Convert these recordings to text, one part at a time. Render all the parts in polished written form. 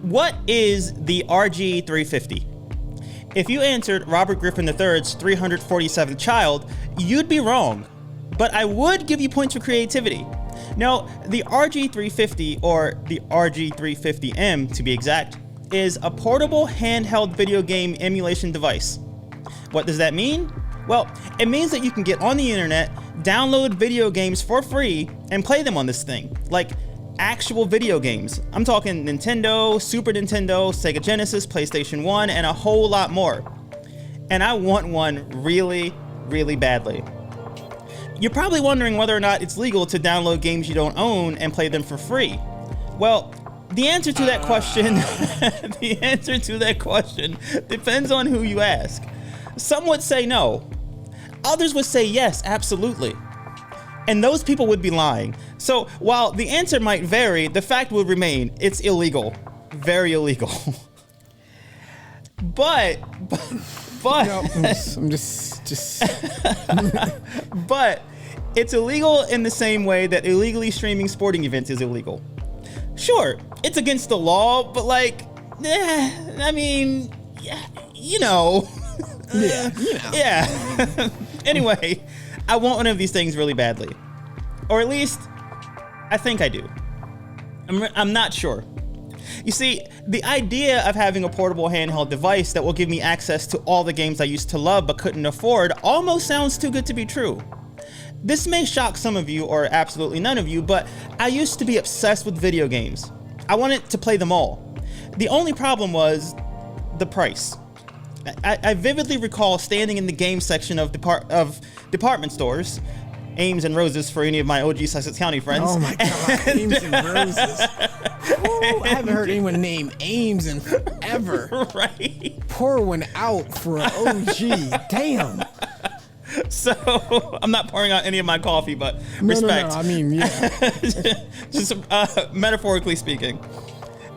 what is the RG350? If you answered Robert Griffin III's 347th child, you'd be wrong, but I would give you points for creativity. Now, the RG350, or the RG350M to be exact, is a portable handheld video game emulation device. What does that mean? Well, it means that you can get on the internet, download video games for free, and play them on this thing, like actual video games. I'm talking Nintendo, Super Nintendo, Sega Genesis, PlayStation 1, and a whole lot more. And I want one really, really badly. You're probably wondering whether or not it's legal to download games you don't own and play them for free. Well, the answer to that question, depends on who you ask. Some would say no. Others would say yes, absolutely. And those people would be lying. So while the answer might vary, the fact would remain, it's illegal. Very illegal. but No, I'm just but it's illegal in the same way that illegally streaming sporting events is illegal. Sure, it's against the law, but like, I mean, you know. Yeah. Anyway, I want one of these things really badly. Or at least, I think I do. I'm not sure. You see, the idea of having a portable handheld device that will give me access to all the games I used to love but couldn't afford almost sounds too good to be true. This may shock some of you or absolutely none of you, but I used to be obsessed with video games. I wanted to play them all. The only problem was the price. I vividly recall standing in the game section of department stores, Ames and Roses for any of my OG Sussex County friends. Oh my God, Ames and Roses. Ooh, I haven't heard anyone name Ames in forever. Right. Pour one out for an OG. Damn. So, I'm not pouring out any of my coffee, but respect. No, I mean, yeah. Just metaphorically speaking.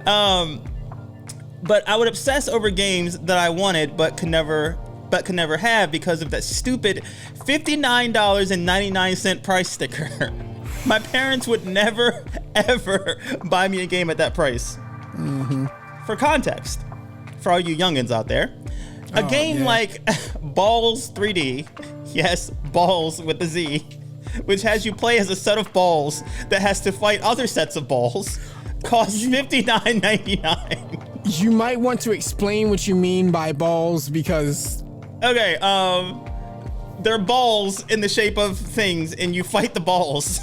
But I would obsess over games that I wanted but could never have because of that stupid $59.99 price sticker. My parents would never, ever buy me a game at that price. Mm-hmm. For context, for all you youngins out there, a game like Balls 3D, yes, Balls with the Z, which has you play as a set of balls that has to fight other sets of balls, costs $59.99. You might want to explain what you mean by balls because... Okay, they're balls in the shape of things and you fight the balls.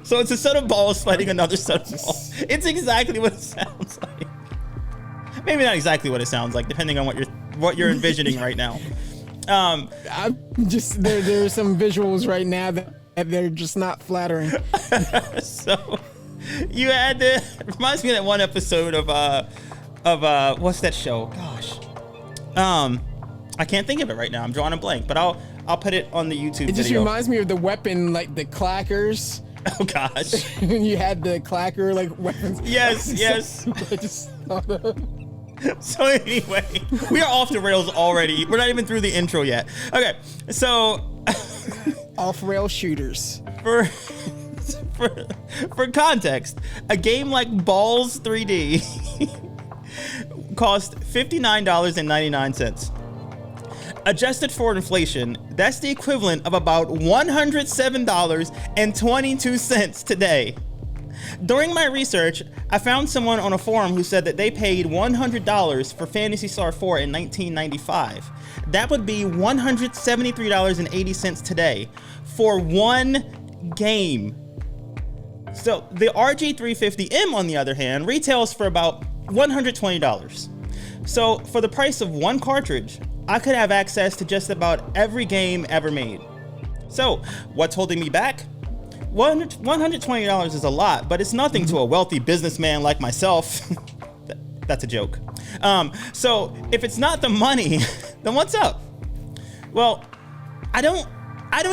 So it's a set of balls fighting another set of balls. It's exactly what it sounds like. Maybe not exactly what it sounds like, depending on what you're envisioning right now. I'm just there's some visuals right now that they're just not flattering. So you had to, it reminds me of that one episode of what's that show? Gosh. I can't think of it right now. I'm drawing a blank, but I'll put it on the YouTube video. It just reminds me of the weapon, like the clackers. Oh gosh. When you had the clacker like weapons. Yes. I just thought of... So anyway, we are off the rails already. We're not even through the intro yet. Okay, so off-rail shooters. For context, a game like Balls 3D cost $59.99. Adjusted for inflation, that's the equivalent of about $107.22 today. During my research, I found someone on a forum who said that they paid $100 for Phantasy Star 4 in 1995. That would be $173.80 today for one game. So the RG350M, on the other hand, retails for about $120. So for the price of one cartridge, I could have access to just about every game ever made. So what's holding me back? $120 is a lot, but it's nothing to a wealthy businessman like myself. That's a joke. So if it's not the money, then what's up? Well, I don't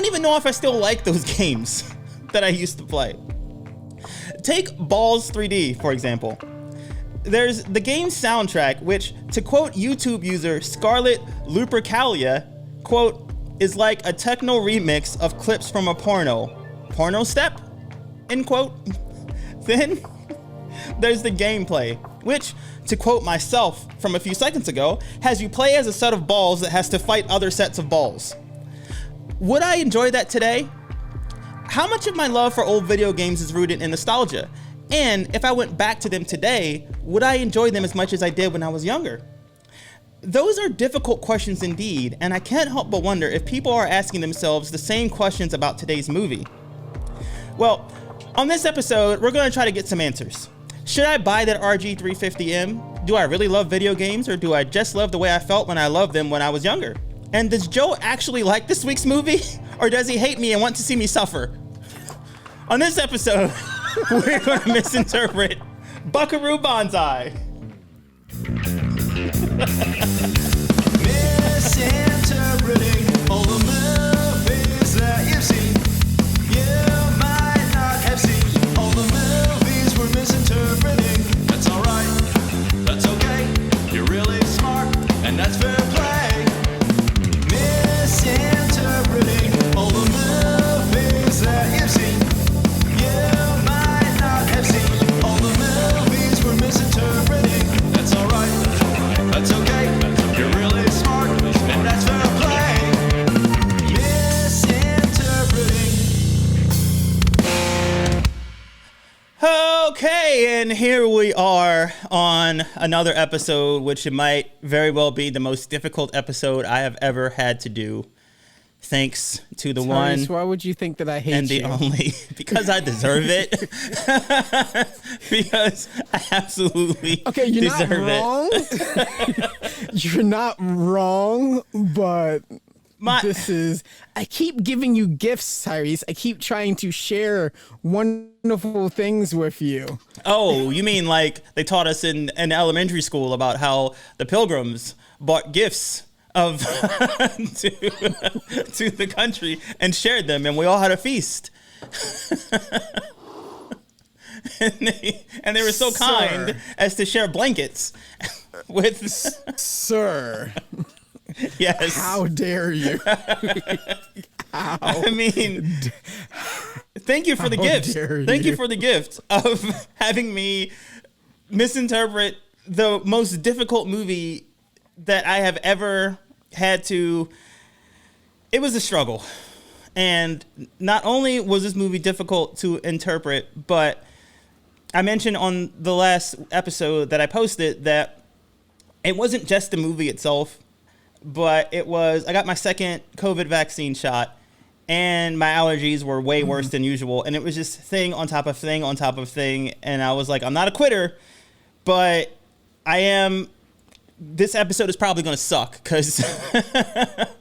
even know if I still like those games that I used to play. Take Balls 3D, for example. There's the game's soundtrack, which, to quote YouTube user Scarlet Lupercalia, quote, is like a techno remix of clips from a porno step, end quote. Then There's the gameplay, which, to quote myself from a few seconds ago, has you play as a set of balls that has to fight other sets of balls. Would I enjoy that today? How much of my love for old video games is rooted in nostalgia? And if I went back to them today, would I enjoy them as much as I did when I was younger? Those are difficult questions indeed, and I can't help but wonder if people are asking themselves the same questions about today's movie. Well, on this episode, we're going to try to get some answers. Should I buy that RG350M? Do I really love video games, or do I just love the way I felt when I loved them when I was younger? And does Joe actually like this week's movie, or does he hate me and want to see me suffer? On this episode, we're going to misinterpret Buckaroo Banzai. Misinterpreting all the movies that you've seen. You might not have seen all the movies we're misinterpreting. That's alright, that's okay. You're really smart, and that's fair play. Misinterpreting all the movies that you've seen. You might not have seen all the movies we're misinterpreting. That's alright, that's okay. You're really smart, and that's fair play. Misinterpreting. Okay, and here we are on another episode, which it might very well be the most difficult episode I have ever had to do. Thanks to the Tyrice, one why would you think that I hate and the you? only, because I deserve it. Because I absolutely Okay, you're not deserve wrong. You're not wrong, but I keep giving you gifts, Tyrice. I keep trying to share wonderful things with you. Oh, you mean like they taught us in elementary school about how the Pilgrims bought gifts of to the country and shared them, and we all had a feast. and they were so kind as to share blankets with Sir. Yes. How dare you? How? I mean, thank you for the gift. Thank you for the gift of having me misinterpret the most difficult movie that I have ever had to. It was a struggle. And not only was this movie difficult to interpret, but I mentioned on the last episode that I posted that it wasn't just the movie itself, but it was, I got my second COVID vaccine shot, and my allergies were way worse than usual. And it was just thing on top of thing on top of thing. And I was like, I'm not a quitter, but I am. This episode is probably going to suck because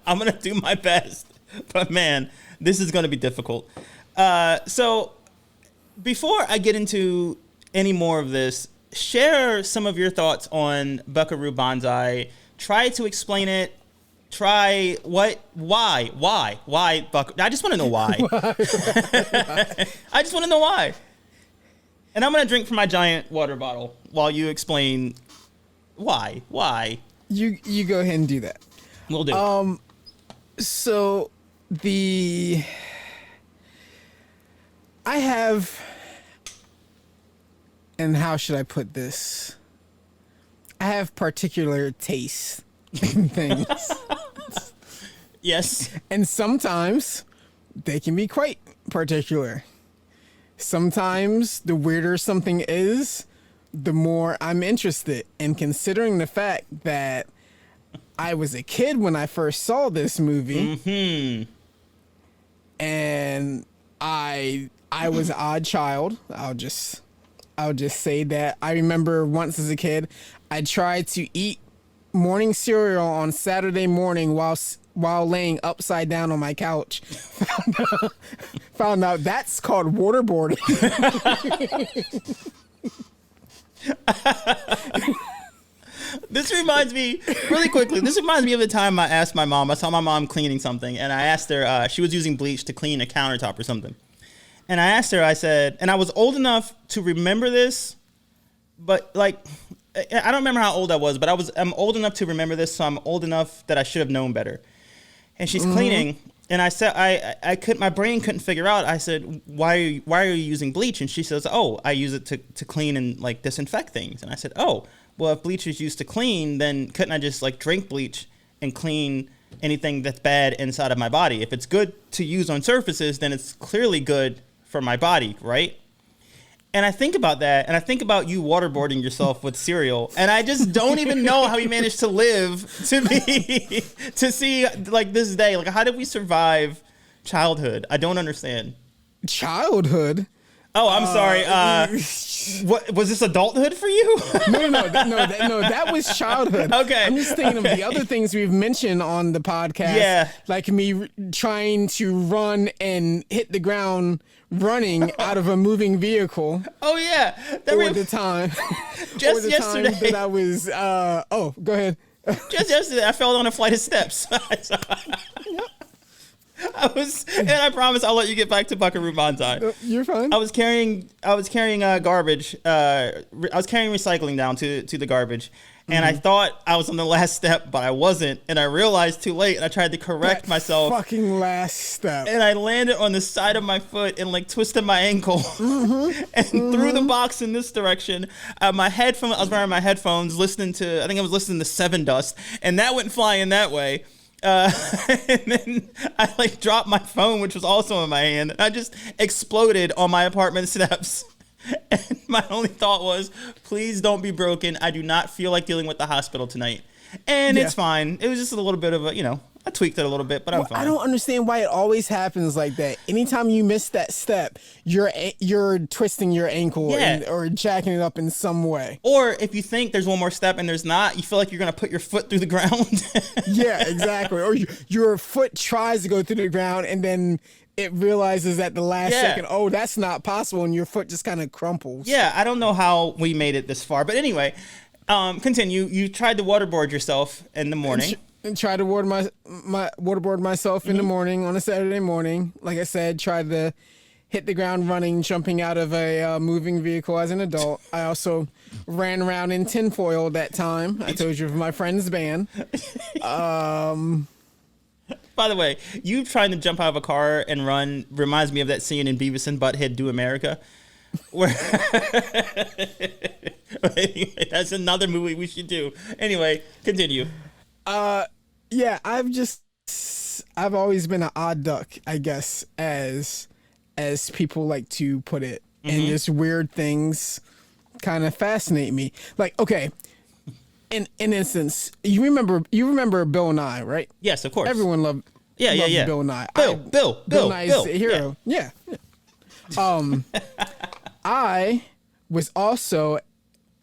I'm going to do my best. But man, this is going to be difficult. So before I get into any more of this, share some of your thoughts on Buckaroo Banzai. Try to explain it. Why Buck? I just want to know why. I just want to know why. And I'm going to drink from my giant water bottle while you explain why. You go ahead and do that. Will do. So I have, and how should I put this? I have particular tastes in things. Yes. And sometimes they can be quite particular. Sometimes the weirder something is, the more I'm interested. And considering the fact that I was a kid when I first saw this movie, and I was an odd child. I'll just say that. I remember once as a kid, I tried to eat morning cereal on Saturday morning while laying upside down on my couch. Found out that's called waterboarding. This reminds me, really quickly, of the time I asked my mom, I saw my mom cleaning something, and I asked her, she was using bleach to clean a countertop or something. And I asked her, I said, and I was old enough to remember this, but like, I don't remember how old I was, but I'm old enough to remember this, so I'm old enough that I should have known better. And she's cleaning, And I said, I could, my brain couldn't figure out. I said, why are you using bleach? And she says, oh, I use it to clean and like disinfect things. And I said, oh, well, if bleach is used to clean, then couldn't I just like drink bleach and clean anything that's bad inside of my body? If it's good to use on surfaces, then it's clearly good for my body, right? And I think about that, and I think about you waterboarding yourself with cereal, and I just don't even know how we managed to live to see like this day. Like, how did we survive childhood? I don't understand. Childhood? Oh, I'm sorry. What was this adulthood for you? No, that was childhood. Okay. I'm just thinking of the other things we've mentioned on the podcast. Yeah. Like me trying to run and hit the ground running out of a moving vehicle. Oh yeah. Or the time. Just or the yesterday. time that I was. Oh, go ahead. Just yesterday, I fell down a flight of steps. And I promise I'll let you get back to Buckaroo Banzai. You're fine. I was carrying garbage. I was carrying recycling down to the garbage, and I thought I was on the last step, but I wasn't, and I realized too late, and I tried to correct myself. Fucking last step. And I landed on the side of my foot and like twisted my ankle, and threw the box in this direction. I was wearing my headphones, I think I was listening to Seven Dust, and that went flying that way. And then I like dropped my phone, which was also in my hand. I just exploded on my apartment steps. And my only thought was, please don't be broken. I do not feel like dealing with the hospital tonight. And it's fine. It was just a little bit of I tweaked it a little bit, but I'm fine. I don't understand why it always happens like that. Anytime you miss that step, you're twisting your ankle or jacking it up in some way. Or if you think there's one more step and there's not, you feel like you're going to put your foot through the ground. Yeah, exactly. Or your foot tries to go through the ground and then it realizes at the last second, oh, that's not possible, and your foot just kind of crumples. Yeah, I don't know how we made it this far. But anyway, continue. You tried to waterboard yourself in the morning. And try to waterboard myself in the morning on a Saturday morning. Like I said, tried to hit the ground running, jumping out of a moving vehicle as an adult. I also ran around in tinfoil that time. I told you, for my friend's band. By the way, you trying to jump out of a car and run reminds me of that scene in Beavis and Butthead Do America. Where anyway, that's another movie we should do. Anyway, continue. Yeah, I've always been an odd duck, I guess, as people like to put it. And just weird things kind of fascinate me. Like, okay, in instance, you remember Bill Nye, right? Yes, of course. Everyone loved Bill Nye. Bill Nye is a hero. Yeah. I was also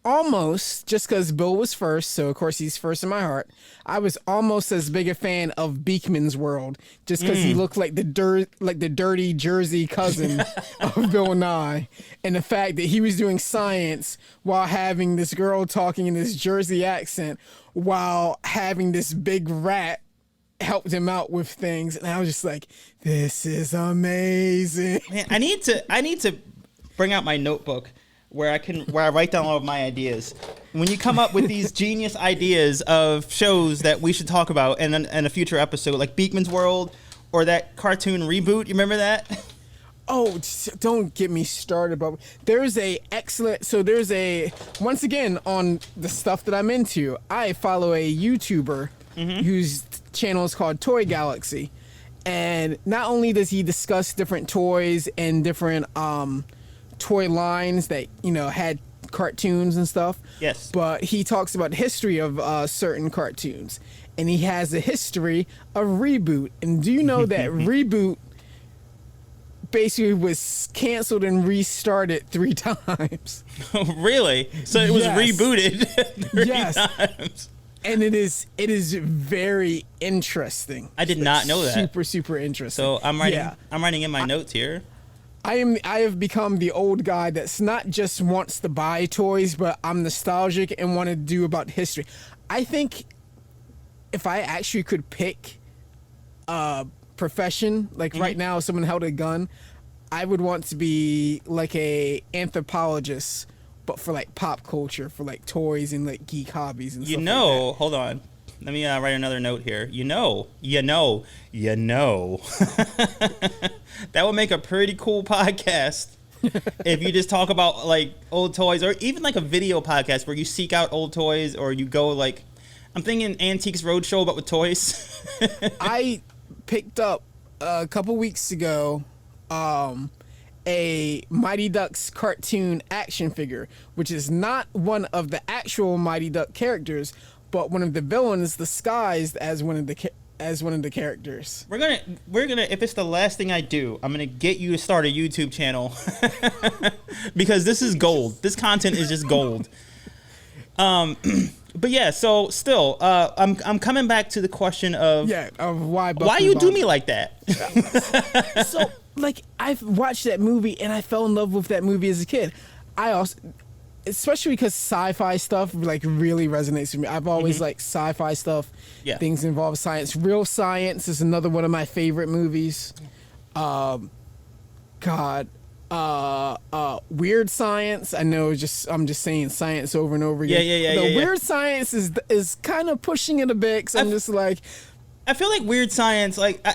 almost, just because Bill was first, so of course he's first in my heart, I was almost as big a fan of Beekman's World, just because he looked like the dirty Jersey cousin of Bill Nye, and the fact that he was doing science while having this girl talking in this Jersey accent, while having this big rat helped him out with things, and I was just like, this is amazing. Man, I need to bring out my notebook where I write down all of my ideas. When you come up with these genius ideas of shows that we should talk about in a future episode, like Beekman's World or that cartoon reboot, you remember that? Oh, don't get me started, but once again, on the stuff that I'm into, I follow a YouTuber whose channel is called Toy Galaxy. And not only does he discuss different toys and different toy lines that had cartoons and stuff, yes, but he talks about the history of certain cartoons, and he has a history of Reboot. And do you know that Reboot basically was canceled and restarted 3 times? Really? So it was rebooted 3 times. And it is very interesting. I did not know that. Super interesting. So I'm writing in my notes here. I have become the old guy that's not just wants to buy toys, but I'm nostalgic and want to do about history. I think if I actually could pick a profession, like right now, if someone held a gun, I would want to be like a anthropologist, but for like pop culture, for like toys and like geek hobbies and stuff like that. Hold on. Let me write another note here. You know. That would make a pretty cool podcast. If you just talk about like old toys, or even like a video podcast where you seek out old toys, or you go like, I'm thinking Antiques Roadshow, but with toys. I picked up a couple weeks ago a Mighty Ducks cartoon action figure, which is not one of the actual Mighty Duck characters, but one of the villains disguised as one of the characters. We're gonna if it's the last thing I do, I'm gonna get you to start a YouTube channel. Because this is gold. This content is just gold. But yeah, so still, I'm coming back to the question of why you do me like that. So like, I've watched that movie and I fell in love with that movie as a kid. I also, especially because sci-fi stuff like really resonates with me. I've always liked sci-fi stuff. Yeah. Things involve science. Real Science is another one of my favorite movies. Weird Science. I know, I'm just saying science over and over again. Yeah. Weird Science is kind of pushing it a bit. Cause I'm just like, I feel like Weird Science, like, I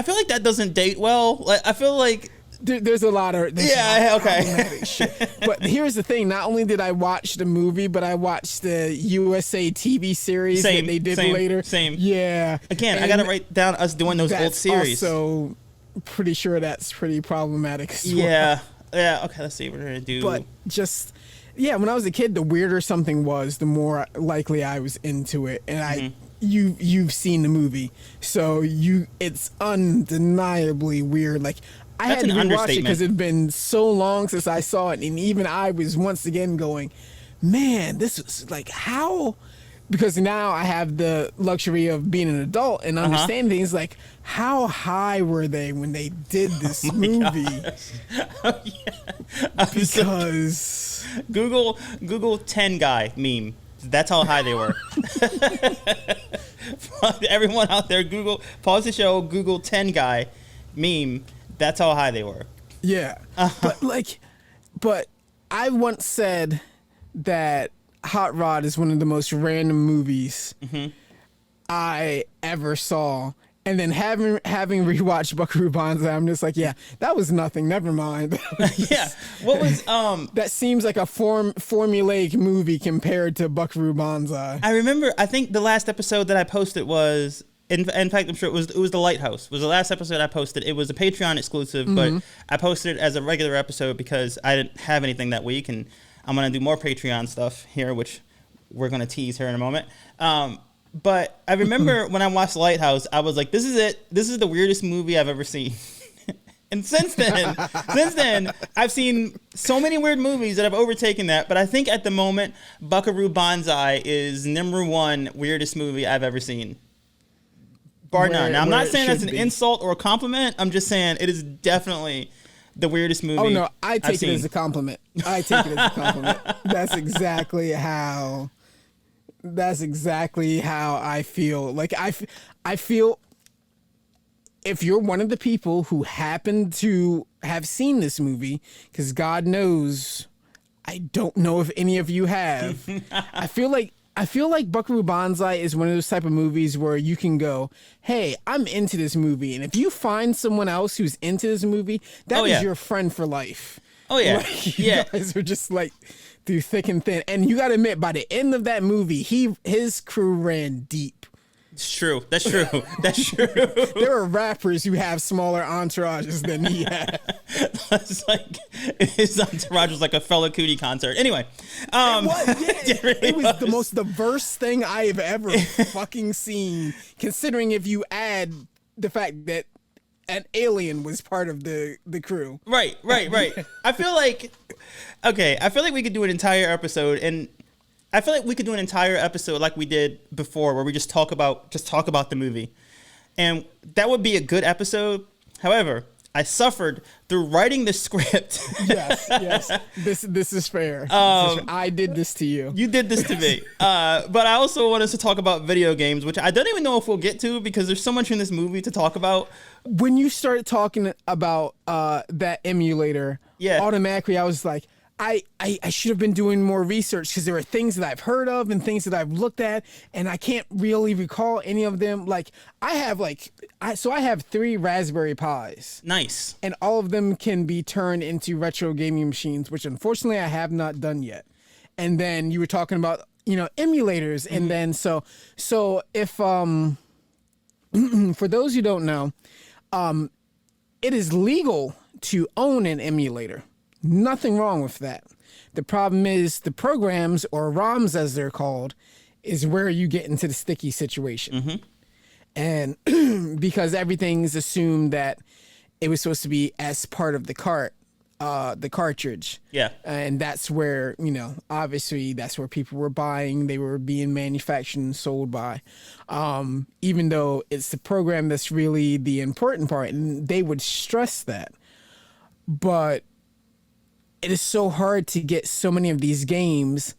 feel like that doesn't date well. Like, I feel like there's a lot of problematic shit. But here's the thing: not only did I watch the movie, but I watched the USA TV series that they did later. Yeah. Again, I gotta write down us doing those old series. So pretty sure that's pretty problematic as well. Yeah. Okay. Let's see what we're gonna do. But just when I was a kid, the weirder something was, the more likely I was into it, and you've seen the movie, so it's undeniably weird. Like, I had to rewatch it because it had been so long since I saw it, and even I was once again going, man, this was like, how? Because now I have the luxury of being an adult and understanding things like, how high were they when they did this movie? Oh, yeah. Because Google 10 guy meme. That's how high they were. Everyone out there, pause the show, Google 10 guy meme. That's how high they were. Yeah. But I once said that Hot Rod is one of the most random movies I ever saw. And then having rewatched Buckaroo Banzai, I'm just like, yeah, that was nothing. Never mind. Yeah. What was that seems like a formulaic movie compared to Buckaroo Banzai. I remember, I think the last episode that I posted was, in fact, I'm sure it was The Lighthouse. It was the last episode I posted. It was a Patreon exclusive, but I posted it as a regular episode because I didn't have anything that week, and I'm going to do more Patreon stuff here, which we're going to tease here in a moment. But I remember when I watched The Lighthouse, I was like, this is it. This is the weirdest movie I've ever seen. And since then, I've seen so many weird movies that have overtaken that. But I think at the moment, Buckaroo Banzai is number one weirdest movie I've ever seen. Bar none. Now, I'm not saying that's an insult or a compliment. I'm just saying it is definitely the weirdest movie. Oh, no, I take it as a compliment. That's exactly how I feel. Like, I feel if you're one of the people who happen to have seen this movie, because God knows I don't know if any of you have, I feel like Buckaroo Banzai is one of those type of movies where you can go, hey, I'm into this movie. And if you find someone else who's into this movie, that is your friend for life. Oh, yeah. Like, you guys are just like through thick and thin. And you got to admit, by the end of that movie, his crew ran deep. It's true. That's true. That's true. There are rappers who have smaller entourages than he had. It's like his entourage was like a Fela Kuti concert. Anyway, it was the most diverse thing I have ever fucking seen. Considering if you add the fact that an alien was part of the crew. Right. I feel like we could do an entire episode, and I feel like we could do an entire episode like we did before, where we just talk about the movie, and that would be a good episode. However, I suffered through writing the script. Yes. This is fair. I did this to you. You did this to me. But I also want us to talk about video games, which I don't even know if we'll get to because there's so much in this movie to talk about. When you started talking about that emulator, automatically I was like, I should have been doing more research because there are things that I've heard of and things that I've looked at, and I can't really recall any of them. Like I have I have 3 Raspberry Pis. Nice. And all of them can be turned into retro gaming machines, which unfortunately I have not done yet. And then you were talking about, emulators, and then so if for those who don't know, it is legal to own an emulator. Nothing wrong with that. The problem is the programs, or ROMs as they're called, is where you get into the sticky situation. And because everything's assumed that it was supposed to be as part of the cartridge. Yeah. And that's where, obviously that's where people were buying. They were being manufactured and sold by. Even though it's the program that's really the important part. And they would stress that. But it is so hard to get so many of these games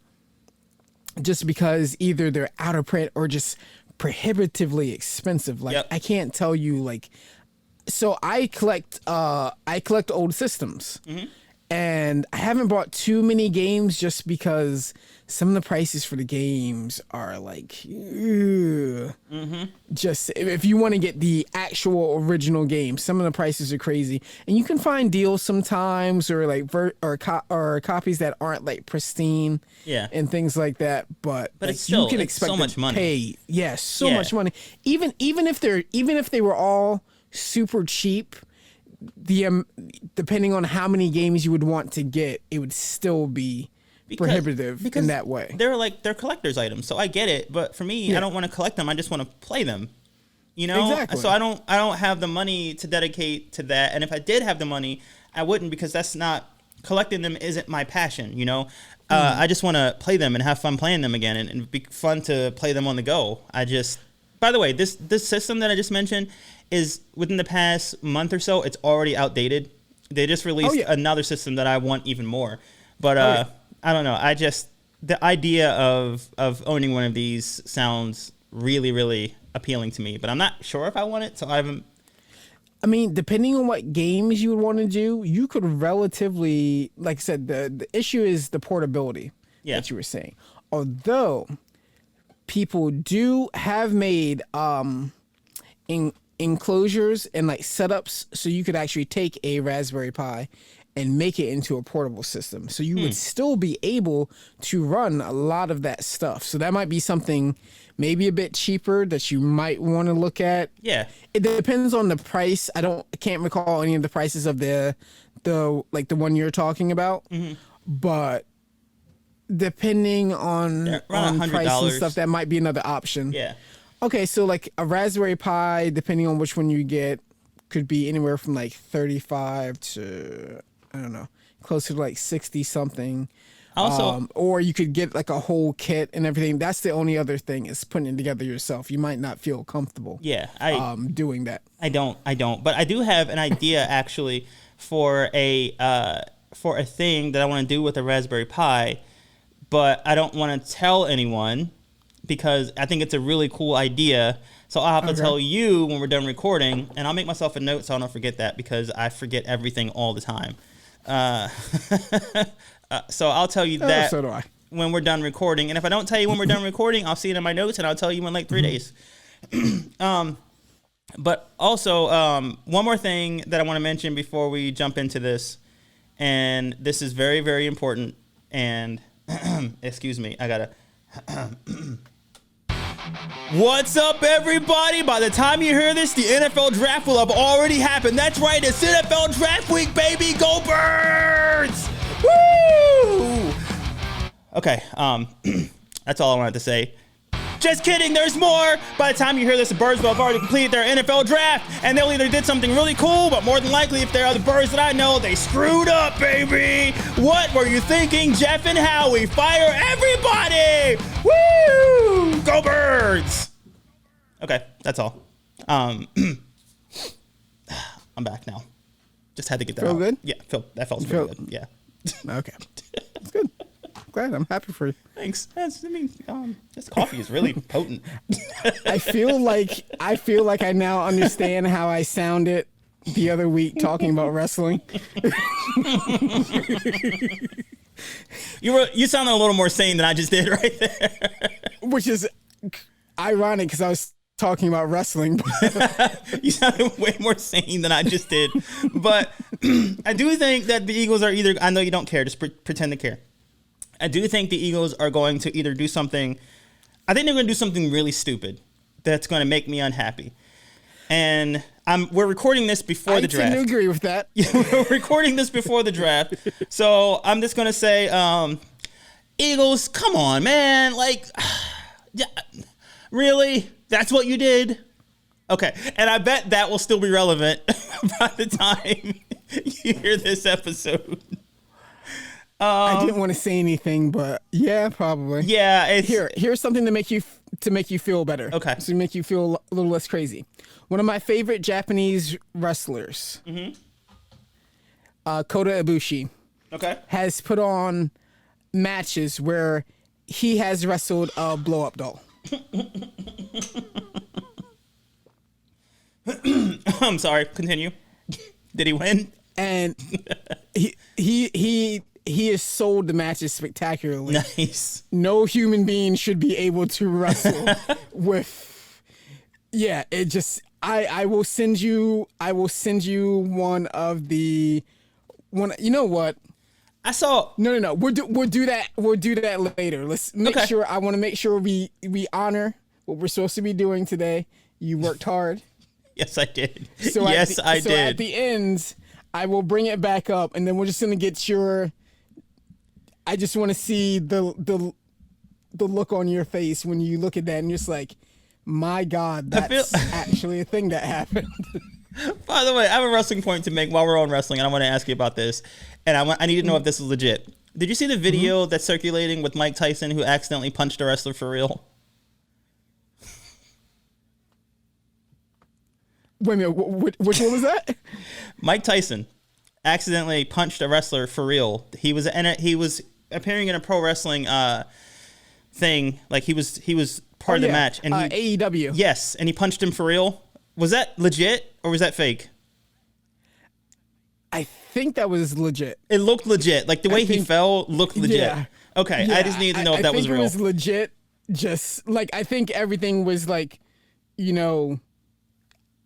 just because either they're out of print or just prohibitively expensive. Like, I can't tell you, so I collect old systems. And I haven't bought too many games just because some of the prices for the games are just if you want to get the actual original game, some of the prices are crazy. And you can find deals sometimes, or or copies that aren't pristine, and things like that. But it's still, you can it's expect so much money. Pay, much money. Even if they were all super cheap, depending on how many games you would want to get, it would still be prohibitive in that way. They're collector's items, so I get it. But for me, I don't want to collect them. I just want to play them. Exactly. So I don't have the money to dedicate to that. And if I did have the money, I wouldn't, because that's not, collecting them isn't my passion. I just want to play them and have fun playing them again, and it'd be fun to play them on the go. By the way, this system that I just mentioned is within the past month or so, it's already outdated. They just released another system that I want even more. But I don't know. The idea of owning one of these sounds really, really appealing to me. But I'm not sure if I want it, so I haven't. I mean, depending on what games you would want to do, you could relatively, like I said, the issue is the portability that you were saying. Although people have made enclosures and setups so you could actually take a Raspberry Pi and make it into a portable system. So you would still be able to run a lot of that stuff. So that might be something maybe a bit cheaper that you might want to look at. Yeah. It depends on the price. I can't recall any of the prices of the one you're talking about. But depending on price and stuff, that might be another option. Yeah. Okay, so a Raspberry Pi, depending on which one you get, could be anywhere from 35 to, I don't know, closer to 60 something. Also, or you could get a whole kit and everything. That's the only other thing, is putting it together yourself. You might not feel comfortable. Doing that. I don't. But I do have an idea actually for a thing that I want to do with a Raspberry Pi, but I don't want to tell anyone, because I think it's a really cool idea. So I'll have to tell you when we're done recording, and I'll make myself a note so I don't forget that, because I forget everything all the time. So I'll tell you that so do I. When we're done recording. And if I don't tell you when we're done recording, I'll see it in my notes, and I'll tell you in 3 days. But also, one more thing that I want to mention before we jump into this, and this is very, very important, and excuse me, I gotta... What's up, everybody? By the time you hear this, the NFL draft will have already happened. That's right, it's NFL draft week, baby. Go Birds! Woo! Okay, that's all I wanted to say. Just kidding, there's more. By the time you hear this, the Birds will have already completed their NFL draft, and they'll either did something really cool, but more than likely, if they're other Birds that I know, they screwed up, baby. What were you thinking, Jeff and Howie? Fire everybody! Woo! Go Birds! Okay, that's all. I'm back now. Just had to get that out. Feel good? Yeah, that felt pretty good. Yeah. Okay. That's good. Glad. I'm happy for you. Thanks. This coffee is really potent. I feel like I now understand how I sounded the other week talking about wrestling. You sounded a little more sane than I just did right there. Which is ironic because I was talking about wrestling. You sounded way more sane than I just did. But I do think that the Eagles are either, I know you don't care, just pretend to care. I do think the Eagles are going to either do something, I think they're going to do something really stupid that's going to make me unhappy. And we're recording this before the draft. I tend to agree with that. We're recording this before the draft. So I'm just going to say, Eagles, come on, man. Like, really? That's what you did? Okay. And I bet that will still be relevant by the time you hear this episode. I didn't want to say anything, but yeah, probably. Yeah. Here's something to make you feel better. Okay. To make you feel a little less crazy. One of my favorite Japanese wrestlers, Kota Ibushi, has put on matches where he has wrestled a blow-up doll. I'm sorry. Continue. Did he win? And he has sold the matches spectacularly. Nice. No human being should be able to wrestle with. Yeah, it just. I will send you one of the one. You know what? I saw. No. We'll do that later. Let's make sure. I want to make sure we honor what we're supposed to be doing today. You worked hard. Yes, I did. I did. At the end, I will bring it back up, and then we're just gonna get your. I just want to see the look on your face when you look at that, and you're just like, my God, that's actually a thing that happened. By the way, I have a wrestling point to make while we're on wrestling, and I want to ask you about this. And I need to know if this is legit. Did you see the video that's circulating with Mike Tyson who accidentally punched a wrestler for real? Wait a minute, which one was that? Mike Tyson accidentally punched a wrestler for real. He was appearing in a pro wrestling thing, like he was part of the match, and AEW. Yes, and he punched him for real. Was that legit or was that fake? I think that was legit. It looked legit. Like the way he fell looked legit. Yeah. Okay, yeah, I just need to know if that was real. I think it was legit. Just like I think everything was like,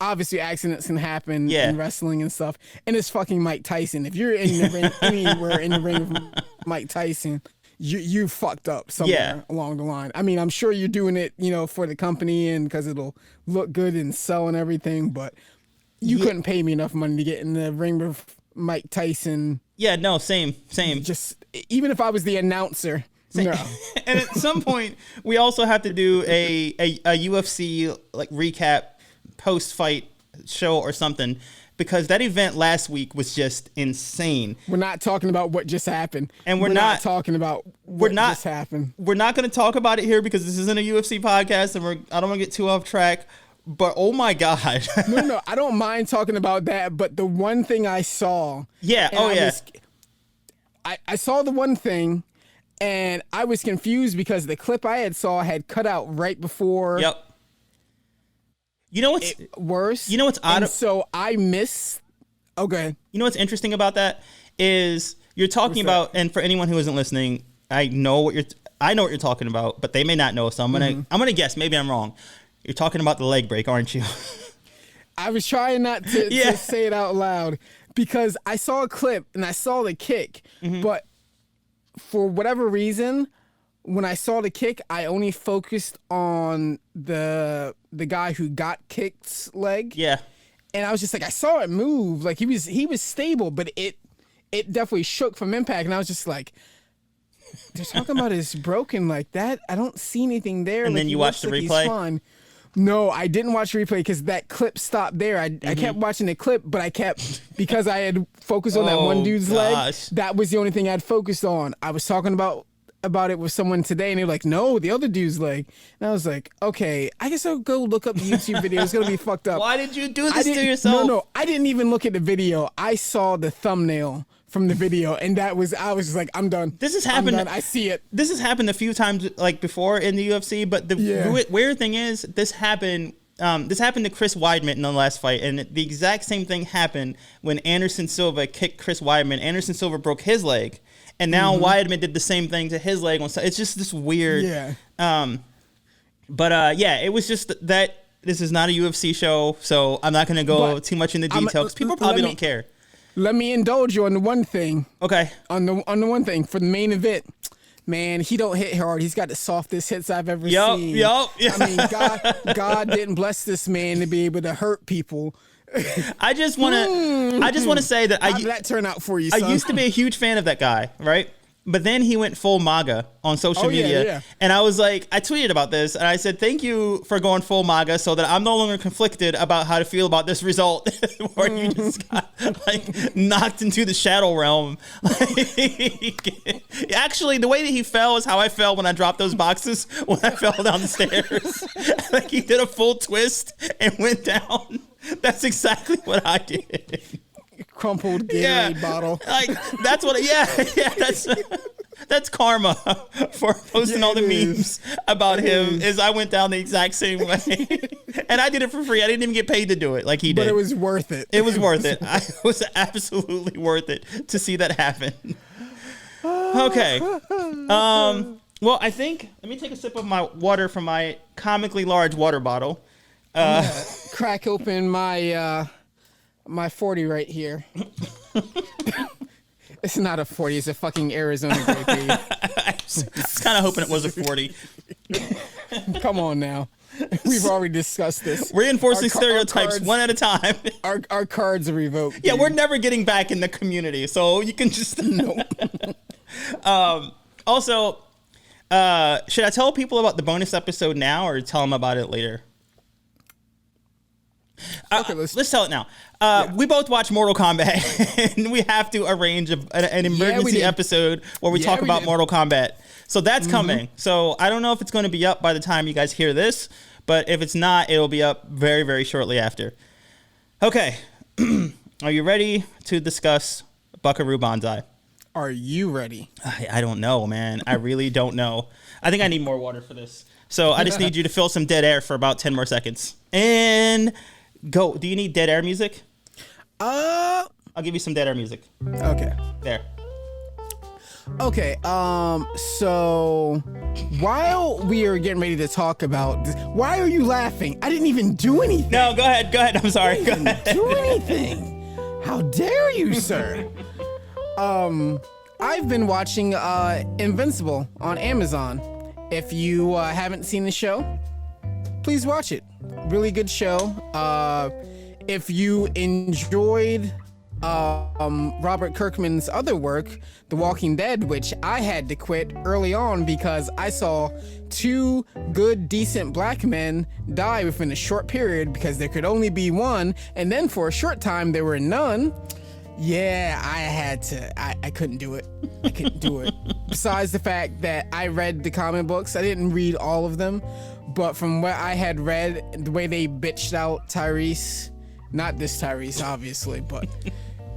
obviously accidents can happen in wrestling and stuff. And it's fucking Mike Tyson. If you're in the ring, anywhere in the ring with Mike Tyson, you fucked up somewhere along the line. I mean, I'm sure you're doing it, for the company and because it'll look good and sell and everything, but you couldn't pay me enough money to get in the ring with Mike Tyson. Yeah, no, same. Just even if I was the announcer. No. And at some point, we also have to do a UFC like recap post-fight show or something, because that event last week was just insane. We're not talking about what just happened. And we're not talking about what just happened. We're not going to talk about it here because this isn't a UFC podcast and I don't want to get too off track. But oh my God. No, I don't mind talking about that. But the one thing I saw. Yeah. I saw the one thing and I was confused because the clip I saw had cut out right before. Yep. You know what's worse? You know what's odd? So I miss. Okay. You know what's interesting about that is you're talking about, and for anyone who isn't listening, I know what you're talking about, but they may not know. So I'm gonna guess. Maybe I'm wrong. You're talking about the leg break, aren't you? I was trying not to say it out loud because I saw a clip and I saw the kick, but for whatever reason, when I saw the kick, I only focused on the guy who got kicked's leg. Yeah. And I was just like, I saw it move. Like he was stable, but it definitely shook from impact. And I was just like, they're talking about his broken like that. I don't see anything there. And then you watched the replay? No, I didn't watch the replay because that clip stopped there. I kept watching the clip, but because I had focused on that one dude's leg, that was the only thing I'd focused on. I was talking about it with someone today, and they were like, no, the other dude's leg. And I was like, okay, I guess I'll go look up the YouTube video. It's going to be fucked up. Why did you do this to yourself? No, I didn't even look at the video. I saw the thumbnail from the video, and I was just like, I'm done. This has happened. I see it. This has happened a few times, like before in the UFC. But the weird thing is, this happened. This happened to Chris Weidman in the last fight, and the exact same thing happened when Anderson Silva kicked Chris Weidman. Anderson Silva broke his leg, and now Weidman did the same thing to his leg. It's just this weird. Yeah. Yeah, it was just that this is not a UFC show, so I'm not going to go too much into detail because people probably don't care. Let me indulge you on the one thing. Okay. On the one thing for the main event. Man, he don't hit hard. He's got the softest hits I've ever seen. Yup. I mean, God didn't bless this man to be able to hurt people. I just want to say that How did that turn out for you, son? I used to be a huge fan of that guy, right? But then he went full MAGA on social media. Yeah. And I was like, I tweeted about this and I said, thank you for going full MAGA so that I'm no longer conflicted about how to feel about this result where you just got like knocked into the shadow realm. Actually, the way that he fell is how I felt when I dropped those boxes when I fell down the stairs. Like he did a full twist and went down. That's exactly what I did. Crumpled Gatorade bottle. Like that's what. Yeah. That's karma for posting all the memes about him. Is I went down the exact same way, and I did it for free. I didn't even get paid to do it like he did. But it was worth it. It was worth it. It was absolutely worth it to see that happen. Okay. Well, I think let me take a sip of my water from my comically large water bottle. Crack open my 40 right here. It's not a 40. It's a fucking Arizona grape. I was kind of hoping it was a 40. Come on now. We've already discussed this. Reinforcing stereotypes one at a time. Our cards are revoked. Yeah, dude. we're never getting back in the community, so you can just no. Also, should I tell people about the bonus episode now or tell them about it later? Okay, let's tell it now. We both watch Mortal Kombat, and we have to arrange an emergency episode where we talk about Mortal Kombat. So that's coming. So I don't know if it's going to be up by the time you guys hear this, but if it's not, it'll be up very, very shortly after. Okay. Are you ready to discuss Buckaroo Banzai? Are you ready? I don't know, man. I really don't know. I think I need more water for this. So I just need you to fill some dead air for about 10 more seconds. And go. Do you need dead air music? I'll give you some dead air music. Okay. There. Okay, so while we are getting ready to talk about this, why are you laughing? I didn't even do anything. No, go ahead. I'm sorry. Go ahead. Do anything. How dare you, sir? I've been watching Invincible on Amazon. If you haven't seen the show, please watch it. Really good show. If you enjoyed Robert Kirkman's other work, The Walking Dead, which I had to quit early on because I saw two good, decent black men die within a short period because there could only be one, and then for a short time there were none. Yeah, I had to. I couldn't do it. I couldn't do it. Besides the fact that I read the comic books, I didn't read all of them, but from what I had read, the way they bitched out Tyrice, not this Tyrice, obviously, but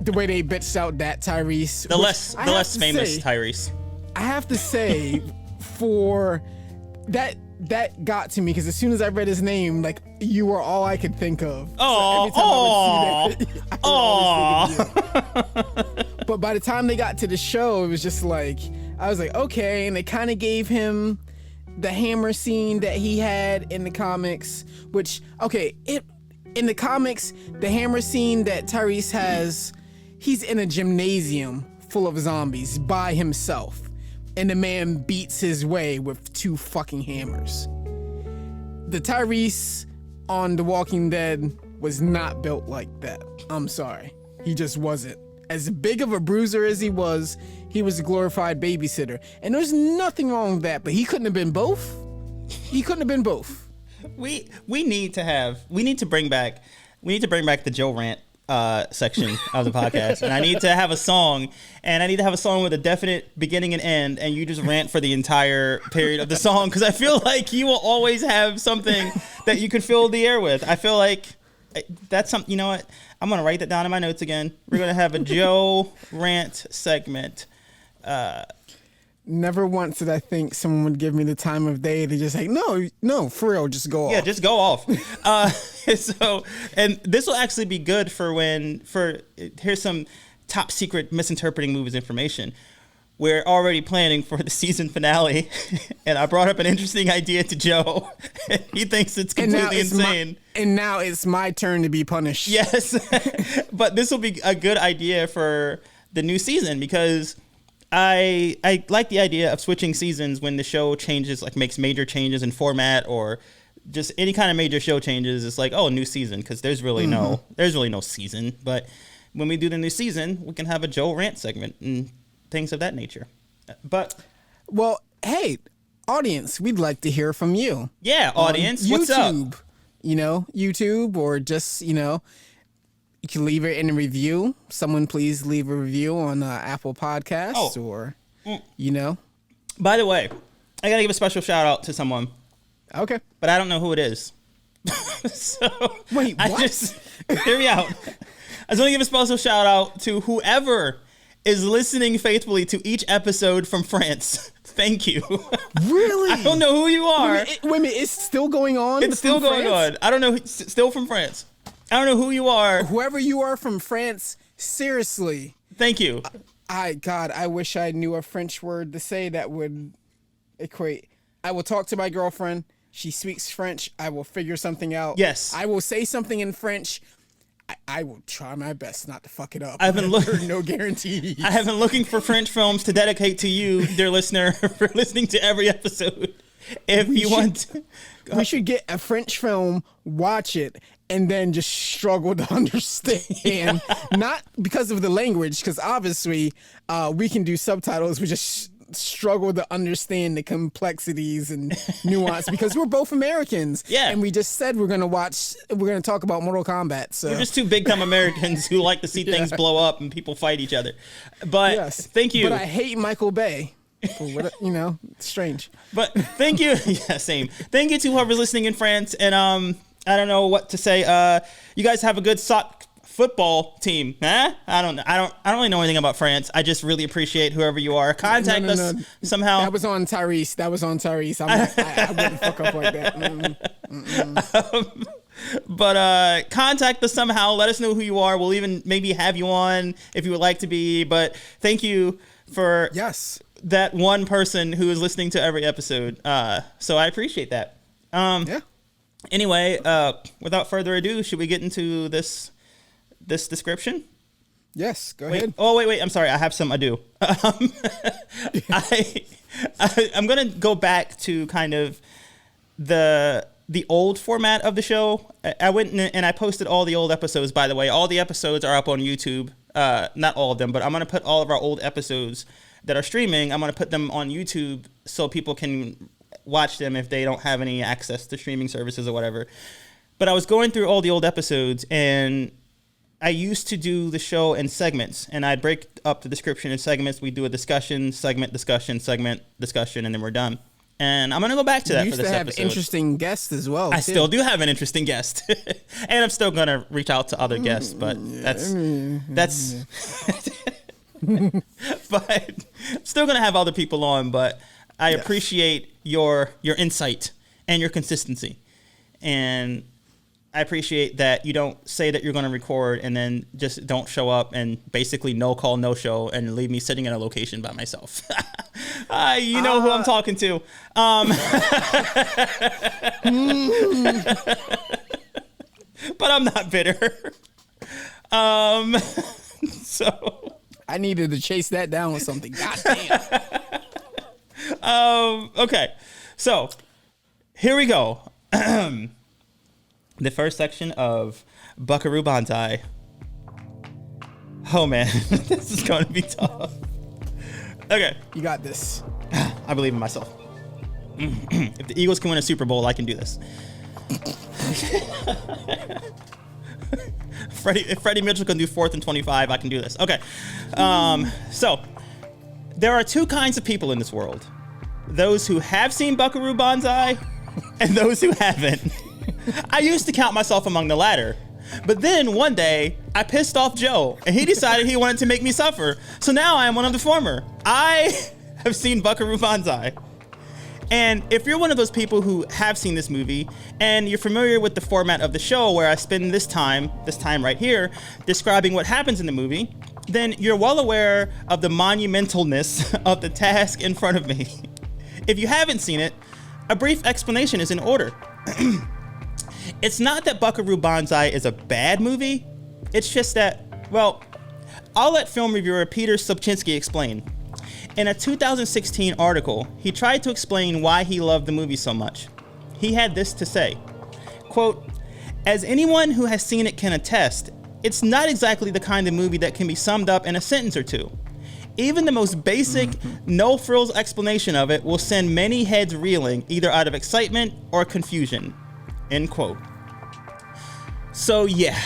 the way they bitched out that Tyrice, the less famous Tyrice. I have to say, for that got to me because as soon as I read his name, like you were all I could think of. Oh, But by the time they got to the show, it was just like I was like, okay, and they kind of gave him the hammer scene that he had in the comics, which in the comics, the hammer scene that Tyrice has, he's in a gymnasium full of zombies by himself. And the man beats his way with two fucking hammers. The Tyrice on The Walking Dead was not built like that. I'm sorry. He just wasn't. As big of a bruiser as he was a glorified babysitter. And there's nothing wrong with that, but he couldn't have been both. He couldn't have been both. We need to bring back the Joe rant section of the podcast, and I need to have a song, with a definite beginning and end, and you just rant for the entire period of the song, because I feel like you will always have something that you can fill the air with. I feel like that's something. You know what? I'm gonna write that down in my notes again. We're gonna have a Joe rant segment. Never once did I think someone would give me the time of day to just like, no, for real, just go off. Yeah, just go off. So, and this will actually be good here's some top secret misinterpreting movies information. we're already planning for the season finale, and I brought up an interesting idea to Joe, and he thinks it's completely insane. And now it's my turn to be punished. Yes, but this will be a good idea for the new season because I like the idea of switching seasons when the show changes, like makes major changes in format or just any kind of major show changes. It's like, oh, new season, because there's really no season. But when we do the new season, we can have a Joe rant segment and things of that nature. But well, hey, audience, we'd like to hear from you. Yeah, audience, what's up? YouTube, or just, you can leave it in a review. Someone please leave a review on Apple Podcasts or. By the way, I got to give a special shout out to someone. Okay. But I don't know who it is. So wait, what? Hear me out. I just want to give a special shout out to whoever is listening faithfully to each episode from France. Thank you. Really? I don't know who you are. Wait a minute, it's still going on? It's still going on. I don't know. Still from France. I don't know who you are. Whoever you are from France, seriously. Thank you. I wish I knew a French word to say that would equate. I will talk to my girlfriend. She speaks French. I will figure something out. Yes. I will say something in French. I will try my best not to fuck it up. I've been looking. No guarantees. I have been looking for French films to dedicate to you, dear listener, for listening to every episode. If you want, we should get a French film, watch it, and then just struggle to understand. Not because of the language, because obviously we can do subtitles. We just struggle to understand the complexities and nuance because we're both Americans. Yeah. And we just said we're going to talk about Mortal Kombat. So we're just two big time Americans who like to see things blow up and people fight each other. But thank you. But I hate Michael Bay. It's strange. But thank you. Yeah, same. Thank you to whoever's listening in France. And I don't know what to say. You guys have a good football team, huh? I don't really know anything about France. I just really appreciate whoever you are. Contact us somehow. That was on Tyrice. I wouldn't fuck up like that. But contact us somehow. Let us know who you are. We'll even maybe have you on if you would like to be. But thank you for that one person who is listening to every episode. So I appreciate that. Anyway, without further ado, should we get into this description? Yes, go ahead. Wait. I'm sorry. I have some ado. I'm going to go back to kind of the old format of the show. I went and I posted all the old episodes, by the way. All the episodes are up on YouTube. Not all of them, but I'm going to put all of our old episodes that are streaming. I'm going to put them on YouTube so people can watch them if they don't have any access to streaming services or whatever. But I was going through all the old episodes, and I used to do the show in segments, and I'd break up the description in segments. We do a discussion, segment, discussion, segment, discussion, and then we're done. And I'm going to go back to that for this episode. You used to have interesting guests as well. I still do have an interesting guest. And I'm still going to reach out to other guests, but that's but I'm still going to have other people on, but I appreciate your insight and your consistency. And I appreciate that you don't say that you're going to record and then just don't show up and basically no call, no show and leave me sitting in a location by myself. You know who I'm talking to. But I'm not bitter. So I needed to chase that down with something. God damn. Okay. So here we go. The first section of Buckaroo Banzai. Oh man, this is going to be tough. Okay. You got this. I believe in myself. If the Eagles can win a Super Bowl, I can do this. If Freddie Mitchell can do 4th and 25, I can do this. Okay. So there are two kinds of people in this world. Those who have seen Buckaroo Banzai and those who haven't. I used to count myself among the latter. But then one day, I pissed off Joe, and he decided he wanted to make me suffer. So now I am one of the former. I have seen Buckaroo Banzai. And if you're one of those people who have seen this movie, and you're familiar with the format of the show where I spend this time right here, describing what happens in the movie, then you're well aware of the monumentalness of the task in front of me. If you haven't seen it, a brief explanation is in order. It's not that Buckaroo Banzai is a bad movie. It's just that, well, I'll let film reviewer Peter Sobczynski explain. In a 2016 article, he tried to explain why he loved the movie so much. He had this to say, quote, "As anyone who has seen it can attest, it's not exactly the kind of movie that can be summed up in a sentence or two. Even the most basic, no-frills explanation of it will send many heads reeling, either out of excitement or confusion." End quote. So yeah,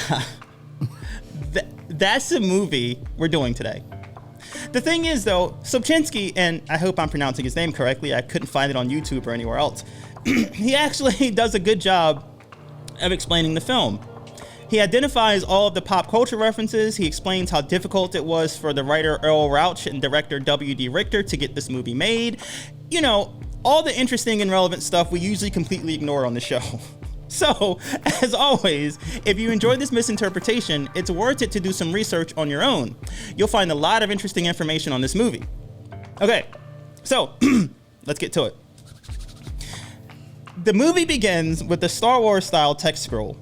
that's the movie we're doing today. The thing is though, Sobczynski, and I hope I'm pronouncing his name correctly, I couldn't find it on YouTube or anywhere else, he actually does a good job of explaining the film. He identifies all of the pop culture references. He explains how difficult it was for the writer Earl Rauch and director W.D. Richter to get this movie made. You know, all the interesting and relevant stuff we usually completely ignore on the show. So, as always, if you enjoyed this misinterpretation, it's worth it to do some research on your own. You'll find a lot of interesting information on this movie. Okay, so let's get to it. The movie begins with the Star Wars style text scroll.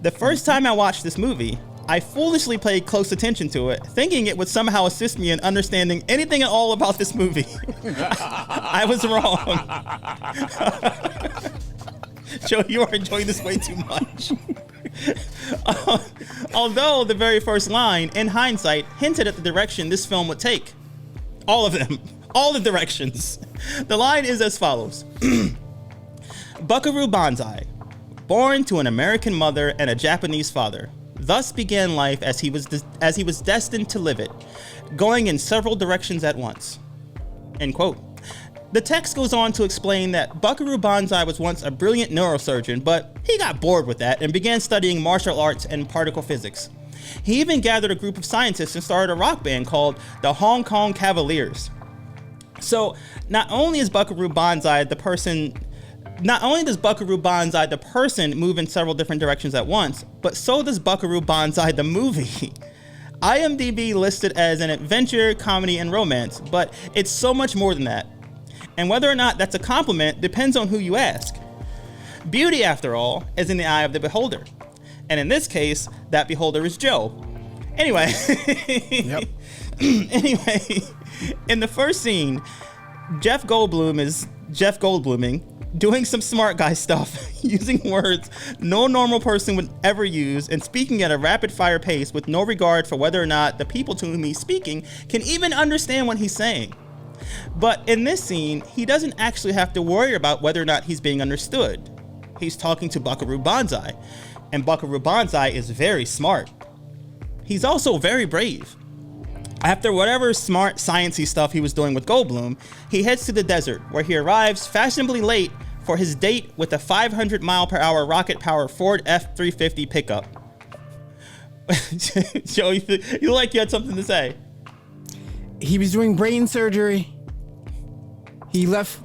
The first time I watched this movie, I foolishly paid close attention to it, thinking it would somehow assist me in understanding anything at all about this movie. I was wrong. Joe, you are enjoying this way too much. Although the very first line, in hindsight, hinted at the direction this film would take. All of them. All the directions. The line is as follows. Buckaroo Banzai, born to an American mother and a Japanese father, thus began life as he was destined to live it, going in several directions at once. End quote. The text goes on to explain that Buckaroo Banzai was once a brilliant neurosurgeon, but he got bored with that and began studying martial arts and particle physics. He even gathered a group of scientists and started a rock band called the Hong Kong Cavaliers. So not only does Buckaroo Banzai the person move in several different directions at once, but so does Buckaroo Banzai the movie. IMDb listed as an adventure, comedy, and romance, but it's so much more than that. And whether or not that's a compliment depends on who you ask. Beauty, after all, is in the eye of the beholder. And in this case, that beholder is Joe. Anyway, anyway, in the first scene, Jeff Goldblum is Jeff Goldbluming, doing some smart guy stuff, using words no normal person would ever use, and speaking at a rapid fire pace with no regard for whether or not the people to whom he's speaking can even understand what he's saying. But in this scene, he doesn't actually have to worry about whether or not he's being understood. He's talking to Buckaroo Banzai, and Buckaroo Banzai is very smart. He's also very brave. After whatever smart, sciencey stuff he was doing with Goldblum, he heads to the desert, where he arrives fashionably late for his date with a 500-mile-per-hour rocket-powered Ford F-350 pickup. Joe, you like you had something to say. He was doing brain surgery. He left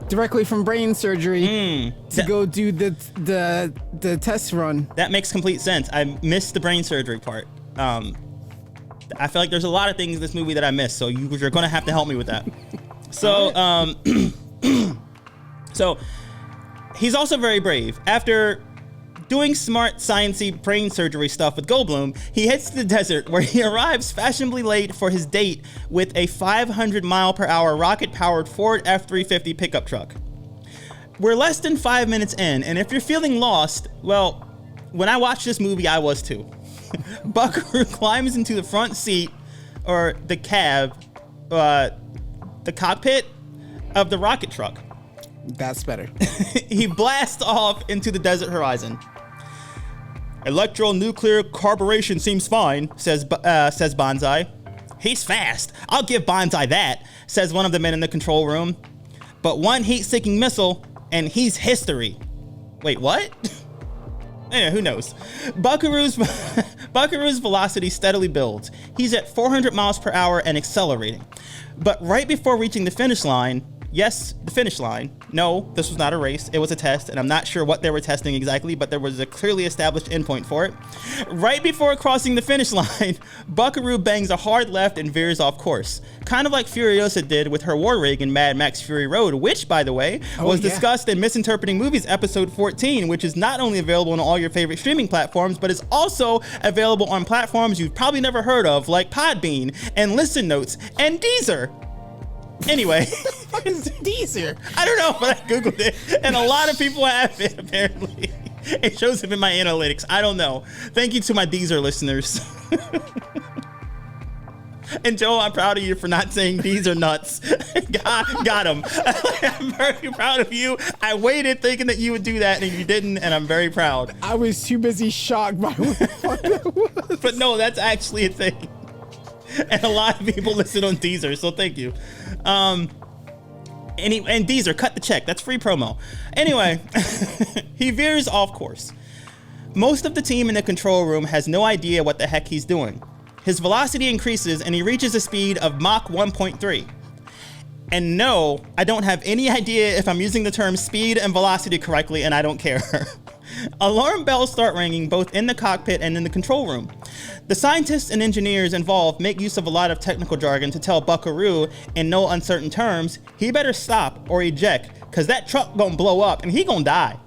directly from brain surgery to go do the test run. That makes complete sense. I missed the brain surgery part. I feel like there's a lot of things in this movie that I missed, so you're going to have to help me with that. So, so he's also very brave. After doing smart, sciencey brain surgery stuff with Goldblum, he heads to the desert, where he arrives fashionably late for his date with a 500-mile-per-hour rocket-powered Ford F-350 pickup truck. We're less than 5 minutes in, and if you're feeling lost, well, when I watched this movie, I was too. Buckaroo climbs into the front seat, or the cab, the cockpit of the rocket truck. That's better. He blasts off into the desert horizon. Electronuclear carburation seems fine, says Banzai. He's fast. I'll give Banzai that, says one of the men in the control room. But one heat-seeking missile, and he's history. Wait, what? Eh, who knows? Buckaroo's velocity steadily builds. He's at 400 miles per hour and accelerating. But right before reaching the finish line, Yes, the finish line. No, this was not a race. It was a test, and I'm not sure what they were testing exactly, but there was a clearly established endpoint for it. Right before crossing the finish line, Buckaroo bangs a hard left and veers off course. Kind of like Furiosa did with her war rig in Mad Max Fury Road, which, by the way, was discussed in Misinterpreting Movies episode 14, which is not only available on all your favorite streaming platforms, but is also available on platforms you've probably never heard of, like Podbean and Listen Notes and Deezer. Anyway, Deezer. I don't know, but I googled it, and a lot of people have it. Apparently, it shows up in my analytics. I don't know. Thank you to my Deezer listeners. And Joe, I'm proud of you for not saying these are nuts. Got him. I'm very proud of you. I waited thinking that you would do that, and you didn't, and I'm very proud. I was too busy shocked by what the fuck that was. But no, that's actually a thing. And a lot of people listen on Deezer, so thank you. And Deezer, cut the check. That's free promo. Anyway, he veers off course. Most of the team in the control room has no idea what the heck he's doing. His velocity increases and he reaches a speed of Mach 1.3. And no, I don't have any idea if I'm using the term speed and velocity correctly, and I don't care. Alarm bells start ringing both in the cockpit and in the control room. The scientists and engineers involved make use of a lot of technical jargon to tell Buckaroo, in no uncertain terms, he better stop or eject, cause that truck gonna blow up and he gonna die.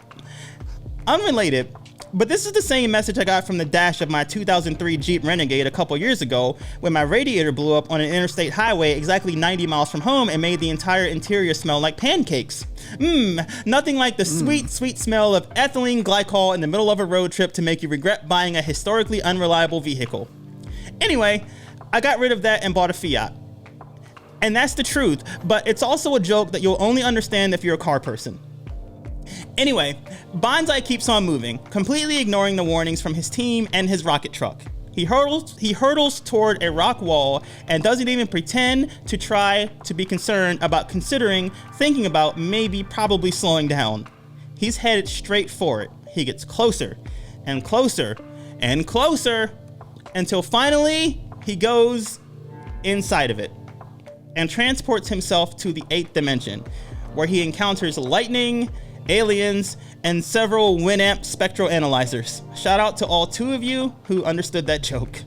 Unrelated, but this is the same message I got from the dash of my 2003 Jeep Renegade a couple years ago when my radiator blew up on an interstate highway exactly 90 miles from home and made the entire interior smell like pancakes. Nothing like the sweet, sweet smell of ethylene glycol in the middle of a road trip to make you regret buying a historically unreliable vehicle. Anyway, I got rid of that and bought a Fiat. And that's the truth, but it's also a joke that you'll only understand if you're a car person. Anyway, Banzai keeps on moving, completely ignoring the warnings from his team and his rocket truck. He hurtles toward a rock wall and doesn't even pretend to try to be concerned about thinking about, maybe probably slowing down. He's headed straight for it. He gets closer and closer and closer until finally he goes inside of it and transports himself to the 8th dimension, where he encounters lightning, aliens, and several Winamp spectral analyzers. Shout out to all 2 of you who understood that joke.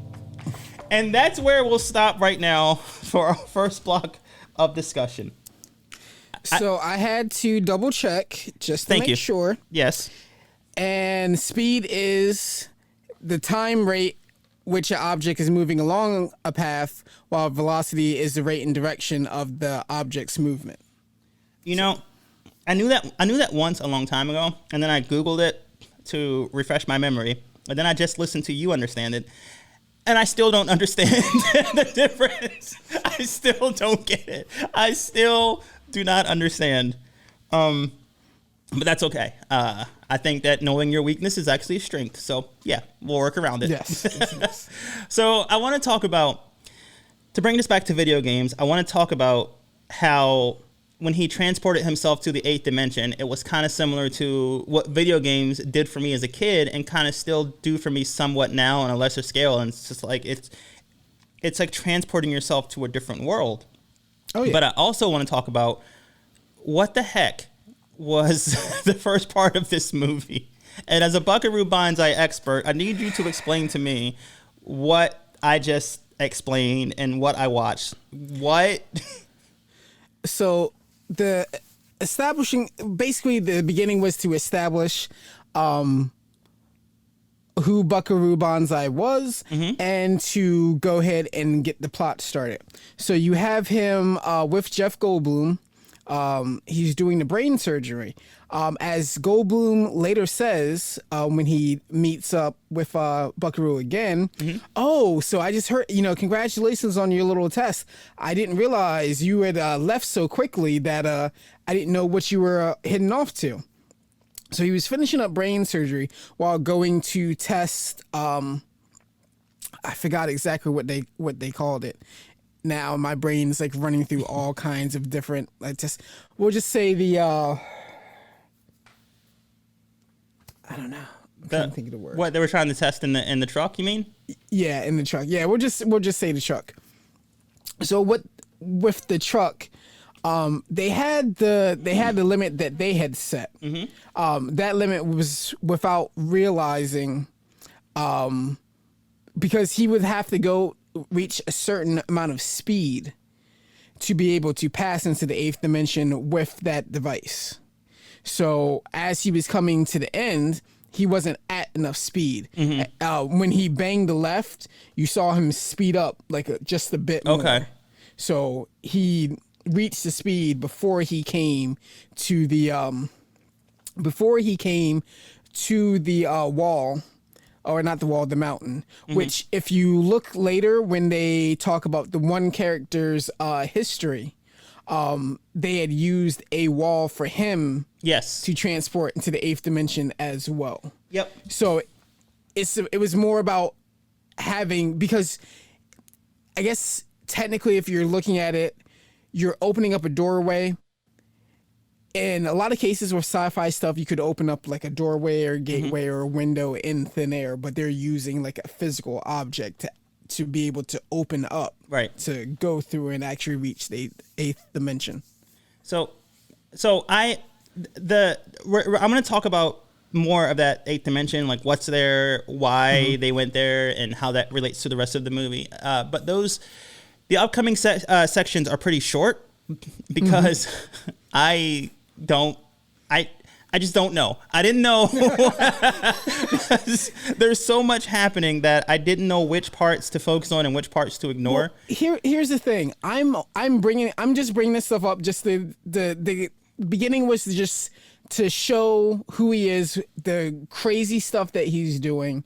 And that's where we'll stop right now for our first block of discussion. So I had to double check just to make sure. Yes. And speed is the time rate which an object is moving along a path, while velocity is the rate and direction of the object's movement. You know, I knew that once a long time ago, and then I Googled it to refresh my memory, and then I just listened to you understand it, and I still don't understand the difference. I still don't get it. I still do not understand. But that's okay. I think that knowing your weakness is actually a strength. So yeah, we'll work around it. Yes. So I want to talk about, to bring this back to video games, I want to talk about how when he transported himself to the 8th dimension, it was kind of similar to what video games did for me as a kid and kind of still do for me somewhat now on a lesser scale. And it's just like, it's like transporting yourself to a different world. Oh, yeah. But I also want to talk about what the heck was the first part of this movie. And as a Buckaroo Banzai expert, I need you to explain to me what I just explained and what I watched. What? So basically the beginning was to establish who Buckaroo Banzai was, and to go ahead and get the plot started. So you have him with Jeff Goldblum. He's doing the brain surgery. As Goldblum later says, when he meets up with Buckaroo again, oh, so I just heard, congratulations on your little test. I didn't realize you had left so quickly that I didn't know what you were heading off to. So he was finishing up brain surgery while going to test, I forgot exactly what they called it. Now my brain's like running through all kinds of different, we'll just say the, I don't know. I can't think of the word. What they were trying to test in the truck, you mean? Yeah, in the truck. Yeah, we'll just say the truck. So with the truck, They had the limit that they had set. That limit was without realizing, because he would have to reach a certain amount of speed to be able to pass into the 8th dimension with that device. So as he was coming to the end, he wasn't at enough speed. When he banged the left, you saw him speed up just a bit more. Okay. So he reached the speed before he came to the wall, or not the wall, the mountain. Which, if you look later when they talk about the one character's history, they had used a wall for him. Yes. To transport into the 8th dimension as well. Yep. So it was more about having, because I guess technically if you're looking at it, you're opening up a doorway. In a lot of cases with sci-fi stuff, you could open up like a doorway or gateway or a window in thin air, but they're using like a physical object to be able to open up, right, to go through and actually reach the 8th dimension. So I'm going to talk about more of that 8th dimension, like what's there, why they went there, and how that relates to the rest of the movie. But the upcoming sections are pretty short because I just don't know. I didn't know. There's so much happening that I didn't know which parts to focus on and which parts to ignore. Well, here's the thing. I'm just bringing this stuff up. Just the beginning was just to show who he is, the crazy stuff that he's doing.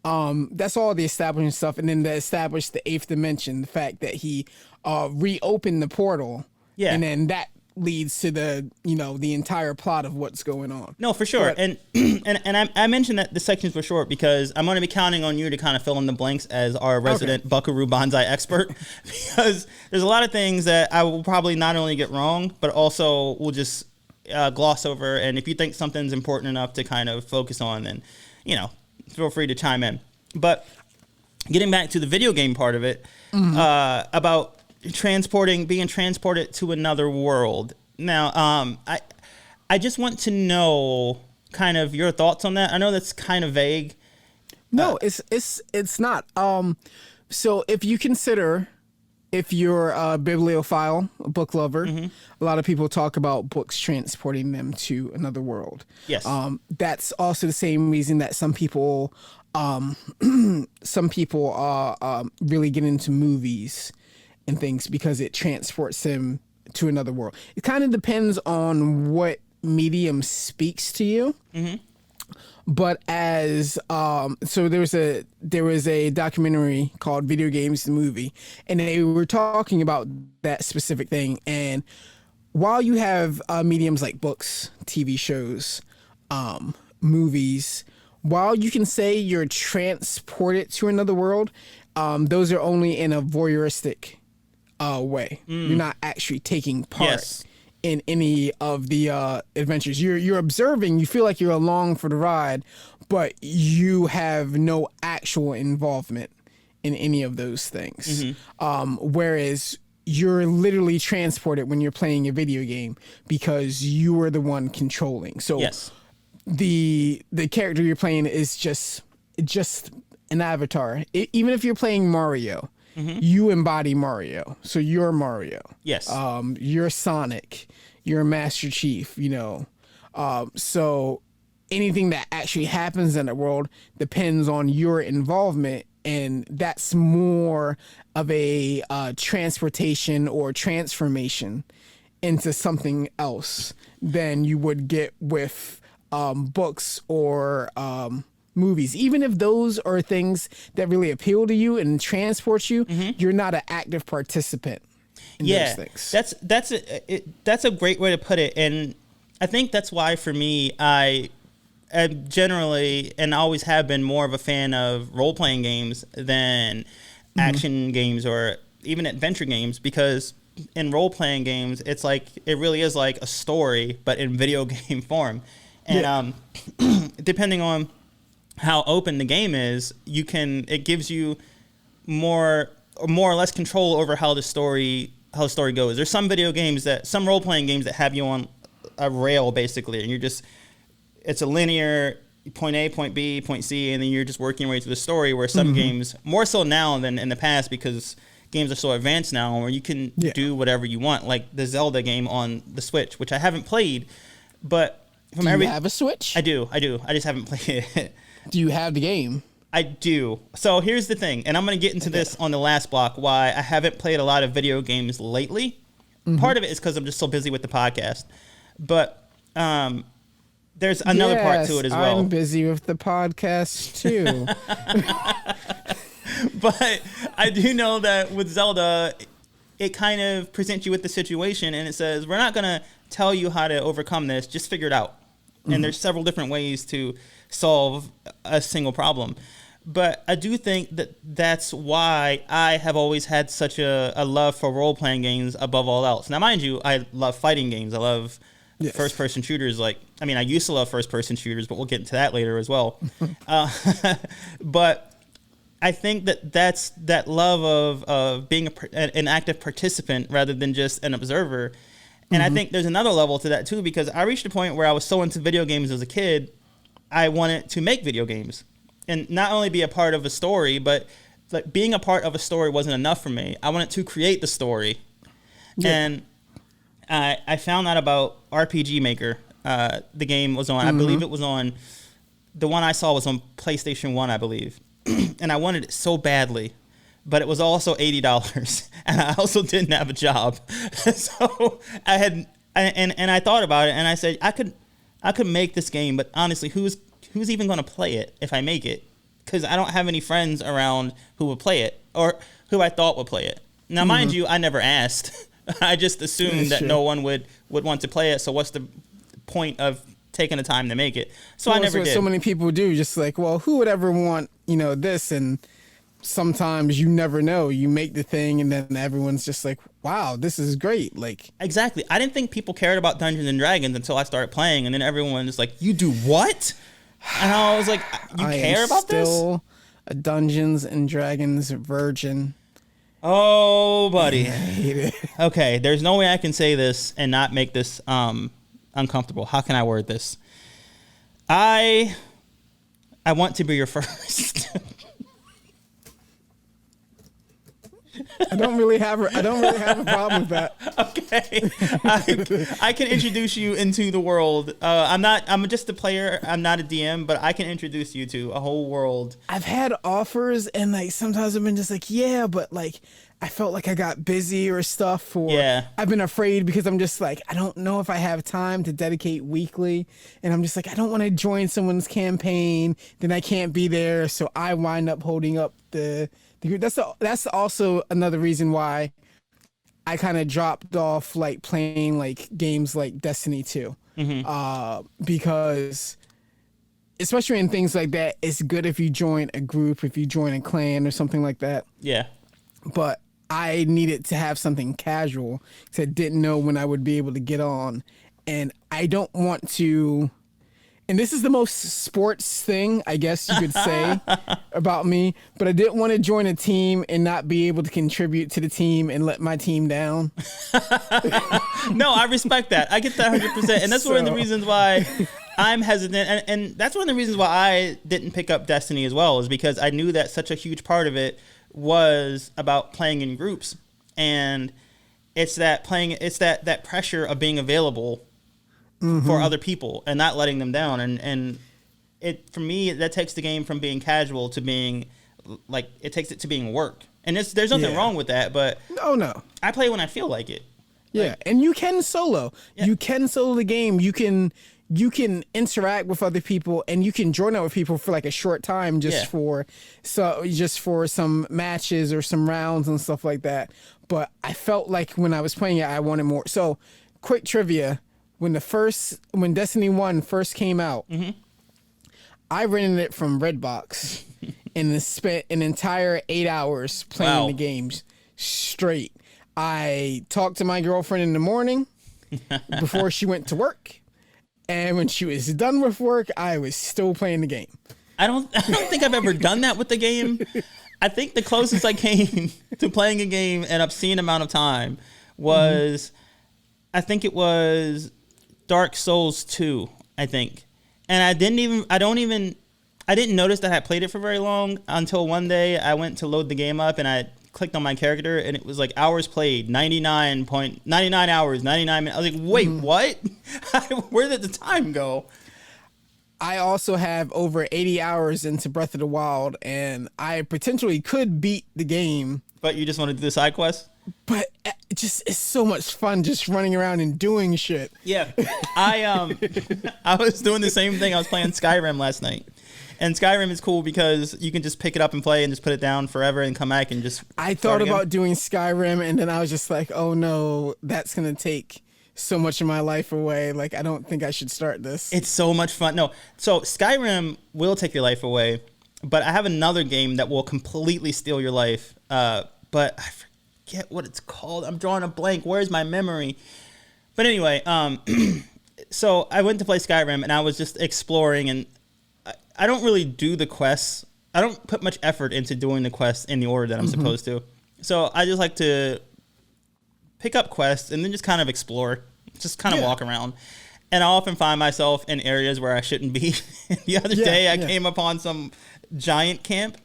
That's all the establishing stuff, and then to establish the 8th dimension, the fact that he reopened the portal. Yeah, and then that leads to the entire plot of what's going on. No, for sure. But, and I mentioned that the sections were short because I'm going to be counting on you to kind of fill in the blanks as our resident Buckaroo Banzai expert, because there's a lot of things that I will probably not only get wrong, but also will just gloss over. And if you think something's important enough to kind of focus on, then, feel free to chime in. But getting back to the video game part of it, about being transported to another world. Now, I just want to know kind of your thoughts on that. I know that's kind of vague. No, it's not. So if you consider, if you're a bibliophile, a book lover, a lot of people talk about books transporting them to another world. Yes. That's also the same reason that some people really get into movies and things, because it transports them to another world. It kind of depends on what medium speaks to you. But as so there was a documentary called Video Games the Movie, and they were talking about that specific thing. And while you have mediums like books, TV shows, movies, while you can say you're transported to another world, those are only in a voyeuristic way. You're not actually taking part in any of the adventures. You're observing. You feel like you're along for the ride, but you have no actual involvement in any of those things. Whereas you're literally transported when you're playing a video game, because you are the one controlling. So the character you're playing is just an avatar. Even if you're playing Mario, you embody Mario. So you're Mario. Yes. You're Sonic. You're Master Chief, So anything that actually happens in the world depends on your involvement, and that's more of a transportation or transformation into something else than you would get with books or movies. Even if those are things that really appeal to you and transport you, you're not an active participant in those things. That's a great way to put it. And I think that's why, for me, I am generally, and always have been, more of a fan of role-playing games than action games or even adventure games, because in role-playing games, it really is like a story, but in video game form. And depending on how open the game is, it gives you more or less control over how the story how the story goes. There's some some role playing games that have you on a rail basically, and it's a linear point A, point B, point C, and then you're just working your way through the story. Where some games, more so now than in the past, because games are so advanced now, where you can do whatever you want, like the Zelda game on the Switch, which I haven't played, but do you have a Switch? I do. I just haven't played it. Do you have the game? I do. So here's the thing, and I'm going to get into this on the last block, why I haven't played a lot of video games lately. Part of it is because I'm just so busy with the podcast. But there's another part to it as well. I'm busy with the podcast too. But I do know that with Zelda, it kind of presents you with the situation, and it says, we're not going to tell you how to overcome this, just figure it out. And there's several different ways to solve a single problem. But I do think that that's why I have always had such a love for role-playing games above all else. Now, mind you, I love fighting games. I love first-person shooters. I used to love first-person shooters, but we'll get into that later as well. But I think that's that love of being an active participant rather than just an observer. And I think there's another level to that, too, because I reached a point where I was so into video games as a kid, I wanted to make video games. And not only be a part of a story, but like being a part of a story wasn't enough for me. I wanted to create the story. Yeah. And I found out about RPG Maker. The game was on, I believe it was on, the one I saw was on PlayStation 1, I believe. And I wanted it so badly, but it was also $80. And I also didn't have a job. So I had, and I thought about it, and I said, I could make this game, but honestly, who's even going to play it if I make it? Because I don't have any friends around who would play it or who I thought would play it. Now, mind you, I never asked. I just assumed that no one would want to play it. So what's the point of taking the time to make it? So I never did. So many people do, just like, well, who would ever want, this? And sometimes you never know. You make the thing and then everyone's just like, wow, this is great. Like, exactly. I didn't think people cared about Dungeons and Dragons until I started playing, and then everyone was like, you do what? And I was like, you care about this? I am still a Dungeons and Dragons virgin. Oh, buddy. I hate it. Okay, there's no way I can say this and not make this uncomfortable. How can I word this? I want to be your first. I don't really have a problem with that. Okay, I can introduce you into the world. I'm just a player. I'm not a DM, but I can introduce you to a whole world. I've had offers, and like sometimes I've been just like, yeah, but like I felt like I got busy or stuff, or I've been afraid because I'm just like, I don't know if I have time to dedicate weekly, and I'm just like, I don't want to join someone's campaign, then I can't be there, so I wind up holding up the. That's also another reason why I kind of dropped off like playing like games like Destiny 2, because especially in things like that, it's good if you join a group, if you join a clan or something like that. Yeah. But I needed to have something casual because I didn't know when I would be able to get on, and I don't want to. And this is the most sports thing, I guess you could say, about me. But I didn't want to join a team and not be able to contribute to the team and let my team down. No, I respect that. I get that 100%. And that's one of the reasons why I'm hesitant. And that's one of the reasons why I didn't pick up Destiny as well, is because I knew that such a huge part of it was about playing in groups. And it's that pressure of being available for other people and not letting them down, and it, for me, that takes the game from being casual to being like, it takes it to being work, and there's nothing wrong with that, but no, I play when I feel like it. And you can solo. You can solo the game. You can interact with other people, and you can join up with people for like a short time just for some matches or some rounds and stuff like that. But I felt like when I was playing it, I wanted more. So, quick trivia. When Destiny 1 first came out, I rented it from Redbox and spent an entire 8 hours playing the games straight. I talked to my girlfriend in the morning before she went to work, and when she was done with work, I was still playing the game. I don't think I've ever done that with the game. I think the closest I came to playing a game an obscene amount of time was, I think it was Dark Souls 2, I think. And I didn't notice that I had played it for very long until one day I went to load the game up and I clicked on my character and it was like hours played, 99 hours, 99 minutes. I was like, wait, what? Where did the time go? I also have over 80 hours into Breath of the Wild, and I potentially could beat the game. But you just want to do the side quest? But it's so much fun just running around and doing shit. Yeah. I was doing the same thing. I was playing Skyrim last night. And Skyrim is cool because you can just pick it up and play and just put it down forever and come back and just... I thought about doing Skyrim, and then I was just like, oh no, that's going to take so much of my life away. Like, I don't think I should start this. It's so much fun. No, so Skyrim will take your life away, but I have another game that will completely steal your life. But I forget what it's called. I'm drawing a blank. Where's my memory? But anyway, so I went to play Skyrim, and I was just exploring, and I don't really do the quests. I don't put much effort into doing the quests in the order that I'm supposed to. So I just like to pick up quests and then just kind of explore, just kind of walk around. And I often find myself in areas where I shouldn't be. The other day I came upon some giant camp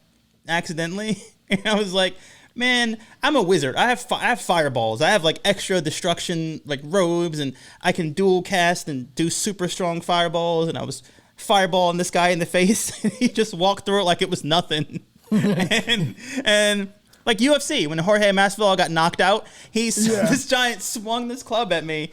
accidentally. And I was like, man, I'm a wizard. I have fireballs. I have like extra destruction, like robes, and I can dual cast and do super strong fireballs. And I was fireballing this guy in the face. And he just walked through it like it was nothing. and like UFC, when Jorge Masvidal got knocked out, this giant swung this club at me.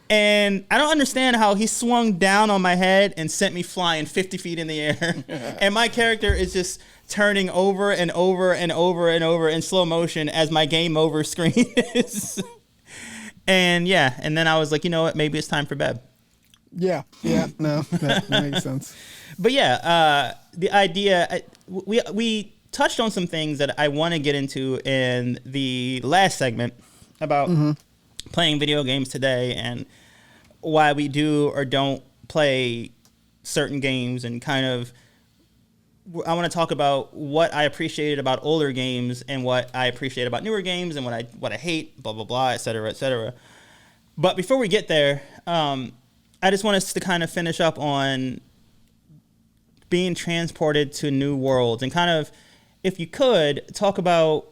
And I don't understand how he swung down on my head and sent me flying 50 feet in the air. And my character is just turning over and over and over and over in slow motion as my game over screen is. And then I was like, you know what? Maybe it's time for bed. Yeah, no, that makes sense. But the idea, we touched on some things that I want to get into in the last segment about playing video games today and why we do or don't play certain games, and kind of I want to talk about what I appreciated about older games and what I appreciate about newer games and what I hate, blah blah blah, et cetera, et cetera. But before we get there, I just want us to kind of finish up on being transported to new worlds and kind of, if you could, talk about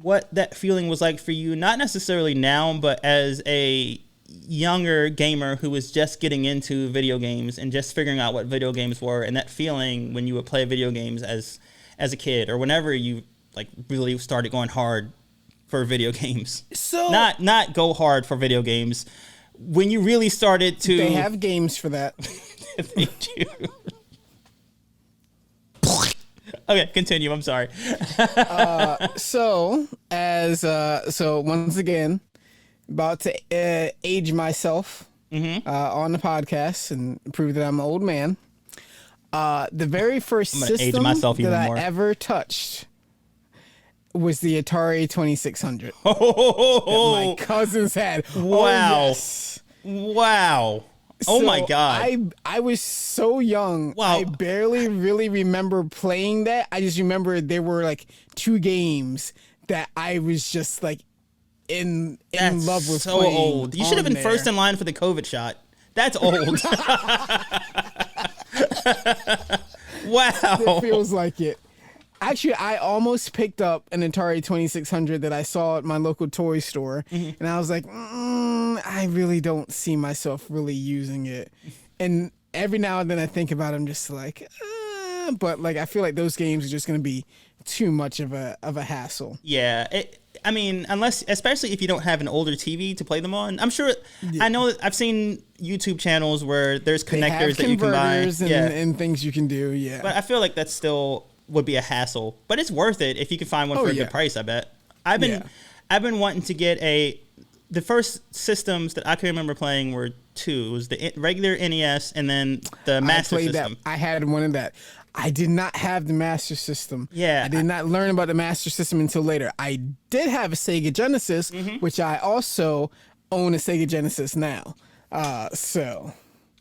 what that feeling was like for you, not necessarily now, but as a younger gamer who was just getting into video games and just figuring out what video games were, and that feeling when you would play video games as a kid, or whenever you like really started going hard for video games. So not go hard for video games. When you really started to... They have games for that. They do. Okay, continue. I'm sorry. So once again, about to age myself on the podcast and prove that I'm an old man. The very first system that I ever touched was the Atari 2600 that my cousins had. Wow. Oh, yes. Wow. Oh So my God. I was so young. Wow. I barely really remember playing that. I just remember there were like two games that I was just like in love with. So playing old. You should have been first in line for the COVID shot. That's old. Wow. It feels like it. Actually, I almost picked up an Atari 2600 that I saw at my local toy store, and I was like, I really don't see myself really using it. And every now and then I think about it, I'm just like, but like I feel like those games are just going to be too much of a hassle. Yeah. I mean, especially if you don't have an older TV to play them on. I'm sure, I know that I've seen YouTube channels where there's connectors that you can buy. And things you can do, yeah. But I feel like that still would be a hassle. But it's worth it if you can find one for a good price, I bet. I've been wanting to get the first systems that I can remember playing were two. It was the regular NES and then the Master System. I had one of that. I did not have the Master System. Yeah. I did not learn about the Master System until later. I did have a Sega Genesis, which I also own a Sega Genesis now.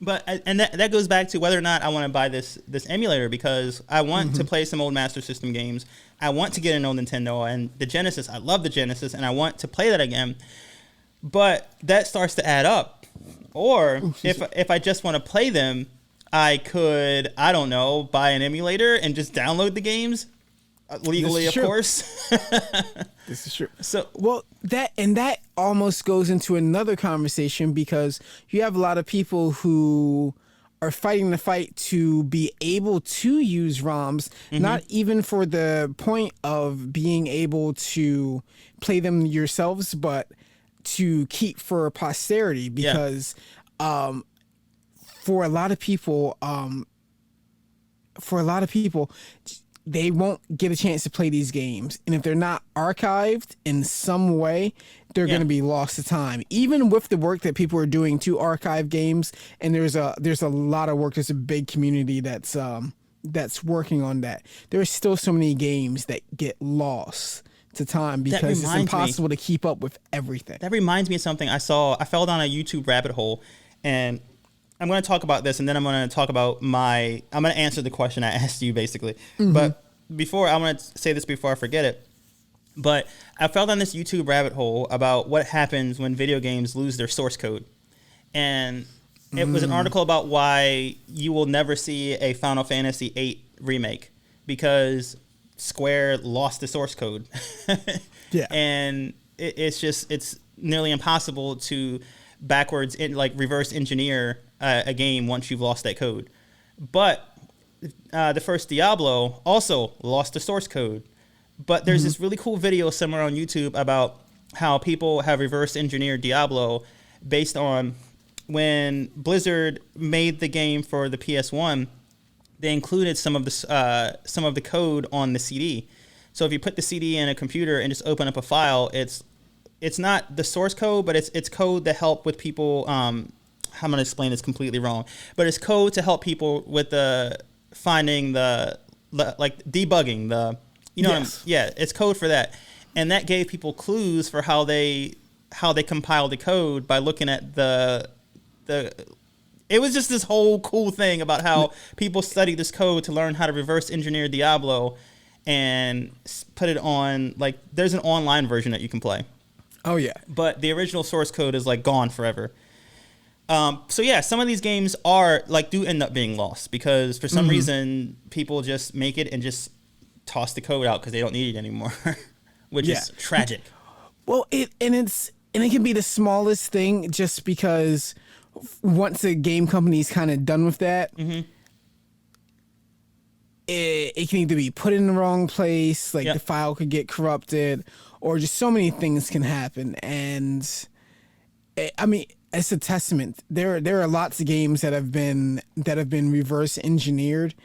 But that goes back to whether or not I want to buy this emulator, because I want to play some old Master System games. I want to get an old Nintendo, and the Genesis. I love the Genesis, and I want to play that again. But that starts to add up. Or if I just want to play them, I could, I don't know, buy an emulator and just download the games legally, of course. This is true. So, well, that almost goes into another conversation, because you have a lot of people who are fighting the fight to be able to use ROMs, not even for the point of being able to play them yourselves, but to keep for posterity, because for a lot of people, they won't get a chance to play these games, and if they're not archived in some way, they're going to be lost to time. Even with the work that people are doing to archive games, and there's a lot of work. There's a big community that's working on that. There are still so many games that get lost to time because it's impossible to keep up with everything. That reminds me of something I saw. I fell down a YouTube rabbit hole, and I'm going to talk about this, and then I'm going to talk about I'm going to answer the question I asked you, basically. But before, I want to say this before I forget it. But I fell down this YouTube rabbit hole about what happens when video games lose their source code. And it was an article about why you will never see a Final Fantasy VIII remake, because Square lost the source code. And it's nearly impossible to reverse engineer a game once you've lost that code. But the first Diablo also lost the source code. But there's this really cool video somewhere on YouTube about how people have reverse engineered Diablo based on when Blizzard made the game for the PS1. They included some of the code on the CD. So if you put the CD in a computer and just open up a file, it's not the source code, but it's code to help with people. I'm going to explain this completely wrong, but it's code to help people with finding debugging it's code for that, and that gave people clues for how they compile the code by looking at the. It was just this whole cool thing about how people study this code to learn how to reverse engineer Diablo and put it on, there's an online version that you can play. Oh, yeah. But the original source code is, gone forever. Some of these games do end up being lost because for some reason people just make it and just toss the code out because they don't need it anymore, which is tragic. Well, it can be the smallest thing, just because once a game company's kind of done with that, it can either be put in the wrong place, the file could get corrupted, or just so many things can happen. And it's a testament. There are lots of games that have been reverse engineered,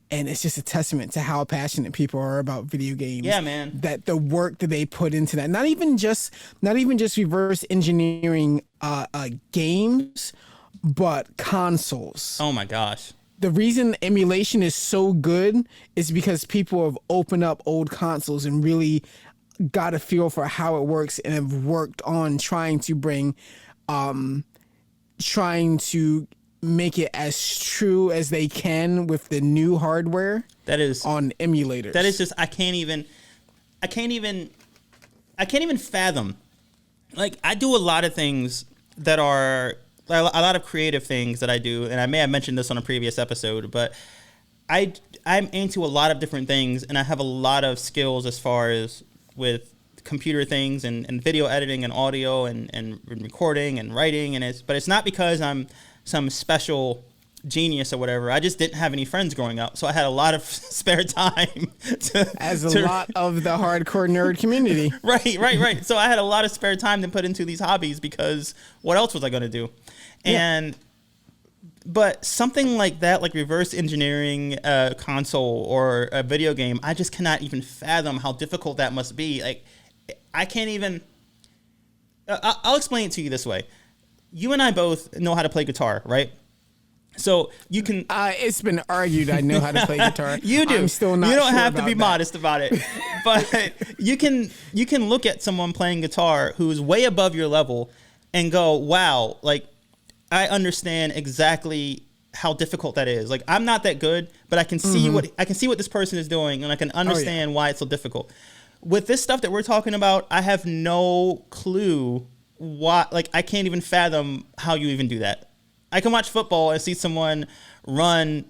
and it's just a testament to how passionate people are about video games. Yeah, man. That the work that they put into that, not even just reverse engineering games, but consoles. Oh my gosh. The reason emulation is so good is because people have opened up old consoles and really got a feel for how it works, and have worked on trying to make it as true as they can with the new hardware. That is on emulators. That is just I can't even fathom. I do a lot of things that are a lot of creative things that I do, and I may have mentioned this on a previous episode, but I'm into a lot of different things, and I have a lot of skills as far as with computer things and video editing and audio and recording and writing, but it's not because I'm some special genius or whatever. I just didn't have any friends growing up, so I had a lot of spare time lot of the hardcore nerd community. Right. So I had a lot of spare time to put into these hobbies, because what else was I going to do? But something like that, like reverse engineering a console or a video game, I just cannot even fathom how difficult that must be. I can't even. I'll explain it to you this way. You and I both know how to play guitar, right? So you can. It's been argued I know how to play guitar. You do. I'm still not. You don't sure have to be about modest about it, but you can look at someone playing guitar who's way above your level and go, "Wow!" I understand exactly how difficult that is. I'm not that good, but I can see what this person is doing, and I can understand why it's so difficult. With this stuff that we're talking about, I have no clue why, like, I can't even fathom how you even do that. I can watch football and see someone run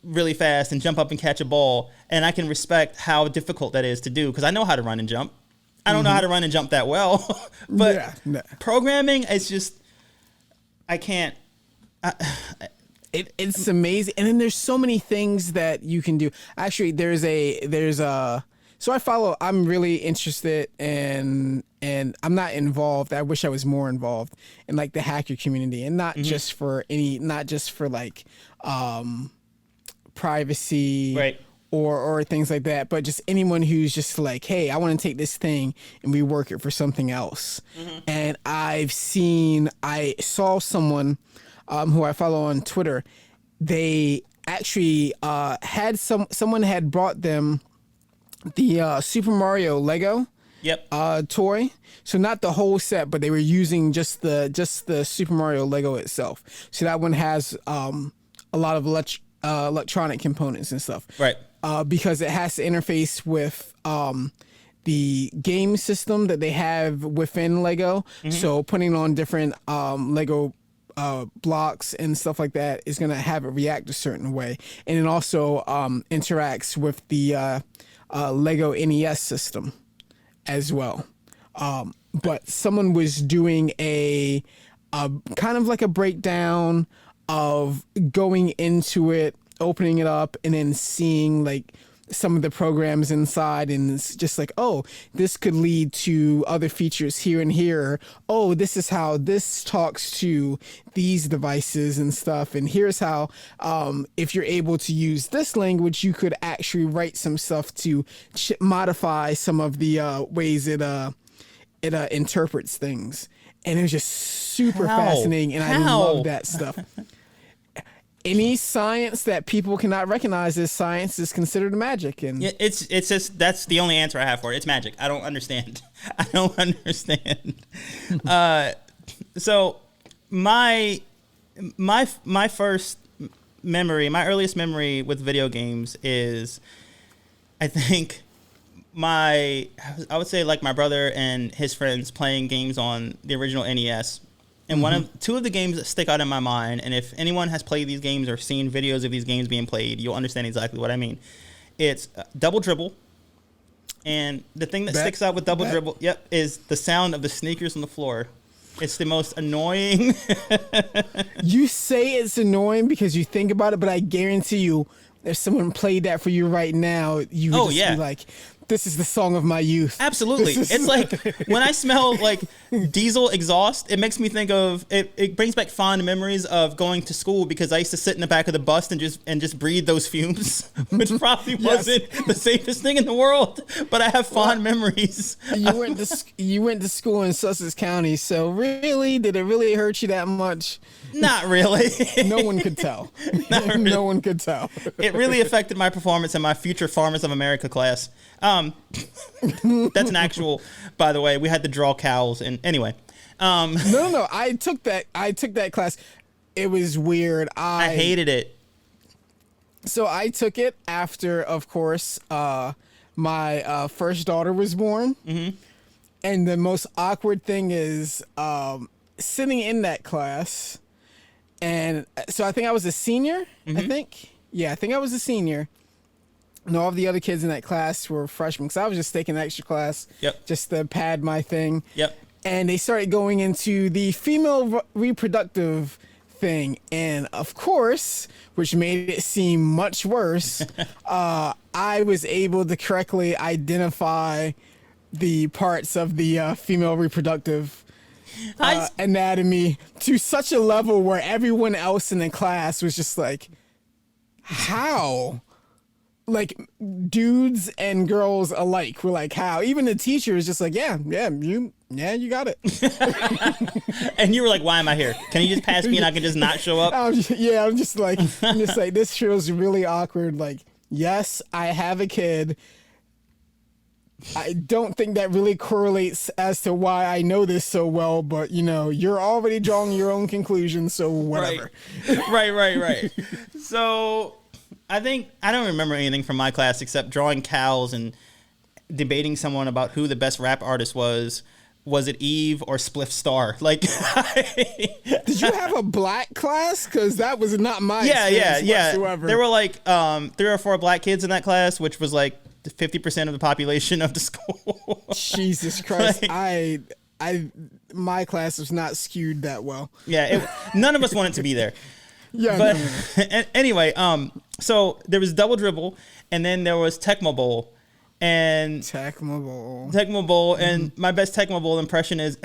really fast and jump up and catch a ball, and I can respect how difficult that is to do because I know how to run and jump. I don't know how to run and jump that well, but programming is just, I can't. It's amazing, and then there's so many things that you can do. Actually, there's a. So I'm really interested in, and I'm not involved. I wish I was more involved in like the hacker community, and not just for like privacy, right, or things like that, but just anyone who's just like, hey, I want to take this thing and rework it for something else. And I saw someone who I follow on Twitter. They actually someone had brought them the Super Mario Lego toy. So not the whole set, but they were using just the Super Mario Lego itself. So that one has a lot of electronic components and stuff. Right. Because it has to interface with the game system that they have within Lego. So putting on different Lego blocks and stuff like that is going to have it react a certain way. And it also interacts with the Lego NES system as well. But someone was doing a kind of like a breakdown of going into it, opening it up, and then seeing like some of the programs inside, and it's just like, oh, this could lead to other features here and here. Oh, this is how this talks to these devices and stuff. And here's how, if you're able to use this language, you could actually write some stuff to modify some of the ways it interprets things. And it was just super fascinating, and I love that stuff. Any science that people cannot recognize as science is considered magic, and it's just, that's the only answer I have for it. It's magic. I don't understand. I don't understand. So my first memory, my earliest memory with video games is, I think I would say like my brother and his friends playing games on the original NES. And two of the games that stick out in my mind, and if anyone has played these games or seen videos of these games being played, you'll understand exactly what I mean. It's Double Dribble, and the thing that sticks out with Double Dribble, is the sound of the sneakers on the floor. It's the most annoying. You say it's annoying because you think about it, but I guarantee you, if someone played that for you right now, you would be like, this is the song of my youth. Absolutely. It's like when I smell like diesel exhaust, it makes me think of it brings back fond memories of going to school, because I used to sit in the back of the bus and just breathe those fumes, which probably wasn't the safest thing in the world, but I have fond memories. You went to school in Sussex County, so really, did it really hurt you that much? Not really. No one could tell. Really. No one could tell. It really affected my performance in my future Farmers of America class. That's an actual, by the way, we had to draw cows, and anyway. No, I took that class. It was weird. I hated it. So I took it after, of course, my first daughter was born. And the most awkward thing is sitting in that class. And so I think I was a senior, I think. Yeah, I think I was a senior. And all of the other kids in that class were freshmen, because I was just taking an extra class just to pad my thing. And they started going into the female reproductive thing. And of course, which made it seem much worse, I was able to correctly identify the parts of the female reproductive anatomy to such a level where everyone else in the class was just like, how? Like, dudes and girls alike were like, how? Even the teacher is just like, you got it. And you were like, why am I here? Can you just pass me and I can just not show up? I'm just like, this feels really awkward. Like, yes, I have a kid. I don't think that really correlates as to why I know this so well, but you're already drawing your own conclusions, so whatever. Right. So I don't remember anything from my class except drawing cows and debating someone about who the best rap artist was was it Eve or Spliff Star? Like, Did you have a black class? Because that was not my yeah. whatsoever. There were like 3 or 4 black kids in that class, which was like 50% of the population of the school. Jesus Christ. Like, my class was not skewed that well. Yeah, none of us wanted to be there. Yeah, but anyway, so there was Double Dribble, and then there was Tecmo Bowl, and and my best Tecmo Bowl impression is,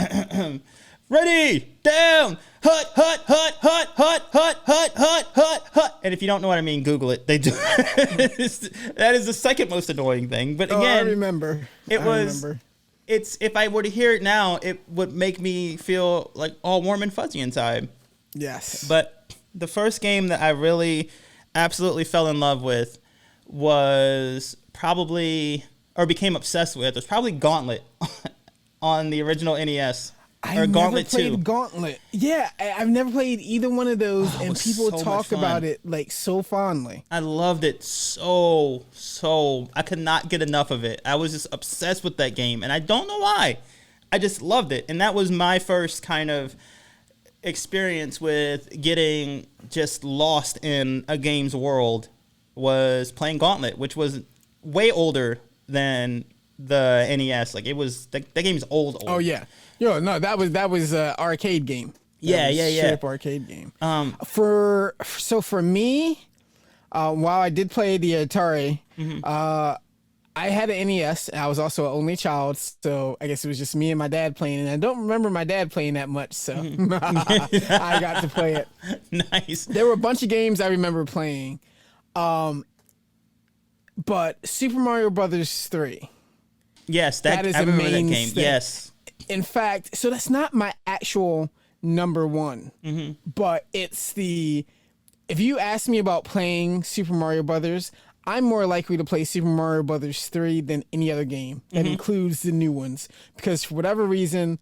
ready, down, hut, hut, hut, hut, hut, hut, hut, hut, hut, hut. And if you don't know what I mean, Google it. They do. That is the second most annoying thing. But again, I remember. It's if I were to hear it now, it would make me feel like all warm and fuzzy inside. Yes. But the first game that I really absolutely fell in love with was probably, or became obsessed with, was probably Gauntlet on the original NES. Or Gauntlet 2. I never played Gauntlet. Yeah, I've never played either one of those, and people so talk about it like so fondly. I loved it so. I could not get enough of it. I was just obsessed with that game, and I don't know why. I just loved it, and that was my first kind of experience with getting just lost in a game's world, was playing Gauntlet, which was way older than the NES. Like, it was, that game's old. Oh yeah. Yo, no, that was arcade game. Yeah. Straight up arcade game. For me, while I did play the Atari, I had an NES. I was also an only child, so I guess it was just me and my dad playing. And I don't remember my dad playing that much, so I got to play it. Nice. There were a bunch of games I remember playing, but Super Mario Brothers 3. Yes, that is I remember that game. mainstay. Yes. In fact, so that's not my actual number one, but it's if you ask me about playing Super Mario Brothers, I'm more likely to play Super Mario Brothers 3 than any other game that includes the new ones, because for whatever reason,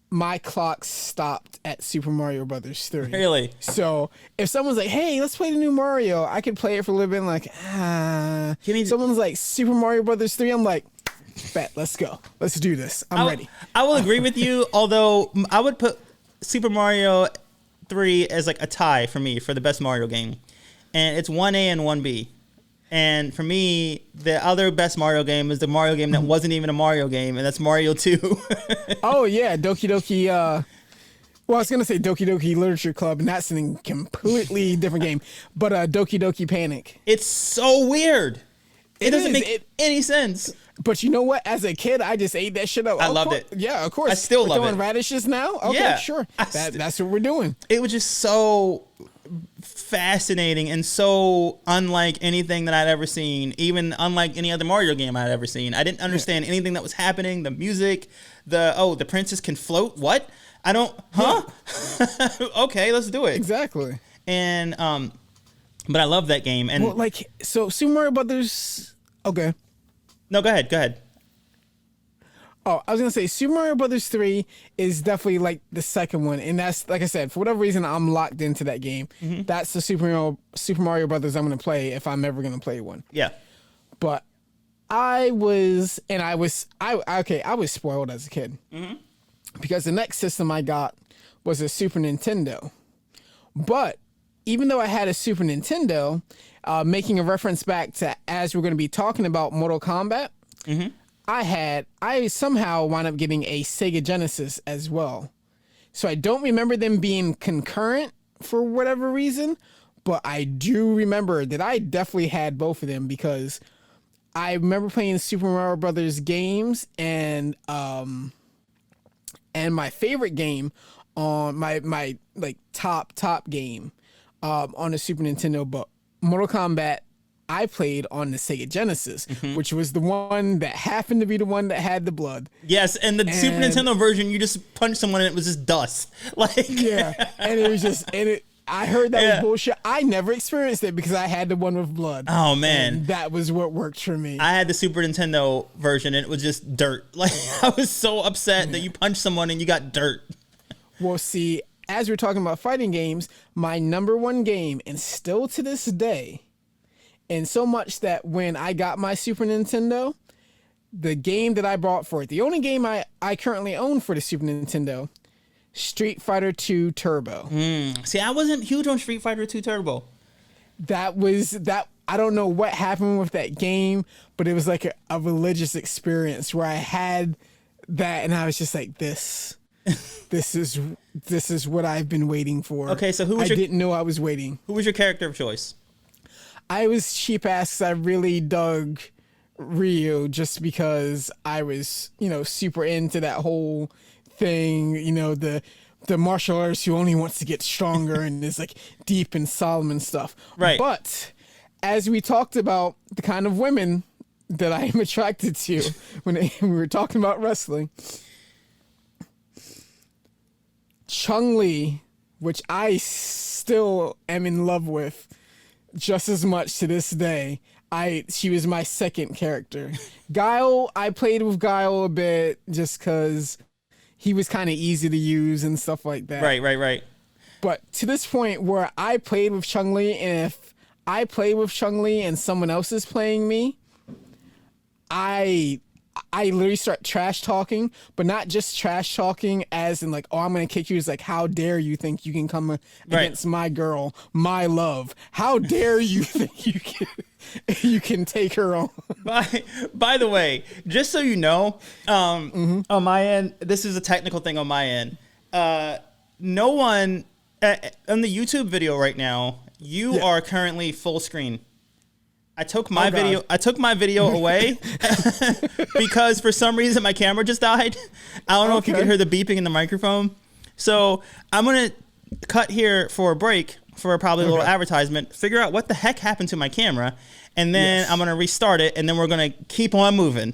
my clock stopped at Super Mario Brothers 3. Really? So if someone's like, hey, let's play the new Mario, I could play it for a little bit and like, someone's like, Super Mario Brothers 3, I'm like, bet, let's go. Let's do this. I'm ready. I will agree with you, although I would put Super Mario 3 as like a tie for me for the best Mario game. And it's 1A and 1B. And for me, the other best Mario game is the Mario game that wasn't even a Mario game, and that's Mario 2. Oh, yeah, Doki Doki. Well, I was going to say Doki Doki Literature Club, and that's a completely different game. But Doki Doki Panic. It's so weird. It doesn't make any sense. But you know what? As a kid, I just ate that shit up. I loved it. Yeah, of course. I still love it. Throwing radishes now? Okay, Yeah. sure. That's what we're doing. It was just so fascinating and so unlike anything that I'd ever seen, even unlike any other Mario game I'd ever seen. I didn't understand anything that was happening. The music, the princess can float. What? I don't, Okay, let's do it. Exactly. And, but I love that game. And well, so Super Mario Brothers, okay. No, go ahead. Oh, I was going to say Super Mario Brothers 3 is definitely like the second one. And that's, like I said, for whatever reason, I'm locked into that game. That's the Super Mario Brothers I'm going to play if I'm ever going to play one. Yeah. But I was spoiled as a kid. Because the next system I got was a Super Nintendo. But even though I had a Super Nintendo, making a reference back to as we're going to be talking about Mortal Kombat, I somehow wound up getting a Sega Genesis as well. So I don't remember them being concurrent for whatever reason, but I do remember that I definitely had both of them because I remember playing Super Mario Brothers games and my favorite game on my like top game on the Super Nintendo, but Mortal Kombat I played on the Sega Genesis, which was the one that happened to be the one that had the blood. Yes, and the Super Nintendo version, you just punched someone and it was just dust. Yeah, and it was just, I heard that was bullshit. I never experienced it because I had the one with blood. Oh, man. And that was what worked for me. I had the Super Nintendo version and it was just dirt. I was so upset that you punched someone and you got dirt. Well, see, as we're talking about fighting games, my number one game, and still to this day, and so much that when I got my Super Nintendo, the game that I bought for it, the only game I currently own for the Super Nintendo, Street Fighter 2 Turbo. See, I wasn't huge on Street Fighter 2 Turbo. I don't know what happened with that game, but it was like a religious experience where I had that and I was just like, this is what I've been waiting for. Okay, so I didn't know I was waiting. Who was your character of choice? I was cheap ass 'cause I really dug Ryu just because I was, super into that whole thing, the martial artist who only wants to get stronger and is like deep and solemn and stuff. Right. But as we talked about the kind of women that I am attracted to when we were talking about wrestling, Chun-Li, which I still am in love with just as much to this day, she was my second character. Guile, I played with Guile a bit just because he was kind of easy to use and stuff like that. Right. But to this point where I played with Chun-Li, and if I play with Chun-Li and someone else is playing me, I literally start trash talking, but not just trash talking as in like, oh, I'm going to kick you. It's like, how dare you think you can come against my girl, my love? How dare you think you can take her on? By the way, just so you know, on my end, this is a technical thing on my end. No one on the YouTube video right now, you are currently full screen. I took my video away because for some reason my camera just died. I don't know if you can hear the beeping in the microphone. So I'm going to cut here for a break for probably a little advertisement, figure out what the heck happened to my camera, and then I'm going to restart it, and then we're going to keep on moving.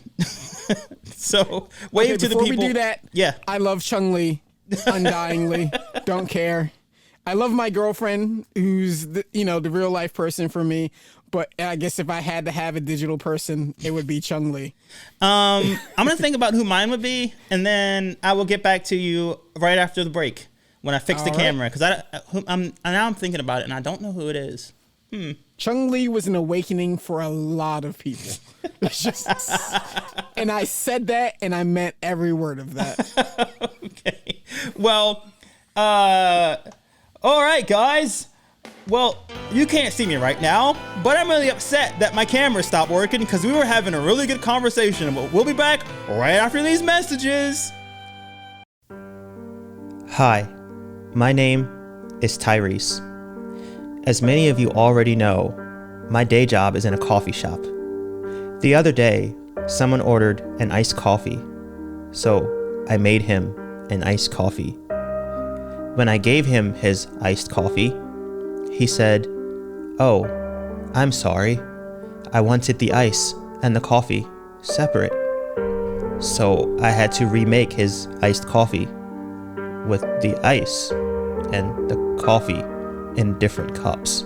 So wave to the people. Before we do that, I love Chun-Li undyingly. Don't care. I love my girlfriend, who's the real life person for me. But I guess if I had to have a digital person, it would be Chun-Li. I'm going to think about who mine would be, and then I will get back to you right after the break when I fix the camera. Because now I'm thinking about it, and I don't know who it is. Chun-Li was an awakening for a lot of people. And I said that, and I meant every word of that. Okay. Well, all right, guys. Well, you can't see me right now, but I'm really upset that my camera stopped working because we were having a really good conversation. We'll be back right after these messages. Hi, my name is Tyrice. As many of you already know, my day job is in a coffee shop. The other day, someone ordered an iced coffee, so I made him an iced coffee. When I gave him his iced coffee, he said, "Oh, I'm sorry. I wanted the ice and the coffee separate." So I had to remake his iced coffee with the ice and the coffee in different cups.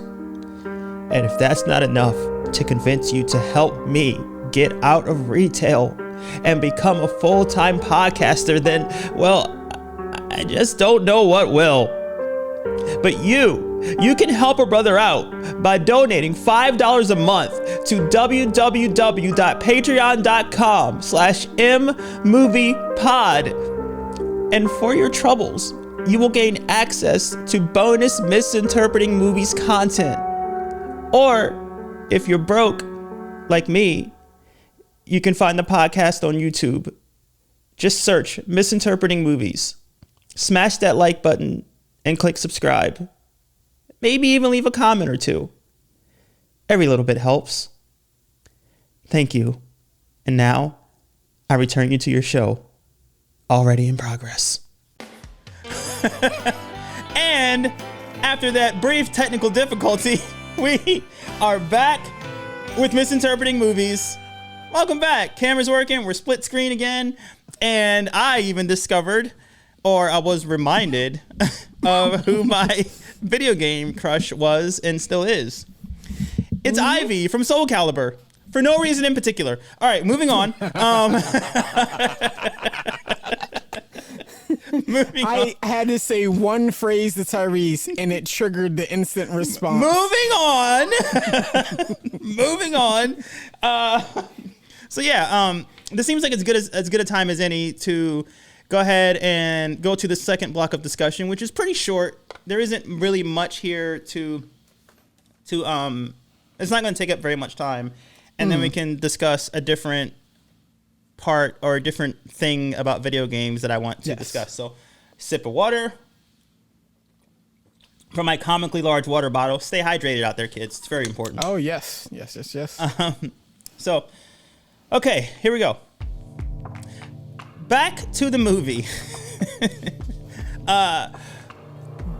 And if that's not enough to convince you to help me get out of retail and become a full-time podcaster, then, well, I just don't know what will. But you can help a brother out by donating $5 a month to www.patreon.com/mmoviepod. And for your troubles, you will gain access to bonus misinterpreting movies content. Or if you're broke, like me, you can find the podcast on YouTube. Just search Misinterpreting Movies. Smash that like button and click subscribe. Maybe even leave a comment or two. Every little bit helps. Thank you. And now, I return you to your show, already in progress. And after that brief technical difficulty, we are back with Misinterpreting Movies. Welcome back. Camera's working. We're split screen again. And I even discovered, or I was reminded of who my video game crush was and still is. It's Ivy from Soul Calibur, for no reason in particular. All right, moving on. I had to say one phrase to Tyrice, and it triggered the instant response. Moving on. Moving on. So yeah, this seems like as good a time as any to go ahead and go to the second block of discussion, which is pretty short. There isn't really much here to it's not going to take up very much time, and then we can discuss a different part or a different thing about video games that I want to discuss. So, sip of water from my comically large water bottle. Stay hydrated out there, kids. It's very important. Oh, yes. So, okay, here we go. Back to the movie.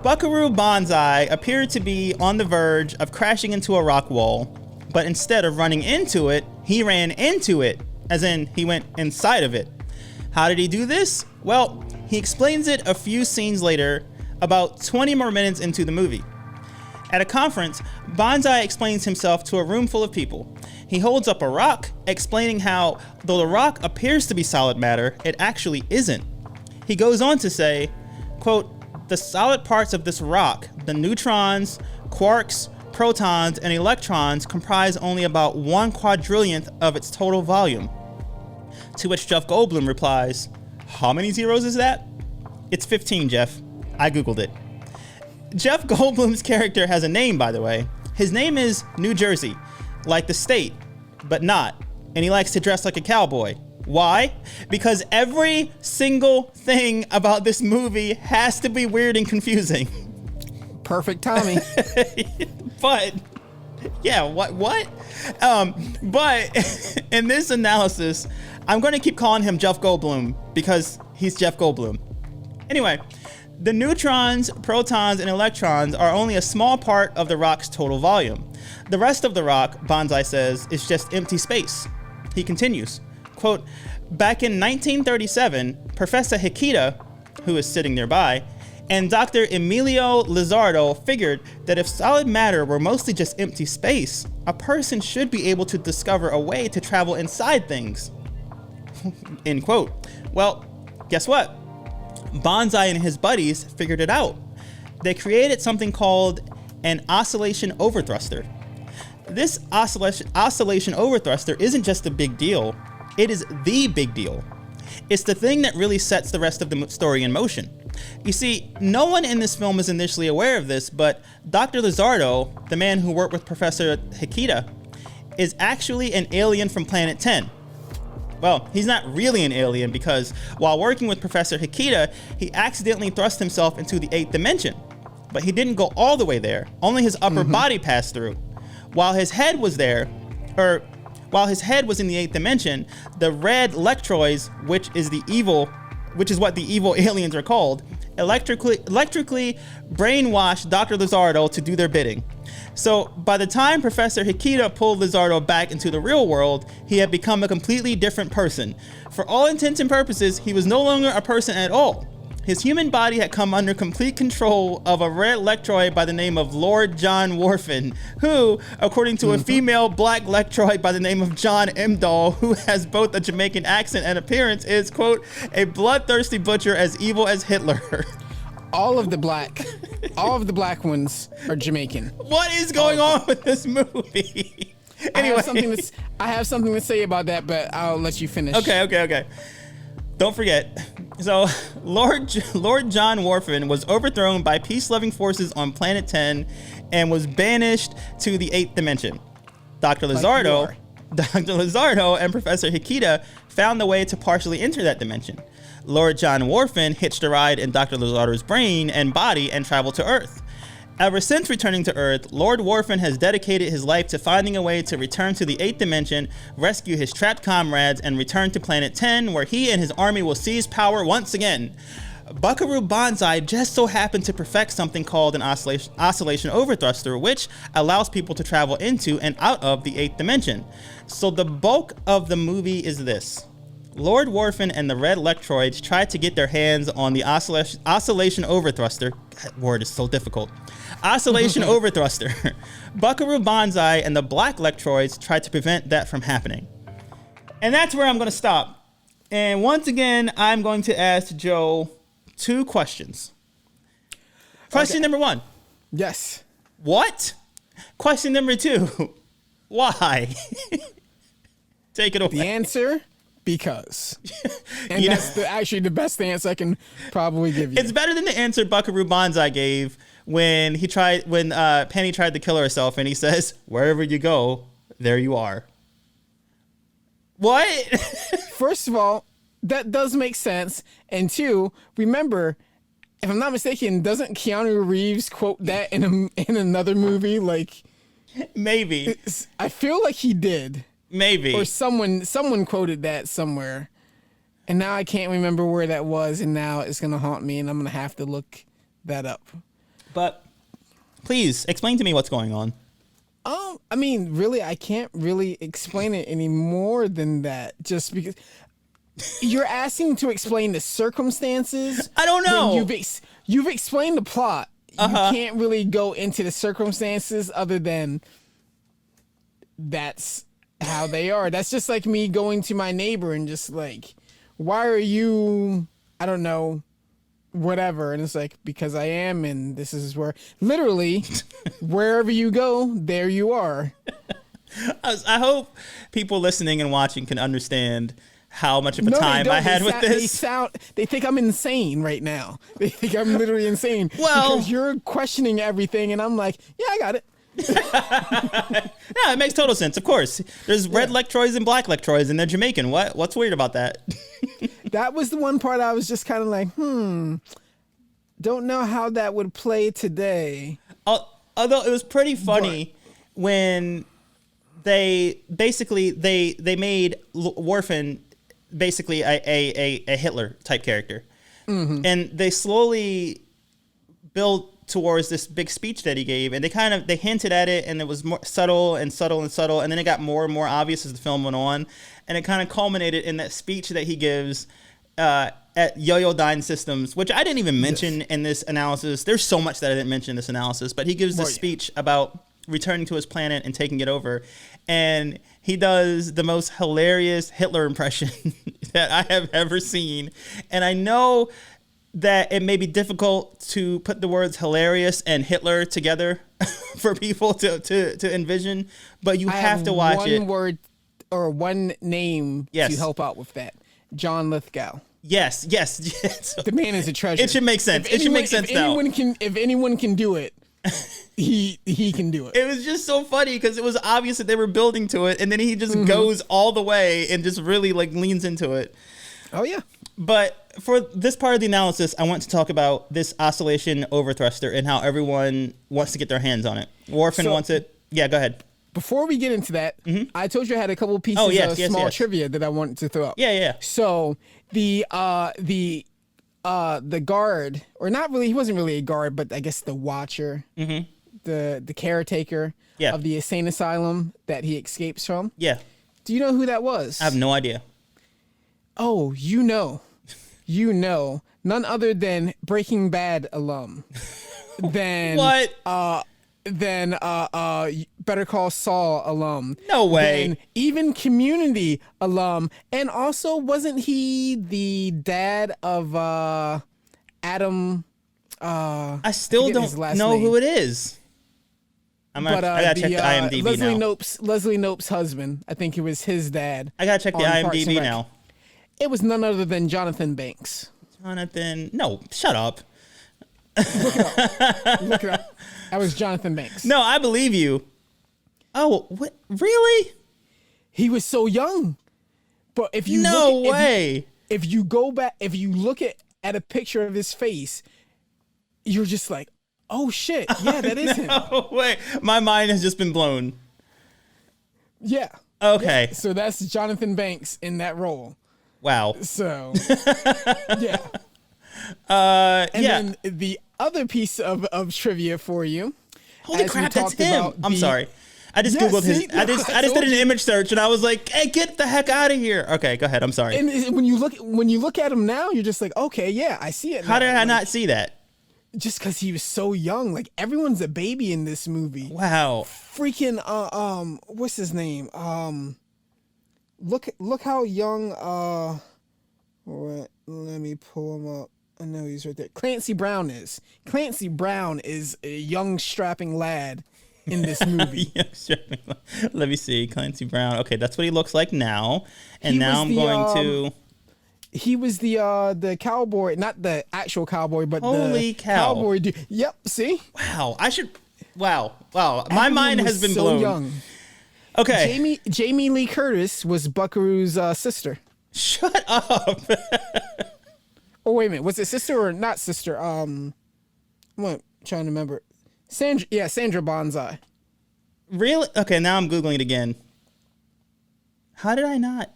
Buckaroo Banzai appeared to be on the verge of crashing into a rock wall, but instead of running into it, he ran into it, as in he went inside of it. How did he do this? Well, he explains it a few scenes later, about 20 more minutes into the movie. At a conference, Banzai explains himself to a room full of people. He holds up a rock, explaining how, though the rock appears to be solid matter, it actually isn't. He goes on to say, quote, "The solid parts of this rock, the neutrons, quarks, protons, and electrons, comprise only about 1/4 of its total volume." To which Jeff Goldblum replies, "How many zeros is that?" "It's 15, Jeff. I Googled it." Jeff Goldblum's character has a name, by the way. His name is New Jersey, like the state, but not. And he likes to dress like a cowboy. Why? Because every single thing about this movie has to be weird and confusing. Perfect timing. But, yeah, what? But in this analysis, I'm going to keep calling him Jeff Goldblum because he's Jeff Goldblum. Anyway, the neutrons, protons, and electrons are only a small part of the rock's total volume. The rest of the rock, Banzai says, is just empty space. He continues, quote, "Back in 1937, Professor Hikita, who is sitting nearby, and Dr. Emilio Lizardo figured that if solid matter were mostly just empty space, a person should be able to discover a way to travel inside things." End quote. Well, guess what? Banzai and his buddies figured it out. They created something called an oscillation overthruster. This oscillation overthruster isn't just a big deal, it is the big deal. It's the thing that really sets the rest of the story in motion. You see, no one in this film is initially aware of this, but Dr. Lizardo, the man who worked with Professor Hikita, is actually an alien from Planet 10. Well, he's not really an alien because while working with Professor Hikita, he accidentally thrust himself into the 8th dimension. But he didn't go all the way there. Only his upper body passed through. While his head was there, while his head was in the 8th dimension, the red electroids, which is what the evil aliens are called, electrically brainwashed Dr. Lizardo to do their bidding. So by the time Professor Hikita pulled Lizardo back into the real world, he had become a completely different person. For all intents and purposes, he was no longer a person at all. His human body had come under complete control of a red electroid by the name of Lord John Worfen, who, according to a female black electroid by the name of John Emdahl, who has both a Jamaican accent and appearance, is, quote, "a bloodthirsty butcher as evil as Hitler." All of the black ones are Jamaican. What is going on with this movie? Anyway. I have something to say about that, but I'll let you finish. Okay. Don't forget. So, Lord John Worfen was overthrown by peace-loving forces on Planet 10 and was banished to the 8th dimension. Dr. Lizardo and Professor Hikita found the way to partially enter that dimension. Lord John Worfen hitched a ride in Dr. Lizardo's brain and body and traveled to Earth. Ever since returning to Earth, Lord Worfen has dedicated his life to finding a way to return to the 8th dimension, rescue his trapped comrades, and return to Planet 10, where he and his army will seize power once again. Buckaroo Banzai just so happened to perfect something called an oscillation overthruster, which allows people to travel into and out of the 8th dimension. So the bulk of the movie is this. Lord Worfen and the red electroids tried to get their hands on the oscillation overthruster. That word is so difficult. Oscillation overthruster. Buckaroo Banzai and the black electroids tried to prevent that from happening. And that's where I'm going to stop. And once again, I'm going to ask Joe 2 questions. Question number 1. Yes. What? Question number 2. Why? Take it away. The answer because. And that's actually the best answer I can probably give you. It's better than the answer Buckaroo Banzai gave when Penny tried to kill herself, and he says, "Wherever you go, there you are." What? First of all, that does make sense. And two, remember, if I'm not mistaken, doesn't Keanu Reeves quote that in another movie? Like, Maybe. I feel like he did. Maybe. Or someone quoted that somewhere. And now I can't remember where that was, and now it's going to haunt me, and I'm going to have to look that up. But please explain to me what's going on. I mean, really, I can't really explain it any more than that, just because you're asking to explain the circumstances. I don't know. You've explained the plot. You can't really go into the circumstances other than that's how they are. That's just like me going to my neighbor and just like, why are you, I don't know, whatever. And it's like, because I am, and this is where, literally, wherever you go, there you are. I hope people listening and watching can understand how much of a time I had with this. They think I'm insane right now. They think I'm literally insane. Well, because you're questioning everything, and I'm like, yeah, I got it. Yeah, it makes total sense. Of course, there's red lectroids and black lectroids, and they're Jamaican. What's weird about that? That was the one part I was just kind of like, don't know how that would play today. Although it was pretty funny when they basically they made Worfen basically a Hitler type character, and they slowly built towards this big speech that he gave, and they hinted at it, and it was more subtle, and then it got more and more obvious as the film went on, and it kind of culminated in that speech that he gives at Yo-Yo Systems, which I didn't even mention in this analysis. There's so much that I didn't mention in this analysis, but he gives this speech about returning to his planet and taking it over, and he does the most hilarious Hitler impression that I have ever seen, and I know that it may be difficult to put the words hilarious and Hitler together for people to envision, but you have to watch it. One word or one name to help out with that. John Lithgow. Yes. The man is a treasure. It should make sense. If anyone can do it, he can do it. It was just so funny because it was obvious that they were building to it, and then he just goes all the way and just really like leans into it. Oh yeah. But for this part of the analysis, I want to talk about this oscillation overthruster and how everyone wants to get their hands on it. Worfen wants it. Yeah, go ahead. Before we get into that, I told you I had a couple pieces of small trivia that I wanted to throw up. Yeah. So the guard, or not really, he wasn't really a guard, but I guess the watcher, the caretaker of the insane asylum that he escapes from. Yeah. Do you know who that was? I have no idea. Oh, you know, none other than Breaking Bad alum. Then Better Call Saul alum. No way. Then even Community alum. And also, wasn't he the dad of Adam? I still don't know who it is. I gotta check the IMDb Leslie Knope's husband. I think it was his dad. I gotta check the IMDb now. It was none other than Jonathan Banks. No, shut up. Look it up. That was Jonathan Banks. No, I believe you. Oh, what? Really? He was so young. But if you if you go back, if you look at a picture of his face, you're just like, oh shit, yeah, that is him. No way. My mind has just been blown. Yeah. Okay. Yeah. So that's Jonathan Banks in that role. Wow. So, yeah. And then the other piece of trivia for you. Holy crap, that's him. I'm sorry. I just Googled his. I just did an image search and I was like, hey, get the heck out of here. Okay, go ahead. I'm sorry. And when you look at him now, you're just like, okay, yeah, I see it now. How did I not see that? Just because he was so young. Like, everyone's a baby in this movie. Wow. Freaking, what's his name? Look how young, let me pull him up. I know he's right there. Clancy Brown is a young strapping lad in this movie. Yeah, sure. Let me see. Clancy Brown. Okay, that's what he looks like now. And He now was I'm the, going to. He was the cowboy, not the actual cowboy, but Holy the cow. cowboy dude. Yep, see? Wow. I should. Wow. My Everyone mind was has been so blown. young. Okay. Jamie Lee Curtis was Buckaroo's sister. Shut up. Oh, wait a minute. Was it sister or not sister? I'm trying to remember. Sandra Banzai. Really? Okay, now I'm Googling it again. How did I not?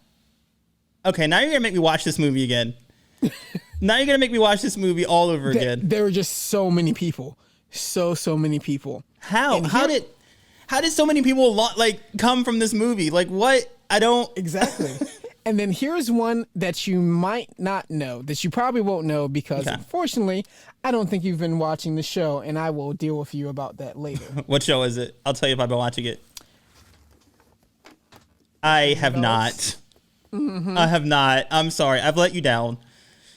Okay, now you're going to make me watch this movie again. Now you're going to make me watch this movie all over again. There were just so many people. So many people. How? And How did so many people come from this movie? Like what? I don't. Exactly. And then here's one that you might not know, that you probably won't know because, unfortunately, I don't think you've been watching the show, and I will deal with you about that later. What show is it? I'll tell you if I've been watching it. I have not. Mm-hmm. I have not. I'm sorry. I've let you down.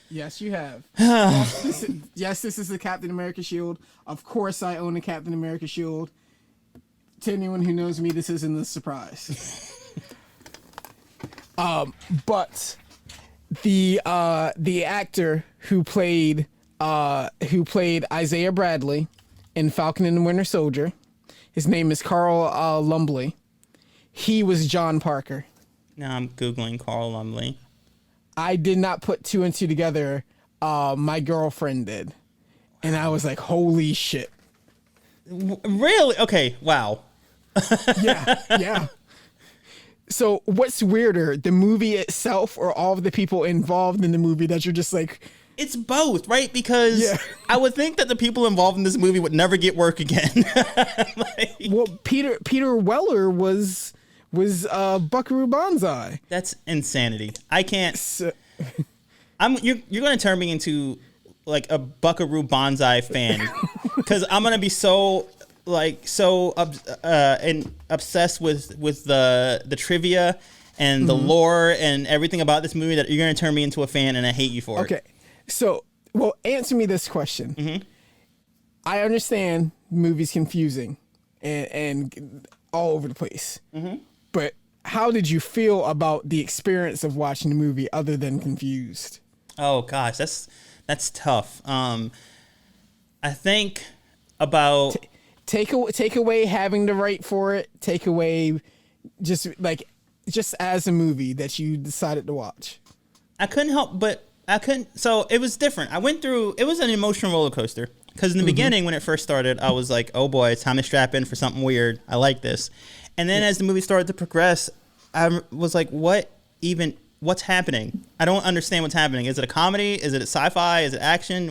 Yes, you have. Yes, this is the Captain America shield. Of course, I own a Captain America shield. To anyone who knows me, this isn't a surprise. But the actor who played Isaiah Bradley in Falcon and the Winter Soldier, his name is Carl Lumbly. He was John Parker. Now I'm Googling Carl Lumley. I did not put two and two together. My girlfriend did. And I was like, holy shit. Really? Okay, wow. Yeah. So what's weirder, the movie itself or all of the people involved in the movie that you're just like... It's both, right? Because I would think that the people involved in this movie would never get work again. Well, Peter Weller was Buckaroo Banzai. That's insanity. I can't... You're going to turn me into like a Buckaroo Banzai fan because I'm going to be so and obsessed with the trivia and the lore and everything about this movie that you're going to turn me into a fan and I hate you for it. Okay. So, well, answer me this question. Mm-hmm. I understand movies confusing and all over the place. Mm-hmm. But how did you feel about the experience of watching the movie other than confused? Oh gosh, that's tough. I think about take away having to write for it. Take away just as a movie that you decided to watch. I couldn't help, but I couldn't. So it was different. It was an emotional roller coaster because in the beginning when it first started, I was like, oh boy, it's time to strap in for something weird. I like this. And then as the movie started to progress, I was like, what's happening? I don't understand what's happening. Is it a comedy? Is it a sci-fi? Is it action?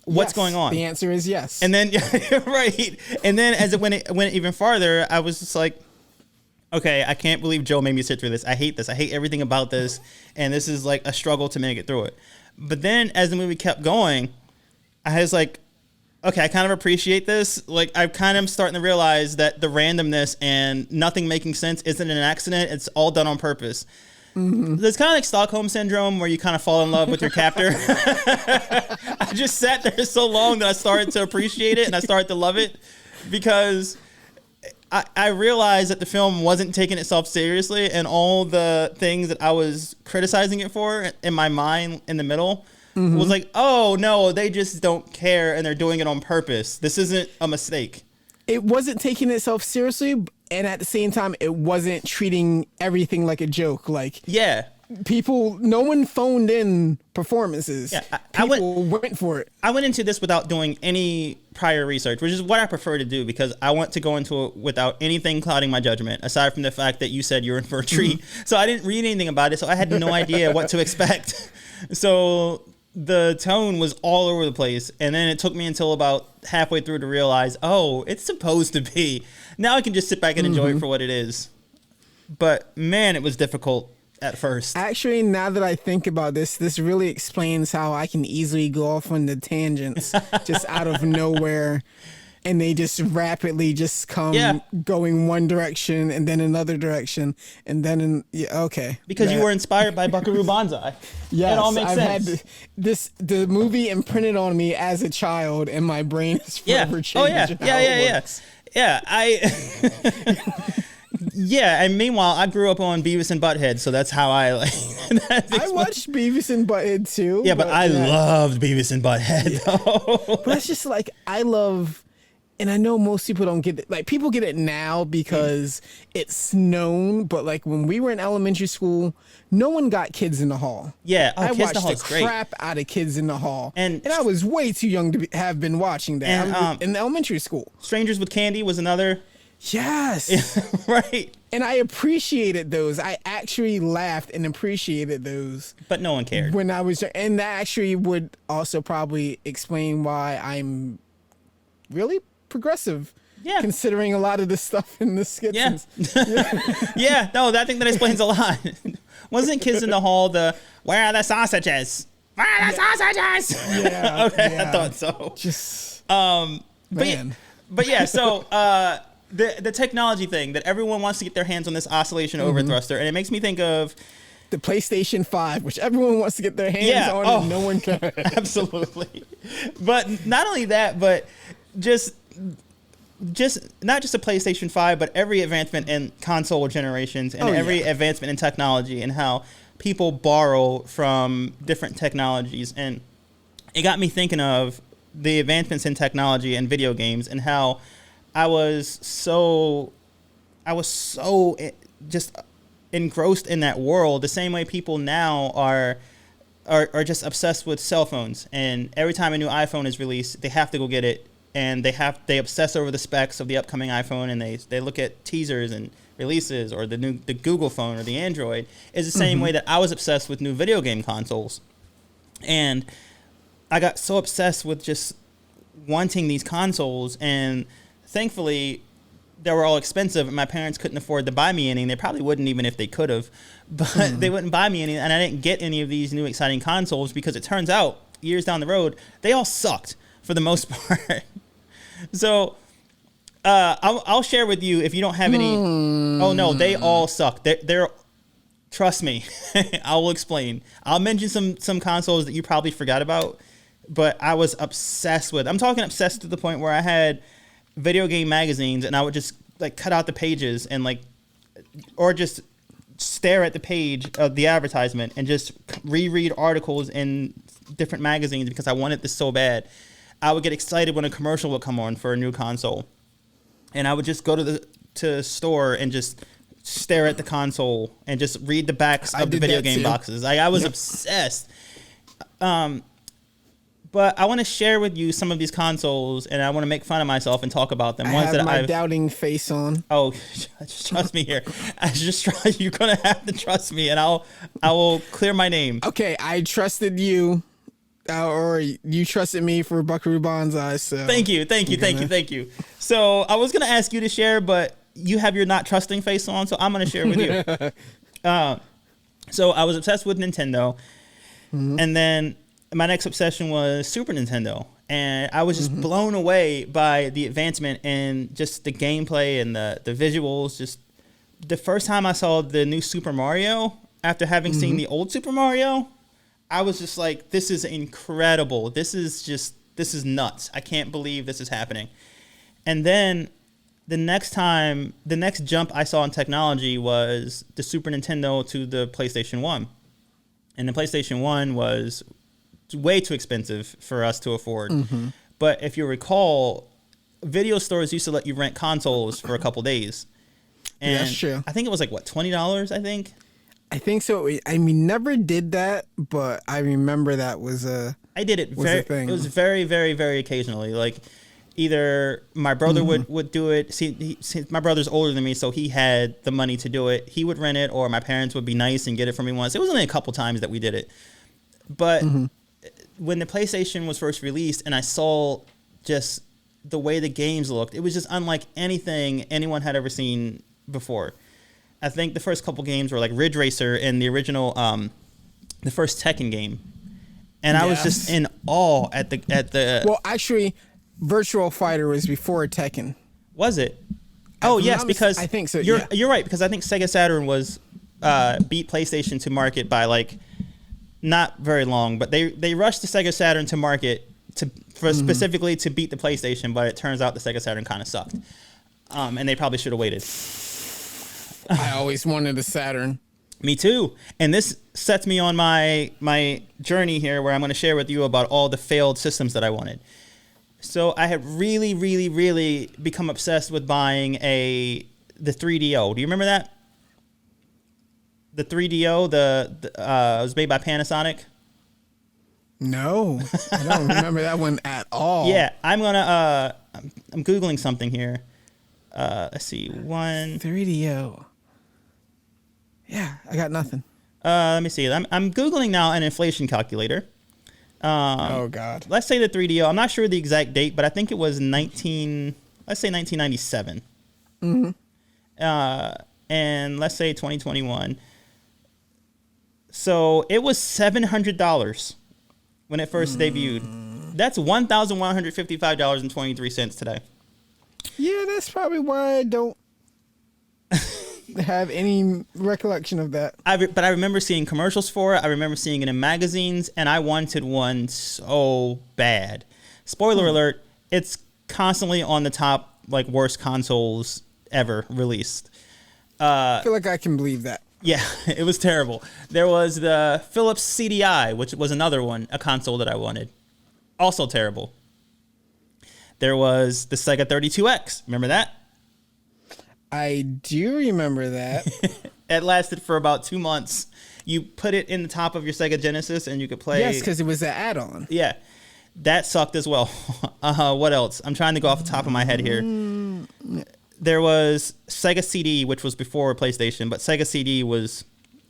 What's going on? The answer is yes. And then, right. And then as it went even farther, I was just like, okay, I can't believe Joe made me sit through this. I hate this. I hate everything about this. And this is like a struggle to make it through it. But then as the movie kept going, I was like, okay, I kind of appreciate this. Like, I'm kind of starting to realize that the randomness and nothing making sense isn't an accident. It's all done on purpose. Mm-hmm. It's kind of like Stockholm Syndrome where you kind of fall in love with your captor. I just sat there so long that I started to appreciate it and I started to love it because I realized that the film wasn't taking itself seriously and all the things that I was criticizing it for in my mind in the middle was like, oh, no, they just don't care and they're doing it on purpose. This isn't a mistake. It wasn't taking itself seriously, and at the same time, it wasn't treating everything like a joke. Like, no one phoned in performances. Yeah, people went for it. I went into this without doing any prior research, which is what I prefer to do because I want to go into it without anything clouding my judgment, aside from the fact that you said you're in for a treat. So I didn't read anything about it, so I had no idea what to expect. So the tone was all over the place, and then it took me until about halfway through to realize, oh, it's supposed to be. Now I can just sit back and enjoy it for what it is. But man, it was difficult at first. Actually, now that I think about this really explains how I can easily go off on the tangents just out of nowhere. And they just rapidly just come going one direction and then another direction and then okay. Because you were inspired by Buckaroo Banzai. Yes, it all makes sense. Had the movie imprinted on me as a child, and my brain is forever changed. Yeah. Yeah, yeah, and meanwhile, I grew up on Beavis and Butthead, so that's how I like. I watched Beavis and Butthead too. Yeah, but I loved Beavis and Butthead though. But it's just like I love, and I know most people don't get it. Like people get it now because it's known. But like when we were in elementary school, no one got Kids in the Hall. Yeah, I Kids in the watched Hall the is great. crap out of Kids in the Hall, And I was way too young to have been watching that. And, I was in elementary school. Strangers with Candy was another. Yes. Right. And I appreciated those. I actually laughed and appreciated those But no one cared. when I was, and that actually would also probably explain why I'm really progressive. Yeah. Considering a lot of the stuff in the skits. Yeah. Yeah, no, I think that explains a lot. Wasn't Kids in the Hall where are the sausages? Where are the sausages? Yeah. Okay, yeah. I thought so. Just, But man. But yeah, so the technology thing that everyone wants to get their hands on this oscillation overthruster, and it makes me think of the PlayStation 5, which everyone wants to get their hands on and no one can. Absolutely. But not only that, but just not just a PlayStation 5, but every advancement in console generations and every advancement in technology and how people borrow from different technologies. And it got me thinking of the advancements in technology and video games and how I was so just engrossed in that world, the same way people now are just obsessed with cell phones. And every time a new iPhone is released, they have to go get it, and they obsess over the specs of the upcoming iPhone, and they look at teasers and releases, or the Google phone or the Android. Is the same way that I was obsessed with new video game consoles. And I got so obsessed with just wanting these consoles, and thankfully they were all expensive and my parents couldn't afford to buy me any, and they probably wouldn't even if they could have, but they wouldn't buy me any, and I didn't get any of these new exciting consoles because it turns out years down the road they all sucked for the most part. So I'll share with you if you don't have any. Oh no, they all suck. They're trust me. I will explain. I'll mention some consoles that you probably forgot about, but I was obsessed with. I'm talking obsessed to the point where I had video game magazines and I would just like cut out the pages and or just stare at the page of the advertisement and just reread articles in different magazines because I wanted this so bad. I would get excited when a commercial would come on for a new console, and I would just go to the store and just stare at the console and just read the backs of the video game boxes. I was obsessed. But I want to share with you some of these consoles, and I want to make fun of myself and talk about them. I have my doubting face on. Oh, just trust me here. You're gonna have to trust me, and I will clear my name. Okay, I trusted you, or you trusted me for Buckaroo Banzai. So thank you. So I was gonna ask you to share, but you have your not trusting face on, so I'm gonna share with you. So I was obsessed with Nintendo, and then my next obsession was Super Nintendo, and I was just blown away by the advancement and just the gameplay and the visuals. Just the first time I saw the new Super Mario, after having seen the old Super Mario, I was just like, this is incredible. This is nuts. I can't believe this is happening. And then the next jump I saw in technology was the Super Nintendo to the PlayStation 1. And the PlayStation 1 was way too expensive for us to afford. But if you recall, video stores used to let you rent consoles for a couple days. And that's true. I think it was like, what, $20, I think? I think so. I mean, never did that, but I remember that was I did it a thing. It was very, very, very occasionally. Like, either my brother would do it. See, my brother's older than me, so he had the money to do it. He would rent it, or my parents would be nice and get it for me once. It was only a couple times that we did it. But when the PlayStation was first released and I saw just the way the games looked, it was just unlike anything anyone had ever seen before. I think the first couple games were like Ridge Racer and the original, the first Tekken game. And I was just in awe at the. Well, actually, Virtual Fighter was before Tekken. Was it? Oh, yes, because I think so. You're right, because I think Sega Saturn was beat PlayStation to market by like not very long, but they rushed the Sega Saturn to market specifically to beat the PlayStation, but it turns out the Sega Saturn kind of sucked. And they probably should have waited. I always wanted a Saturn. Me too. And this sets me on my journey here where I'm going to share with you about all the failed systems that I wanted. So I had really, really, really become obsessed with buying the 3DO. Do you remember that? The 3DO, it was made by Panasonic. No, I don't remember that one at all. Yeah, I'm Googling something here. Let's see, 3DO. Yeah, I got nothing. Let me see. I'm Googling now an inflation calculator. Oh God. Let's say the 3DO. I'm not sure the exact date, but I think it was 1997. Mm-hmm. And let's say 2021. So it was $700 when it first debuted. That's $1,155.23 today. Yeah, that's probably why I don't have any recollection of that. But I remember seeing commercials for it. I remember seeing it in magazines, and I wanted one so bad. Spoiler alert, it's constantly on the top, like, worst consoles ever released. I feel like I can believe that. Yeah, it was terrible. There was the Philips CDI, which was another one, a console that I wanted. Also terrible. There was the Sega 32X. Remember that? I do remember that. It lasted for about 2 months. You put it in the top of your Sega Genesis and you could play. Yes, because it was an add-on. Yeah, that sucked as well. What else? I'm trying to go off the top of my head here. There was Sega CD, which was before PlayStation, but Sega CD was,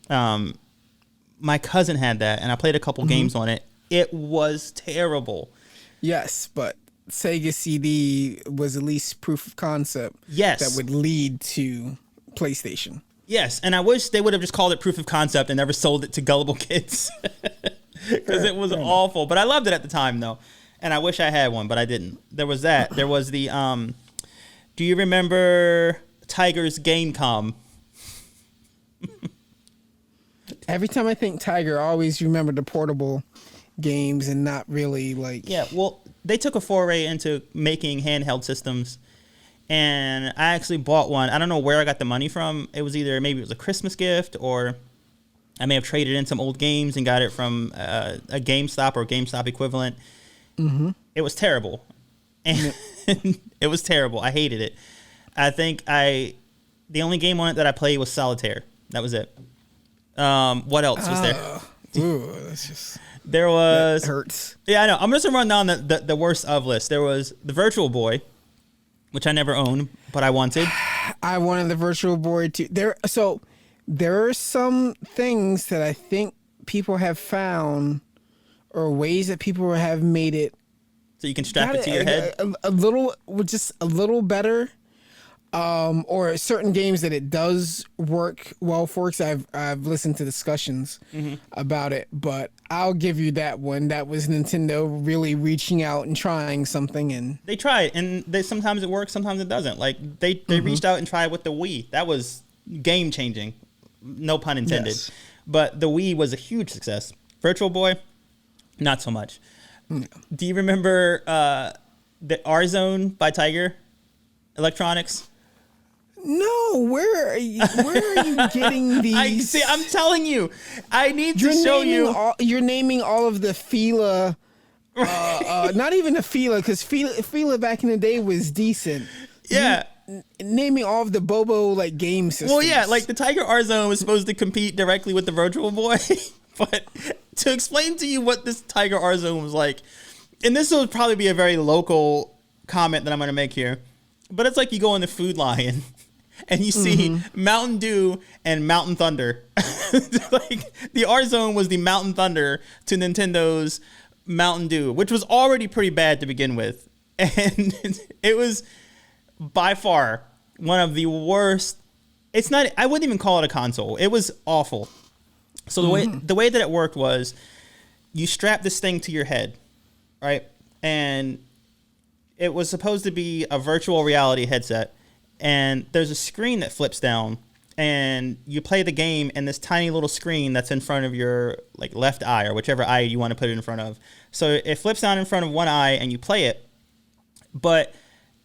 my cousin had that, and I played a couple games on it. It was terrible. Yes, but Sega CD was at least proof of concept. Yes. That would lead to PlayStation. Yes, and I wish they would have just called it proof of concept and never sold it to gullible kids. Because it was awful. But I loved it at the time, though. And I wish I had one, but I didn't. There was that. There was the, do you remember Tiger's Gamecom? Every time I think Tiger, I always remember the portable games and not really like... Yeah, well, they took a foray into making handheld systems. And I actually bought one. I don't know where I got the money from. It was maybe it was a Christmas gift, or I may have traded in some old games and got it from a GameStop or GameStop equivalent. Mm-hmm. It was terrible. And it was terrible. I hated it. I think the only game on it that I played was Solitaire. That was it. What else was there? Ooh, that's just... There was... That hurts. Yeah, I know. I'm just going to run down the worst of list. There was the Virtual Boy, which I never owned, but I wanted. I wanted the Virtual Boy too. There are some things that I think people have found, or ways that people have made it. So you can strap it to your head? A little better. Or certain games that it does work well for, because I've listened to discussions about it, but I'll give you that one. That was Nintendo really reaching out and trying something, and they tried, and sometimes it works, sometimes it doesn't. Like they reached out and tried with the Wii. That was game changing, no pun intended. Yes. But the Wii was a huge success. Virtual Boy, not so much. No. Do you remember the R Zone by Tiger Electronics? No, where are you getting these? I'm telling you, I need to show you. You're naming all of the Fila, not even the Fila, because Fila back in the day was decent. Yeah. Naming all of the Bobo like game systems. Well, yeah, like the Tiger R Zone was supposed to compete directly with the Virtual Boy, but to explain to you what this Tiger R Zone was like, and this will probably be a very local comment that I'm going to make here, but it's like you go in the Food Lion and you see Mountain Dew and Mountain Thunder. Like the R Zone was the Mountain Thunder to Nintendo's Mountain Dew, which was already pretty bad to begin with, and it was by far one of the worst. It's not, I wouldn't even call it a console. It was awful. So the way that it worked was you strap this thing to your head, right? And it was supposed to be a virtual reality headset. And there's a screen that flips down, and you play the game in this tiny little screen that's in front of your like left eye, or whichever eye you want to put it in front of. So it flips down in front of one eye and you play it. But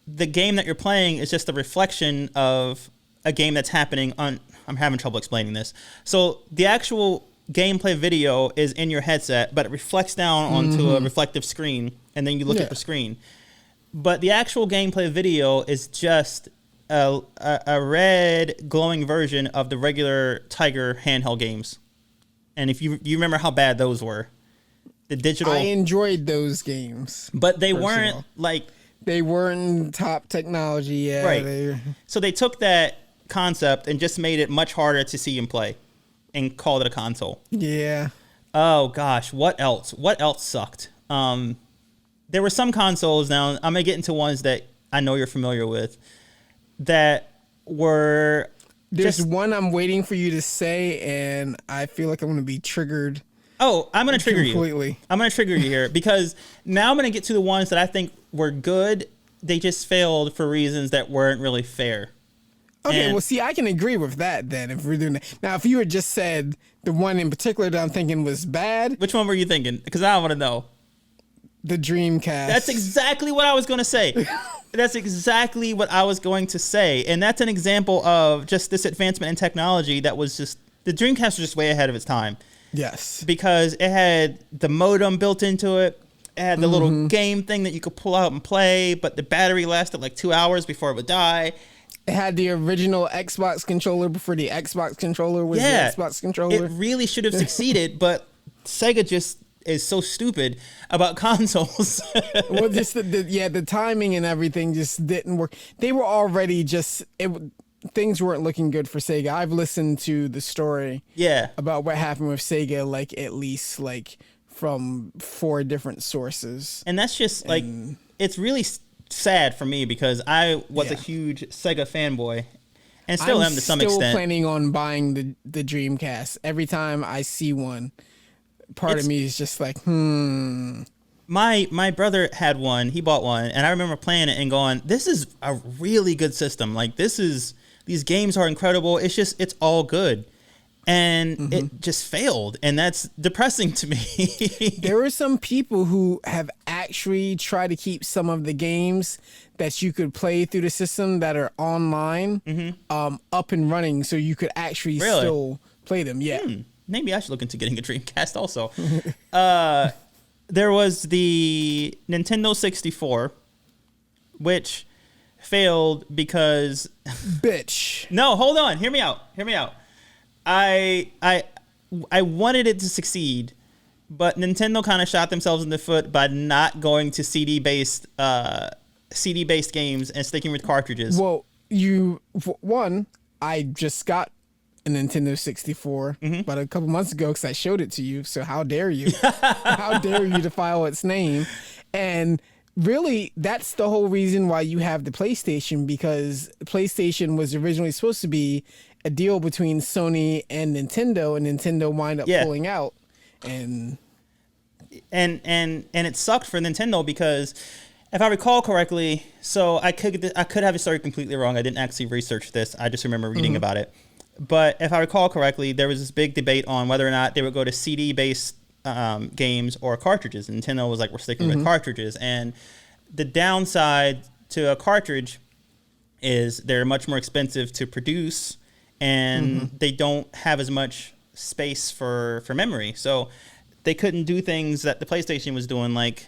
the game that you're playing is just a reflection of a game that's happening on. I'm having trouble explaining this. So the actual gameplay video is in your headset, but it reflects down onto a reflective screen, and then you look at the screen. But the actual gameplay video is just a red glowing version of the regular Tiger handheld games. And if you remember how bad those were, the digital. I enjoyed those games, but they weren't like. They weren't top technology yet. Right. So they took that concept and just made it much harder to see and play, and called it a console. Yeah. Oh gosh, what else? What else sucked? There were some consoles. Now I'm gonna get into ones that I know you're familiar with. That were. There's one I'm waiting for you to say, and I feel like I'm gonna be triggered. Oh, I'm gonna trigger completely. you. I'm gonna trigger you here because now I'm gonna get to the ones that I think were good. They just failed for reasons that weren't really fair. Okay, And- well, see, I can agree with that then if we're doing that. Now, if you had just said the one in particular that I'm thinking was bad, Which one were you thinking? Because I want to know. the Dreamcast. That's exactly what I was going to say. That's exactly what I was going to say. And that's an example of just this advancement in technology that was just, the Dreamcast was just way ahead of its time. Yes. Because it had the modem built into it. It had the little game thing that you could pull out and play, but the battery lasted like 2 hours before it would die. It had the original Xbox controller before the Xbox controller was the Xbox controller. It really should have succeeded, but Sega just is so stupid about consoles. Well, just the timing and everything just didn't work. They were already things weren't looking good for Sega. I've listened to the story about what happened with Sega, like at least like from 4 different sources. And that's just like, it's really sad for me because I was a huge Sega fanboy and still am to some extent. I'm still planning on buying the Dreamcast. Every time I see one, part of me is just like, My brother had one. He bought one, and I remember playing it and going, "This is a really good system. Like these games are incredible. It's all good." And it just failed, and that's depressing to me. There are some people who have actually tried to keep some of the games that you could play through the system that are online up and running, so you could actually still play them. Yeah. Maybe I should look into getting a Dreamcast also. There was the Nintendo 64, which failed because... Bitch. No, hold on. Hear me out. I wanted it to succeed, but Nintendo kind of shot themselves in the foot by not going to CD-based games and sticking with cartridges. Well, I just got a Nintendo 64 about a couple months ago because I showed it to you. So how dare you? How dare you defile its name? And really, that's the whole reason why you have the PlayStation, because PlayStation was originally supposed to be a deal between Sony and Nintendo wound up pulling out. And it sucked for Nintendo because if I recall correctly, so I could have a story completely wrong. I didn't actually research this. I just remember reading about it. But if I recall correctly, there was this big debate on whether or not they would go to CD-based games or cartridges. And Nintendo was like, we're sticking with cartridges. And the downside to a cartridge is they're much more expensive to produce, and they don't have as much space for memory. So they couldn't do things that the PlayStation was doing, like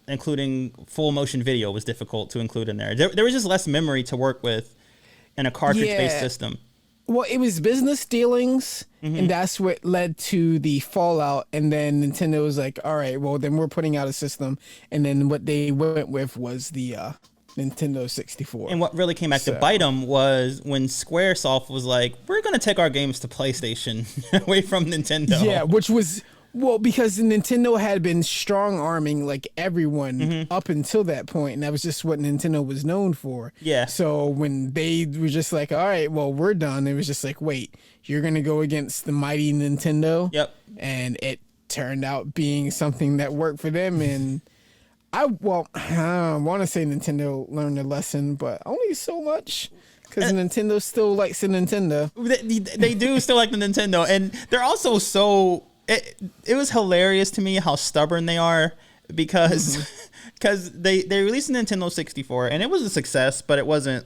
including full motion video was difficult to include in there. There was just less memory to work with in a cartridge-based system. Well, it was business dealings, and that's what led to the fallout. And then Nintendo was like, all right, well, then we're putting out a system. And then what they went with was the Nintendo 64. And what really came back to bite them was when Squaresoft was like, we're going to take our games to PlayStation away from Nintendo. Yeah, which was... Well, because Nintendo had been strong-arming like everyone up until that point, and that was just what Nintendo was known for. Yeah. So when they were just like, all right, well, we're done, it was just like, wait, you're going to go against the mighty Nintendo? Yep. And it turned out being something that worked for them, and I want to say Nintendo learned a lesson, but only so much. Because Nintendo still likes the Nintendo. They do still like the Nintendo, and they're also so... It was hilarious to me how stubborn they are because they released a Nintendo 64 and it was a success, but it wasn't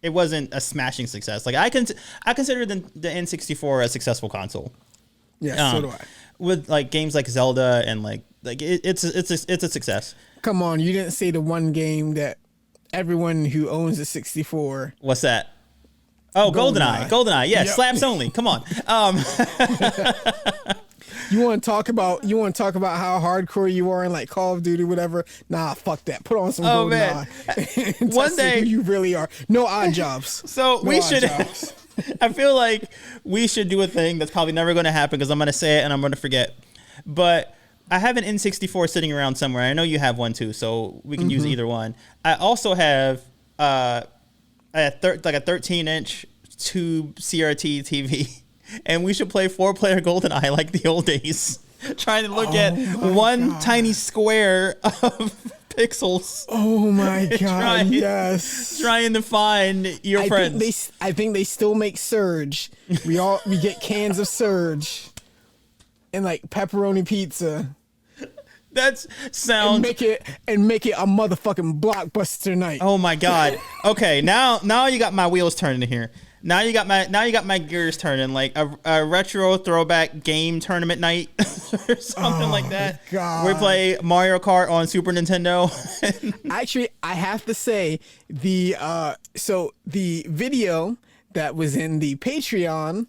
a smashing success. Like I consider the N64 a successful console. Yeah, so do I. With like games like Zelda and like it's a success. Come on, you didn't say the one game that everyone who owns a 64. What's that? Oh, GoldenEye. Yeah, Yep. slaps only. Come on. You want to talk about how hardcore you are in like Call of Duty, whatever? Nah, fuck that. Put on some GoldenEye. And One test day who you really are. No odd jobs. So No we odd should. jobs. I feel like we should do a thing that's probably never going to happen because I'm going to say it and I'm going to forget. But I have an N64 sitting around somewhere. I know you have one too, so we can use either one. I also have a 13-inch tube CRT TV, and we should play 4-player GoldenEye like the old days. Trying to look at one tiny square of pixels. Oh my god! Trying- Yes. Trying to find your friends. I think they still make Surge. We get cans of Surge and like pepperoni pizza. That sounds. And make it a motherfucking blockbuster night. Oh my god. Okay, now you got my wheels turning here. Now you got my gears turning, like a retro throwback game tournament night or something like that. God. We play Mario Kart on Super Nintendo. Actually, I have to say the video that was in the Patreon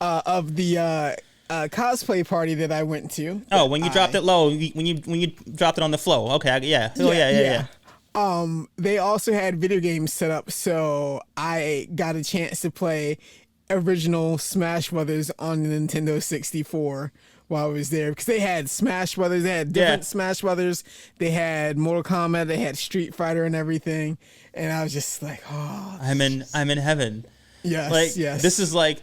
of the cosplay party that I went to. Oh, when you dropped it low, when you dropped it on the flow. Okay, yeah. Oh yeah. They also had video games set up, so I got a chance to play original Smash Brothers on the Nintendo 64 while I was there, because they had Smash Brothers, they had different Smash Brothers, they had Mortal Kombat, they had Street Fighter and everything, and I was just like, oh, I'm in heaven. yes, This is like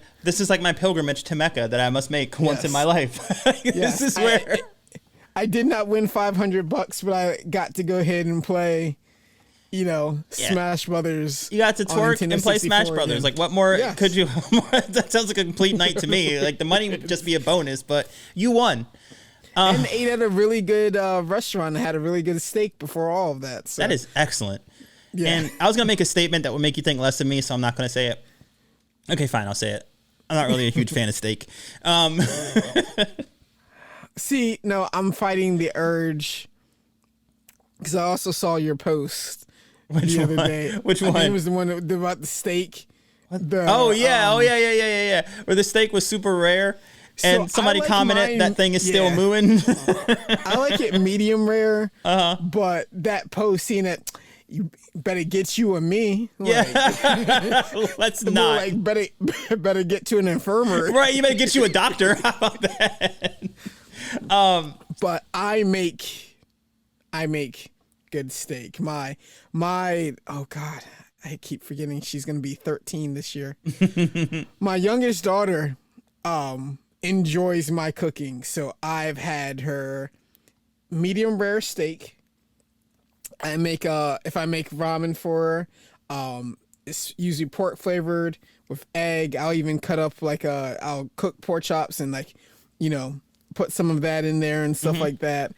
my pilgrimage to Mecca that I must make once in my life. This is where I did not win $500, but I got to go ahead and play, Smash Brothers. You got to twerk and play Smash Brothers. Again. Like, what more could you? That sounds like a complete night to me. Like, the money would just be a bonus, but you won. And ate at a really good restaurant and had a really good steak before all of that. So. That is excellent. Yeah. And I was gonna make a statement that would make you think less of me, so I'm not gonna say it. Okay, fine, I'll say it. I'm not really a huge fan of steak. See, no, I'm fighting the urge because I also saw your post the other day. Which one? I think it was the one about the steak. Oh yeah. Where the steak was super rare, and So somebody I like commented mine- that thing is still yeah. mooing. I like it medium rare, but that post seeing it, you better get you and me. Let's More not. like better get to an infirmary. Right, you better get you a doctor. How about that? But I make good steak. My oh god, I keep forgetting she's gonna be 13 this year. My youngest daughter enjoys my cooking, so I've had her medium rare steak. I make if I make ramen for her, it's usually pork flavored with egg. I'll even cut up I'll cook pork chops and put some of that in there and stuff like that.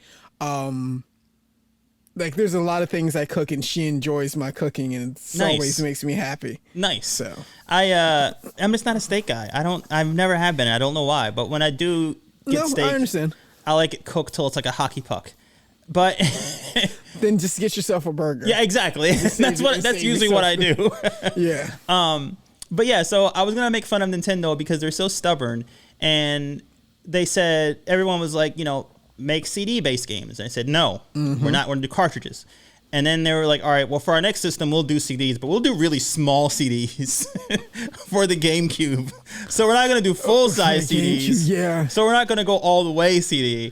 There's a lot of things I cook and she enjoys my cooking, and it always makes me happy. Nice. So I'm just not a steak guy. I've never have been. I don't know why, but when I do get steak, I understand. I like it cooked till it's like a hockey puck. But Then just get yourself a burger. yeah, exactly. That's usually what I do. Yeah. But yeah, so I was gonna make fun of Nintendo because they're so stubborn, and they said everyone was like, make CD-based games. And I said no, we're not. We're gonna do cartridges. And then they were like, all right, well, for our next system, we'll do CDs, but we'll do really small CDs for the GameCube. So we're not gonna do full-size CDs. Yeah. So we're not gonna go all the way CD.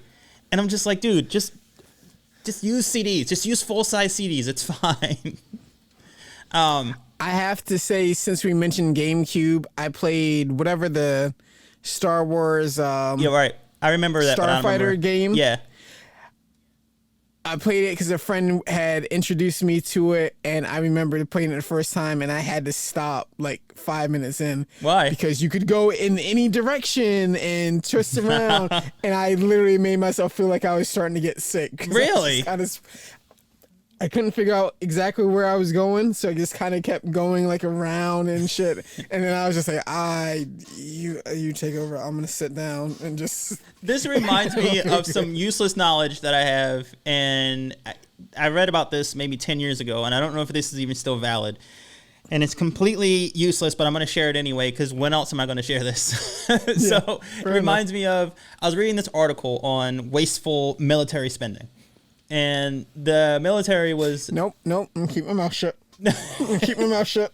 And I'm just like, dude, just use CDs. Just use full-size CDs. It's fine. I have to say, since we mentioned GameCube, I played whatever the Star Wars Yeah, right. I remember that. But I don't Starfighter remember. game. Yeah. I played it because a friend had introduced me to it, and I remember playing it the first time, and I had to stop like 5 minutes in. Why? Because you could go in any direction and twist around, and I literally made myself feel like I was starting to get sick. Really? I couldn't figure out exactly where I was going, so I just kind of kept going like around and shit. And then I was just like, you take over. I'm gonna sit down and just. This reminds me of some useless knowledge that I have, and I read about this maybe 10 years ago, and I don't know if this is even still valid. And it's completely useless, but I'm going to share it anyway, because when else am I going to share this? So it reminds me of, I was reading this article on wasteful military spending. And the military was... Nope. Keep my mouth shut. Keep my mouth shut.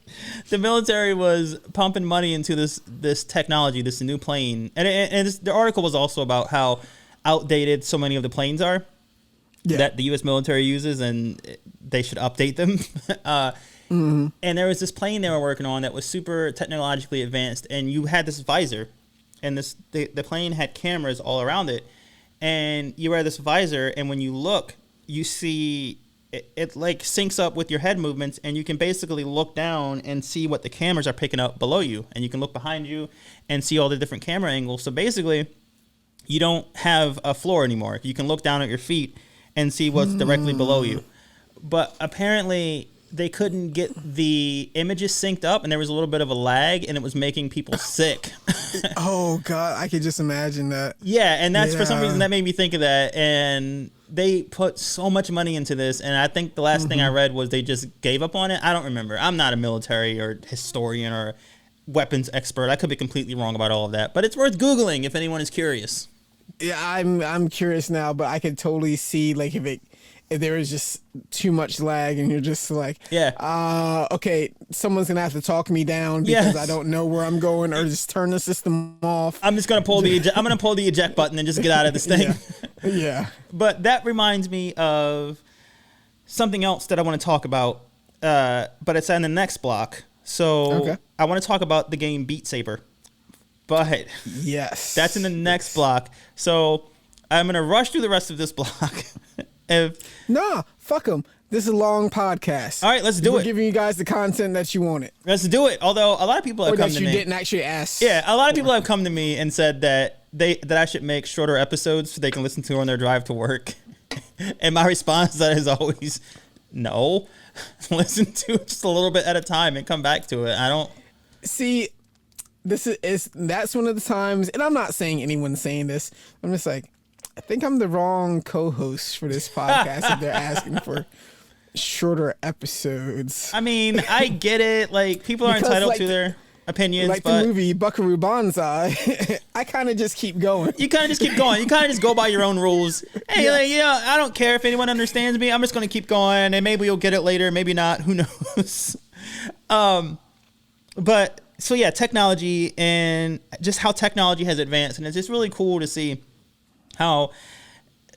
The military was pumping money into this technology, this new plane. And the article was also about how outdated so many of the planes are that the U.S. military uses, and they should update them. And there was this plane they were working on that was super technologically advanced, and you had this visor, and the plane had cameras all around it, and you wear this visor, and when you look, you see it like syncs up with your head movements, and you can basically look down and see what the cameras are picking up below you, and you can look behind you and see all the different camera angles. So basically, you don't have a floor anymore. You can look down at your feet and see what's directly below you. But apparently they couldn't get the images synced up, and there was a little bit of a lag, and it was making people sick. Oh God, I could just imagine that. Yeah, and that's for some reason that made me think of that. And they put so much money into this, and I think the last thing I read was they just gave up on it. I don't remember. I'm not a military or historian or weapons expert. I could be completely wrong about all of that, but it's worth Googling if anyone is curious. Yeah, I'm curious now, but I could totally see like if there was just too much lag, and you're just like, okay, someone's gonna have to talk me down because I don't know where I'm going, or just turn the system off. I'm just gonna pull the eject button and just get out of this thing. Yeah. But that reminds me of something else that I want to talk about, but it's in the next block. So I want to talk about the game Beat Saber, but yes, that's in the next block. So I'm gonna rush through the rest of this block. Nah, fuck them. This is a long podcast. All right, let's do it. We're giving you guys the content that you wanted. Let's do it. Although a lot of people have come to me. Or that you didn't actually ask. Yeah, a lot of people have come to me and said that I should make shorter episodes so they can listen to on their drive to work. And my response to that is always, no. Listen to it just a little bit at a time and come back to it. I don't... See, that's one of the times, and I'm not saying anyone's saying this. I'm just like, I think I'm the wrong co-host for this podcast if they're asking for shorter episodes. I mean, I get it. Like, people are entitled to their opinions, like but the movie Buckaroo Banzai, I kind of just keep going. You kind of just keep going. You kind of just go by your own rules. Hey, like, I don't care if anyone understands me. I'm just going to keep going, and maybe you'll get it later, maybe not. Who knows? But so yeah, technology and just how technology has advanced, and it's just really cool to see how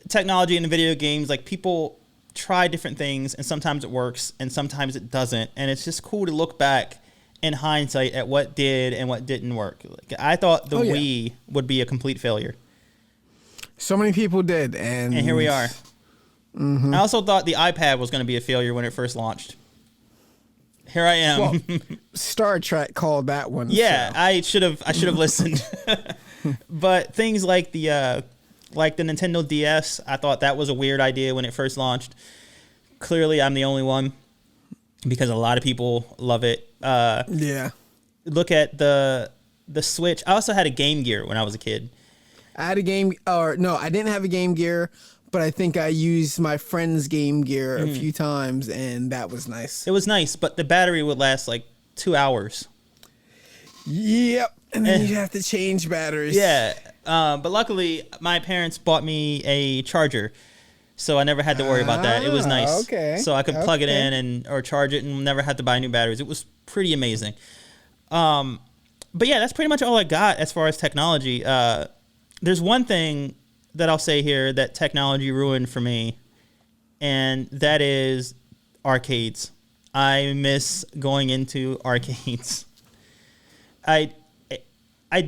technology in the video games, like, people try different things, and sometimes it works and sometimes it doesn't, and it's just cool to look back in hindsight at what did and what didn't work. Like, I thought the Wii would be a complete failure. So many people did, and here we are. I also thought the iPad was going to be a failure when it first launched. Here I am. Well, Star Trek called that one. Yeah, so. I should have listened. But things like the Nintendo DS, I thought that was a weird idea when it first launched. Clearly, I'm the only one because a lot of people love it. Look at the Switch. I also had a Game Gear when I was a kid. I didn't have a Game Gear, but I think I used my friend's Game Gear a few times, and that was nice. It was nice, but the battery would last like 2 hours. Yep, and then you have to change batteries. Yeah, but luckily my parents bought me a charger, so I never had to worry about that. It was nice. Okay. So I could plug it in or charge it and never had to buy new batteries. It was pretty amazing. But yeah, that's pretty much all I got as far as technology. There's one thing that I'll say here that technology ruined for me, and that is arcades. I miss going into arcades. I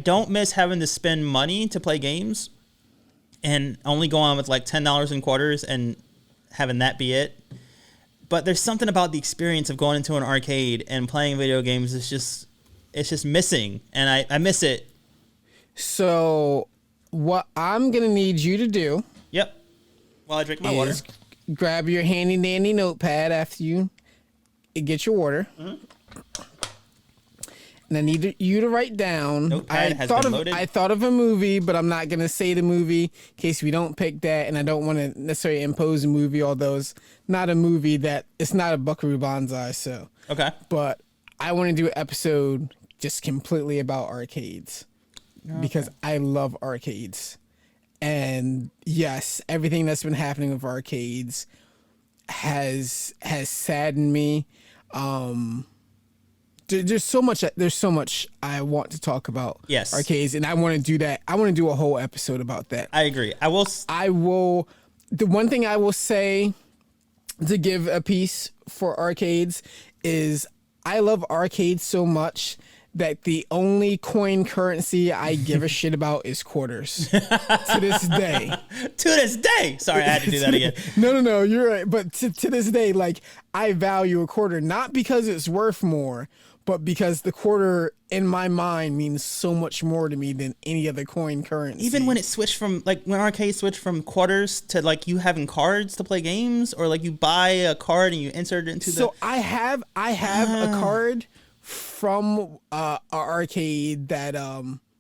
don't miss having to spend money to play games and only go on with like $10 in quarters and having that be it. But there's something about the experience of going into an arcade and playing video games. It's just missing, and I miss it. So what I'm gonna need you to do, Yep. While I drink my water. Grab your handy dandy notepad after you get your water. Mm-hmm. And I need you to write down. Notepad has been loaded. I thought of a movie, but I'm not gonna say the movie in case we don't pick that, and I don't want to necessarily impose a movie, although it's not a movie it's not a Buckaroo Banzai. So Okay. but I want to do an episode just completely about arcades because I love arcades. And yes, everything that's been happening with arcades has saddened me. There's so much I want to talk about. Yes. Arcades, and I want to do that. I want to do a whole episode about that. I agree. I will. The one thing I will say to give a piece for arcades is I love arcades so much that the only coin currency I give a shit about is quarters. To this day. To this day. Sorry, I had to do that again. No, you're right. But to this day, like, I value a quarter, not because it's worth more, but because the quarter in my mind means so much more to me than any other coin currency. Even when it switched from, like, when arcades switched from quarters to, like, you having cards to play games, or, like, you buy a card and you insert it into the... So I have a card from a arcade that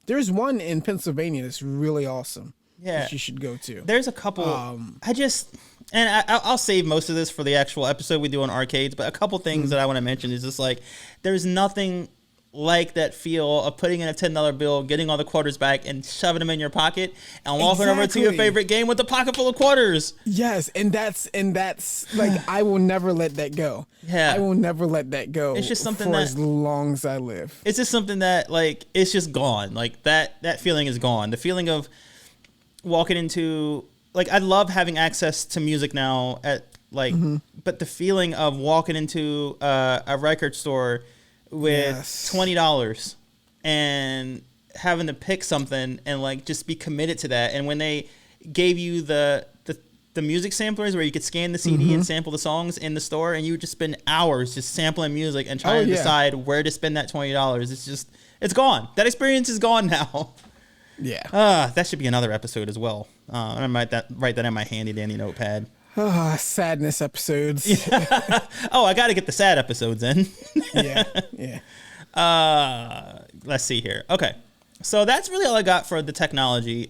there's one in Pennsylvania that's really awesome. Yeah, that you should go to. There's a couple. I'll save most of this for the actual episode we do on arcades. But a couple things that I want to mention is just like there's nothing like that feel of putting in a $10 bill, getting all the quarters back, and shoving them in your pocket, and walking over to your favorite game with a pocket full of quarters. Yes, and that's like I will never let that go. Yeah, I will never let that go. It's just something for that, as long as I live. It's just something that like it's just gone. Like that feeling is gone. The feeling of walking into like I love having access to music now at like, but the feeling of walking into a record store with $20 and having to pick something and like just be committed to that. And when they gave you the music samplers where you could scan the CD and sample the songs in the store, and you would just spend hours just sampling music and trying to decide where to spend that $20. It's gone. That experience is gone now. Yeah. That should be another episode as well. I might write that in my handy dandy notepad. Sadness episodes. Oh, I got to get the sad episodes in. Yeah. Let's see here. Okay. So that's really all I got for the technology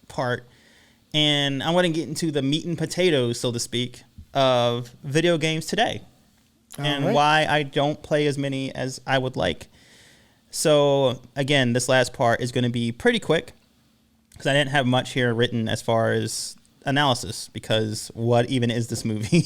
part. And I want to get into the meat and potatoes, so to speak, of video games today. And why I don't play as many as I would like. So, again, this last part is going to be pretty quick because I didn't have much here written as far as analysis, because what even is this movie?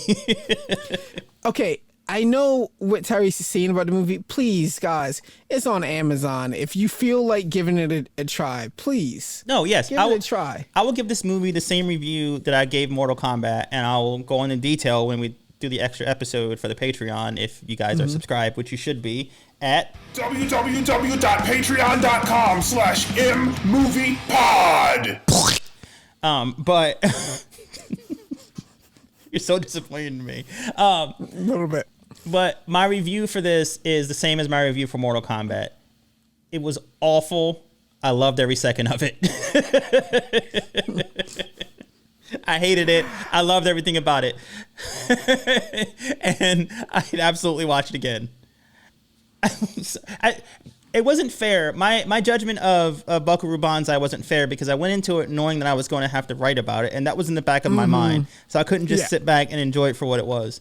Okay, I know what Tyrice is saying about the movie. Please, guys, it's on Amazon. If you feel like giving it a try, please. No, yes. Give it a try. I will give this movie the same review that I gave Mortal Kombat, and I will go into detail when we do the extra episode for the Patreon if you guys are subscribed, which you should be, at www.patreon.com/mmoviepod. But you're so disappointed in me. A little bit. But my review for this is the same as my review for Mortal Kombat. It was awful. I loved every second of it. I hated it. I loved everything about it. And I'd absolutely watch it again. It wasn't fair. My judgment of Buckaroo Banzai wasn't fair because I went into it knowing that I was going to have to write about it, and that was in the back of my mind. So I couldn't just sit back and enjoy it for what it was.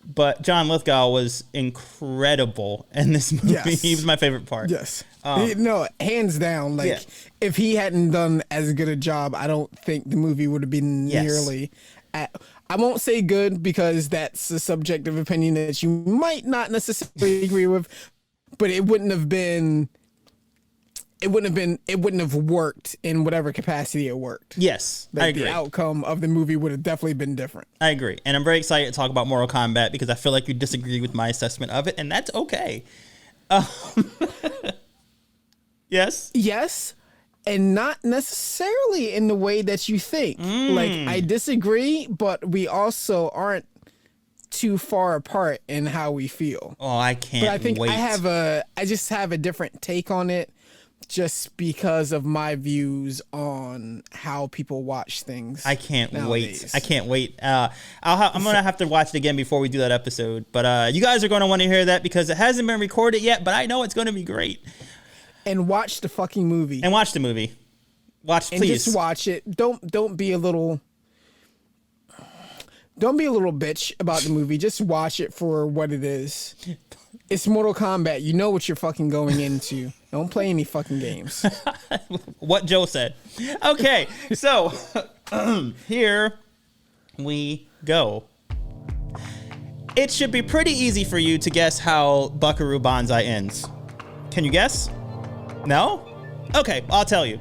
But John Lithgow was incredible in this movie. Yes. He was my favorite part. Yes. No, hands down. Like, if he hadn't done as good a job, I don't think the movie would have been nearly... I won't say good because that's a subjective opinion that you might not necessarily agree with, but it wouldn't have worked in whatever capacity it worked. Yes, I agree. The outcome of the movie would have definitely been different. I agree. And I'm very excited to talk about Mortal Kombat because I feel like you disagree with my assessment of it, and that's okay. Yes? Yes. And not necessarily in the way that you think. Like, I disagree, but we also aren't too far apart in how we feel. Oh, I can't But I think wait. I just have a different take on it just because of my views on how people watch things. I can't nowadays. wait. I can't wait. I'm going to have to watch it again before we do that episode. But you guys are going to want to hear that because it hasn't been recorded yet, but I know it's going to be great. And watch the fucking movie. And watch the movie. Watch, And please. just watch it. Don't be a little bitch about the movie. Just watch it for what it is. It's Mortal Kombat. You know what you're fucking going into. Don't play any fucking games. What Joe said. Okay, so here we go. It should be pretty easy for you to guess how Buckaroo Banzai ends. Can you guess? No? Okay, I'll tell you.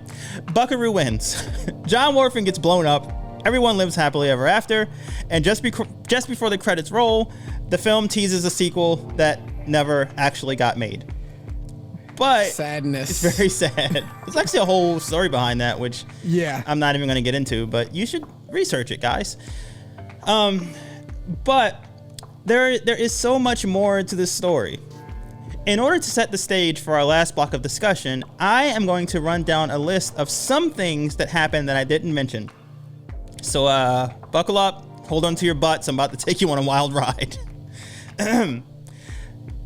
Buckaroo wins. John Warfin gets blown up. Everyone lives happily ever after. And just before the credits roll, the film teases a sequel that never actually got made. But Sadness. it's very sad. There's actually a whole story behind that, which I'm not even going to get into, but you should research it, guys. But there is so much more to this story. In order to set the stage for our last block of discussion, I am going to run down a list of some things that happened that I didn't mention. So buckle up, hold on to your butts. I'm about to take you on a wild ride.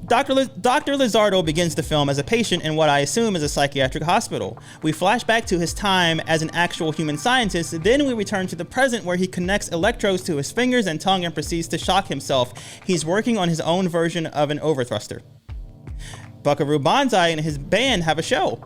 Dr. Lizardo begins the film as a patient in what I assume is a psychiatric hospital. We flash back to his time as an actual human scientist, then we return to the present where he connects electrodes to his fingers and tongue and proceeds to shock himself. He's working on his own version of an overthruster. Buckaroo Banzai and his band have a show.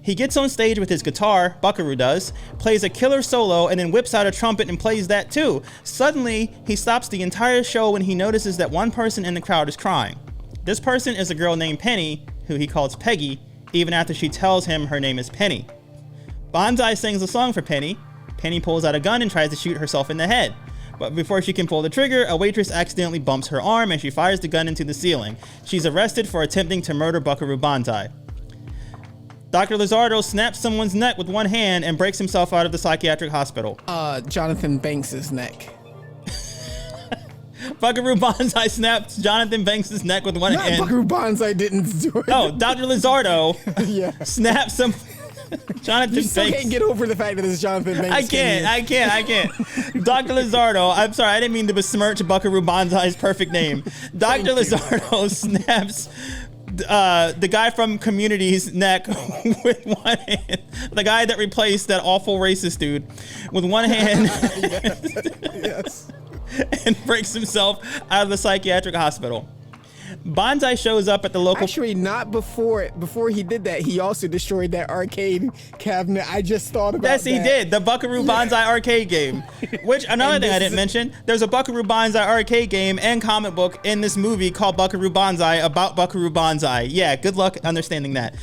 He gets on stage with his guitar, Buckaroo does, plays a killer solo, and then whips out a trumpet and plays that too. Suddenly, he stops the entire show when he notices that one person in the crowd is crying. This person is a girl named Penny, who he calls Peggy, even after she tells him her name is Penny. Banzai sings a song for Penny. Penny pulls out a gun and tries to shoot herself in the head. But before she can pull the trigger, a waitress accidentally bumps her arm and she fires the gun into the ceiling. She's arrested for attempting to murder Buckaroo Banzai. Dr. Lizardo snaps someone's neck with one hand and breaks himself out of the psychiatric hospital. Jonathan Banks' neck. Buckaroo Banzai snaps Jonathan Banks' neck with one hand. Buckaroo Banzai didn't do it. Oh, Dr. Lizardo Yeah. snaps some... Jonathan You still Banks. can't get over the fact that it's Jonathan Banks. I can't. Dr. Lizardo, I'm sorry, I didn't mean to besmirch Buckaroo Banzai's perfect name. Dr. Lizardo snaps the guy from Community's neck with one hand. The guy that replaced that awful racist dude with one hand. Yes. And breaks himself out of the psychiatric hospital. Banzai shows up at the local... Actually, not before he did that. He also destroyed that arcade cabinet. I just thought about Yes, that. he did. The Buckaroo Banzai arcade game. Which, another thing I didn't mention, there's a Buckaroo Banzai arcade game and comic book in this movie called Buckaroo Banzai about Buckaroo Banzai. Yeah, good luck understanding that.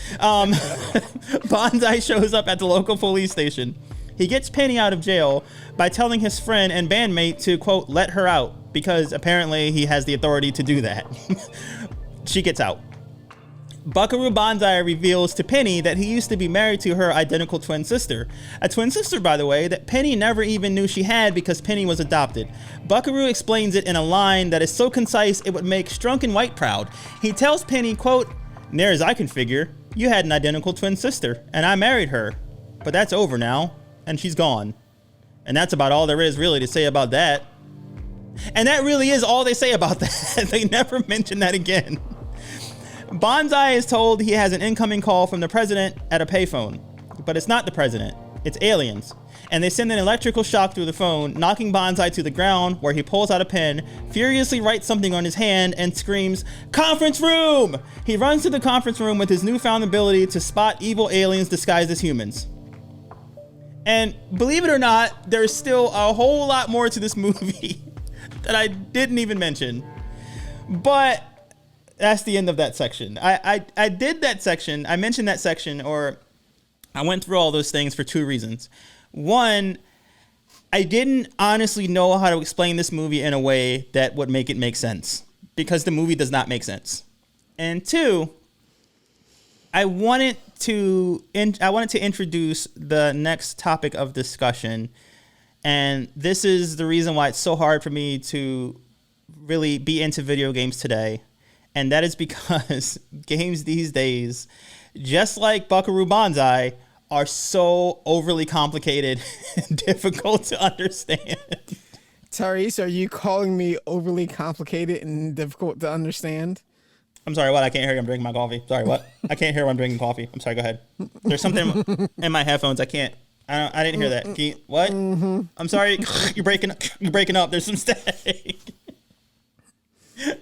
Banzai shows up at the local police station. He gets Penny out of jail by telling his friend and bandmate to, quote, let her out, because apparently he has the authority to do that. She gets out. Buckaroo Banzai reveals to Penny that he used to be married to her identical twin sister. A twin sister, by the way, that Penny never even knew she had because Penny was adopted. Buckaroo explains it in a line that is so concise it would make Strunk and White proud. He tells Penny, quote, near as I can figure, you had an identical twin sister, and I married her. But that's over now, and she's gone. And that's about all there is really to say about that. And that really is all they say about that. They never mention that again. Banzai is told he has an incoming call from the president at a payphone. But it's not the president. It's aliens. And they send an electrical shock through the phone, knocking Banzai to the ground, where he pulls out a pen, furiously writes something on his hand, and screams, "Conference room!" He runs to the conference room with his newfound ability to spot evil aliens disguised as humans. And believe it or not, there's still a whole lot more to this movie that I didn't even mention. But that's the end of that section. I did that section. I mentioned that section, or I went through all those things for two reasons. One, I didn't honestly know how to explain this movie in a way that would make it make sense, because the movie does not make sense. And two, I wanted to introduce the next topic of discussion, and this is the reason why it's so hard for me to really be into video games today, and that is because games these days, just like Buckaroo Banzai, are so overly complicated and difficult to understand. Tyrice, are you calling me overly complicated and difficult to understand? I'm sorry, what? I can't hear you. I'm drinking my coffee. Sorry, what? I can't hear when I'm drinking coffee. I'm sorry, go ahead. There's something in my headphones. I didn't hear that. What? I'm sorry. You're breaking up. There's some static.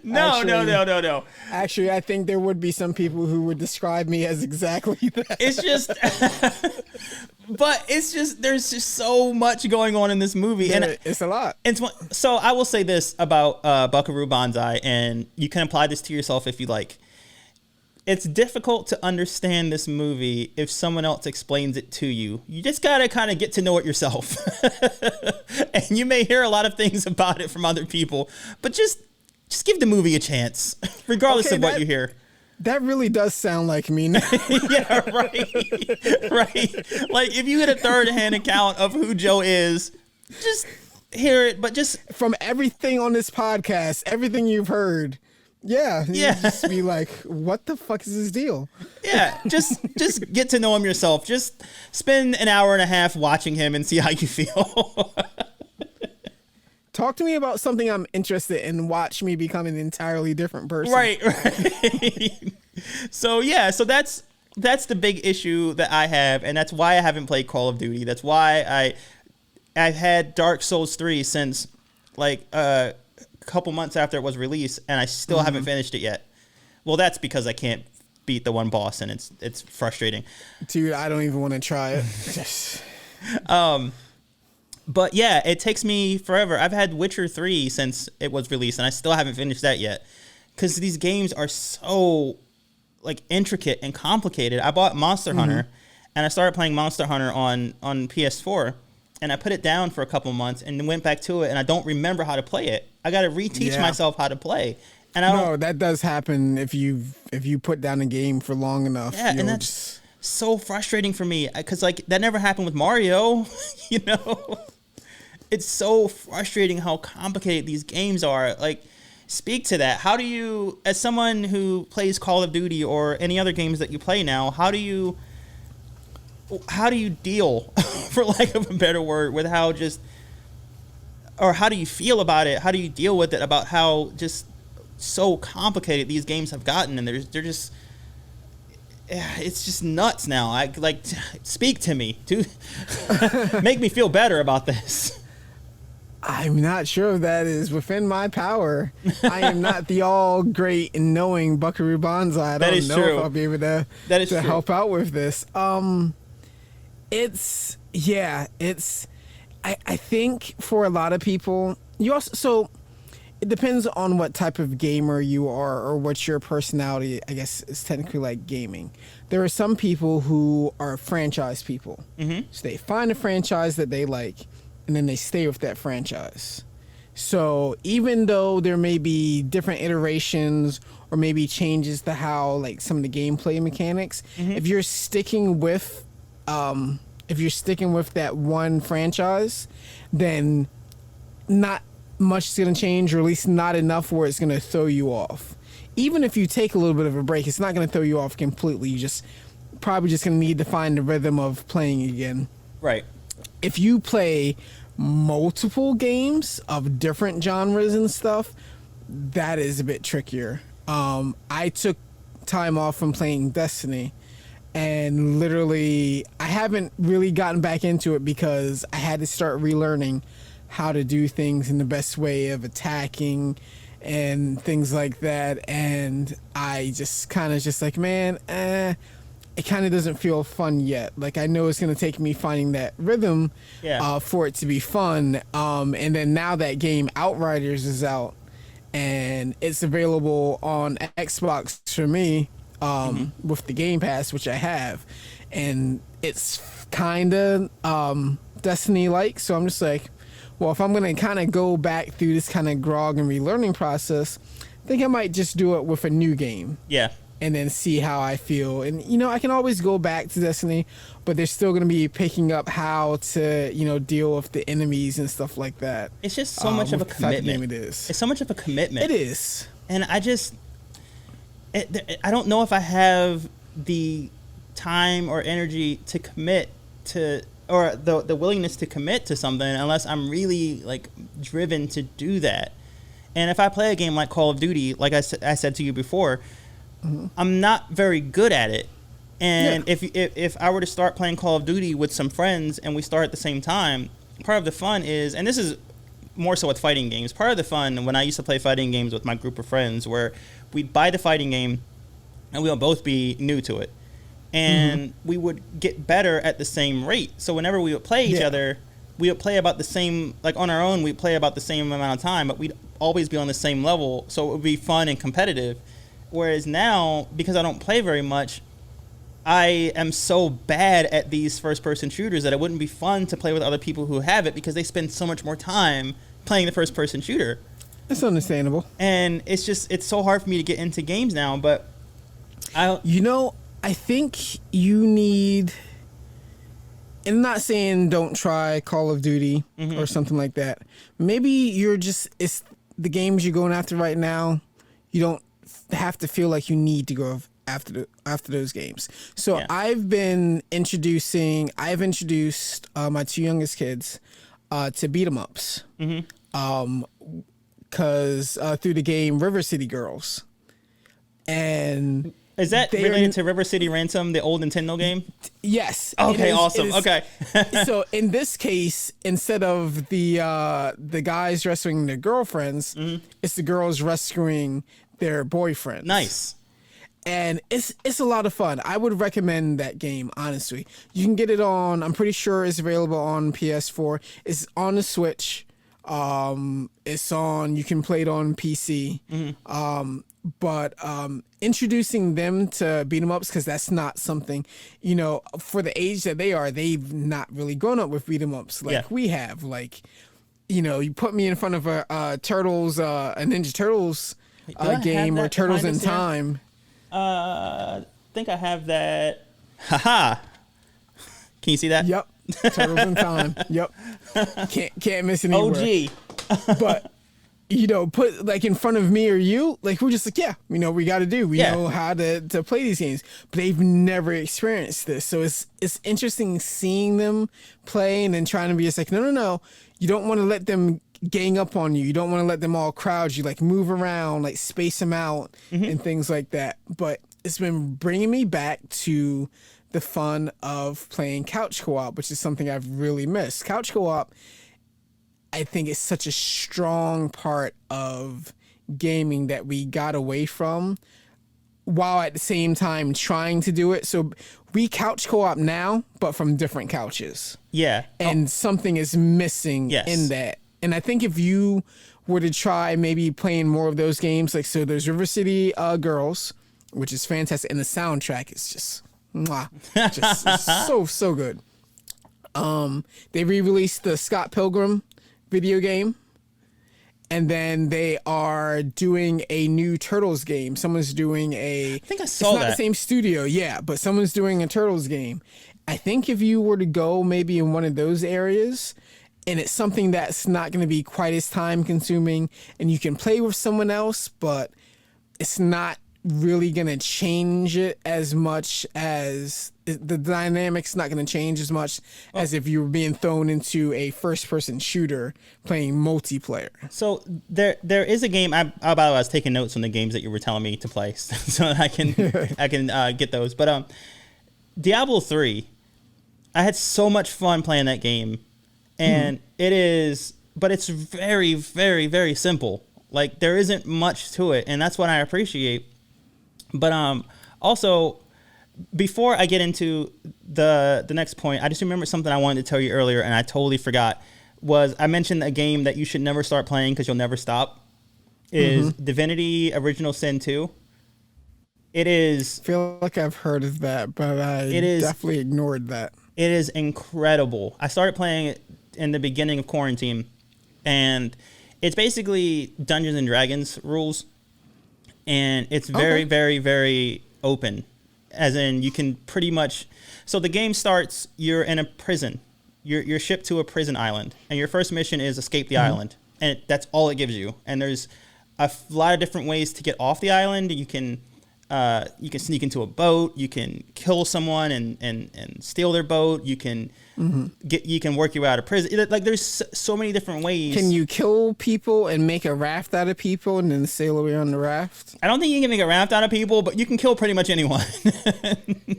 No. Actually, I think there would be some people who would describe me as exactly that. It's just, there's just so much going on in this movie. And it's a lot. So I will say this about Buckaroo Banzai, and you can apply this to yourself if you like. It's difficult to understand this movie if someone else explains it to you. You just got to kind of get to know it yourself. And you may hear a lot of things about it from other people, but just give the movie a chance, regardless of what you hear. That really does sound like me now. Yeah, right. Like, if you get a third-hand account of who Joe is, just hear it, but just... From everything on this podcast, everything you've heard, you just be like, what the fuck is this deal? Yeah, just get to know him yourself. Just spend an hour and a half watching him and see how you feel. Talk to me about something I'm interested in. Watch me become an entirely different person. Right. So that's the big issue that I have, and that's why I haven't played Call of Duty. That's why I've had Dark Souls 3 since like a couple months after it was released, and I still haven't finished it yet. Well, that's because I can't beat the one boss, and it's frustrating. Dude, I don't even want to try it. But yeah, it takes me forever. I've had Witcher 3 since it was released, and I still haven't finished that yet. Because these games are so like intricate and complicated. I bought Monster Hunter, and I started playing Monster Hunter on PS4, and I put it down for a couple months, and then went back to it, and I don't remember how to play it. I got to reteach myself how to play. And that does happen if you put down a game for long enough. Yeah, and that's so frustrating for me, because like that never happened with Mario, you know. It's so frustrating how complicated these games are. Like, speak to that. How do you, as someone who plays Call of Duty or any other games that you play now, how do you deal, for lack of a better word, with how do you feel about it? How do you deal with it, about how just so complicated these games have gotten, and they're just, it's just nuts now. Speak to me, dude. Make me feel better about this. I'm not sure if that is within my power. I am not the all great and knowing Buckaroo Banzai. I don't know if I'll be able to help out with this. I think for a lot of people, it depends on what type of gamer you are, or what your personality, I guess, is technically like gaming. There are some people who are franchise people. So they find a franchise that they like, and then they stay with that franchise. So even though there may be different iterations or maybe changes to how like some of the gameplay mechanics, if you're sticking with that one franchise, then not much is going to change, or at least not enough where it's going to throw you off. Even if you take a little bit of a break, it's not going to throw you off completely. You just probably just going to need to find the rhythm of playing again. Right. If you play multiple games of different genres and stuff, that is a bit trickier. I took time off from playing Destiny, and literally I haven't really gotten back into it because I had to start relearning how to do things in the best way of attacking and things like that. And I just kind of just like, man, it kind of doesn't feel fun yet. Like, I know it's going to take me finding that rhythm for it to be fun. And then now that game Outriders is out, and it's available on Xbox for me with the Game Pass, which I have. And it's kind of Destiny-like. So I'm just like, well, if I'm going to kind of go back through this kind of grog and relearning process, I think I might just do it with a new game. Yeah. and then see how I feel. And I can always go back to Destiny, but they're still going to be picking up how to deal with the enemies and stuff like that. It's just so much of a with the type of commitment. game it is. It's so much of a commitment. It is. And I don't know if I have the time or energy to commit to, or the willingness to commit to something unless I'm really like driven to do that. And if I play a game like Call of Duty, like I said to you before, I'm not very good at it. And if I were to start playing Call of Duty with some friends and we start at the same time, part of the fun is, and this is more so with fighting games, part of the fun when I used to play fighting games with my group of friends where we'd buy the fighting game and we'll both be new to it. And we would get better at the same rate. So whenever we would play each other, we would play about the same, like on our own, we'd play about the same amount of time, but we'd always be on the same level. So it would be fun and competitive. Whereas now, because I don't play very much, I am so bad at these first-person shooters that it wouldn't be fun to play with other people who have it because they spend so much more time playing the first-person shooter. It's understandable. And it's so hard for me to get into games now, but I think you need, and I'm not saying don't try Call of Duty or something like that. Maybe it's the games you're going after right now, you don't have to feel like you need to go after those games. So I've introduced my two youngest kids to beat 'em ups. Cause through the game River City Girls. And is that related to River City Ransom, the old Nintendo game? Yes. Okay, awesome. Okay. So in this case, instead of the guys rescuing their girlfriends, it's the girls rescuing their boyfriends. Nice. And it's a lot of fun. I would recommend that game, honestly. You can get it on, I'm pretty sure it's available on PS4. It's on the Switch. You can play it on PC. But introducing them to beat 'em ups, because that's not something, for the age that they are, they've not really grown up with beat 'em ups like we have. Like, you put me in front of a Ninja Turtles game or Turtles in Time. I think I have that. Haha. Can you see that? Yep. Turtles in Time. Yep. Can't miss it anywhere. OG. But put like in front of me or you, like we're just like, we know what we got to do. We know how to play these games, but they've never experienced this. So it's interesting seeing them play and then trying to be just like, no. You don't want to let them gang up on you. You don't want to let them all crowd you, like move around, like space them out and things like that. But it's been bringing me back to the fun of playing couch co-op, which is something I've really missed. Couch co-op, I think, is such a strong part of gaming that we got away from while at the same time trying to do it. So we couch co-op now, but from different couches. Yeah. And something is missing in that. And I think if you were to try maybe playing more of those games, like, so there's River City Girls, which is fantastic. And the soundtrack is just, so good. They re-released the Scott Pilgrim video game. And then they are doing a new Turtles game. Someone's doing I think I saw that. It's not the same studio, but someone's doing a Turtles game. I think if you were to go maybe in one of those areas, and it's something that's not going to be quite as time consuming, and you can play with someone else, but it's not really going to change it as much as the dynamics not going to change as much as if you were being thrown into a first-person shooter playing multiplayer. So there is a game. I was taking notes on the games that you were telling me to play, so I can get those. But Diablo 3, I had so much fun playing that game, and but it's very, very, very simple. Like, there isn't much to it, and that's what I appreciate. But also, before I get into the next point, I just remembered something I wanted to tell you earlier, and I totally forgot. I mentioned a game that you should never start playing because you'll never stop. Is Divinity Original Sin 2. It is. I feel like I've heard of that, but I definitely ignored that. It is incredible. I started playing it in the beginning of quarantine, and it's basically Dungeons and Dragons rules. And it's very, very, very open, as in you can pretty much. So the game starts. You're in a prison. You're shipped to a prison island, and your first mission is escape the island, and that's all it gives you. And there's a lot of different ways to get off the island. You can sneak into a boat. You can kill someone and steal their boat. You can you can work your way out of prison. Like there's so many different ways. Can you kill people and make a raft out of people and then sail away on the raft? I don't think you can make a raft out of people, but you can kill pretty much anyone.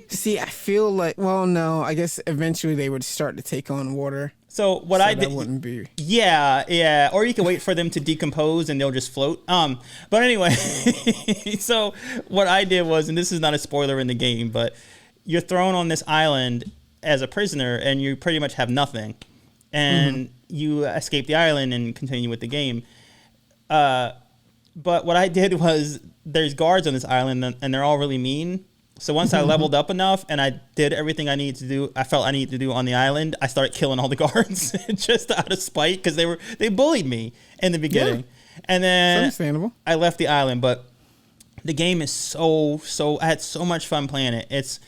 See, I feel like, well, no, I guess eventually they would start to take on water. So what I did, that wouldn't be. Yeah, or you can wait for them to decompose and they'll just float. But anyway, so what I did was, and this is not a spoiler in the game, but you're thrown on this island as a prisoner and you pretty much have nothing, and you escape the island and continue with the game. But what I did was, there's guards on this island and they're all really mean. So once I leveled up enough and I did everything I needed to do, I felt I needed to do on the island, I started killing all the guards just out of spite, because they bullied me in the beginning. Yeah. And then understandable. I left the island, but the game is so I had so much fun playing it. It's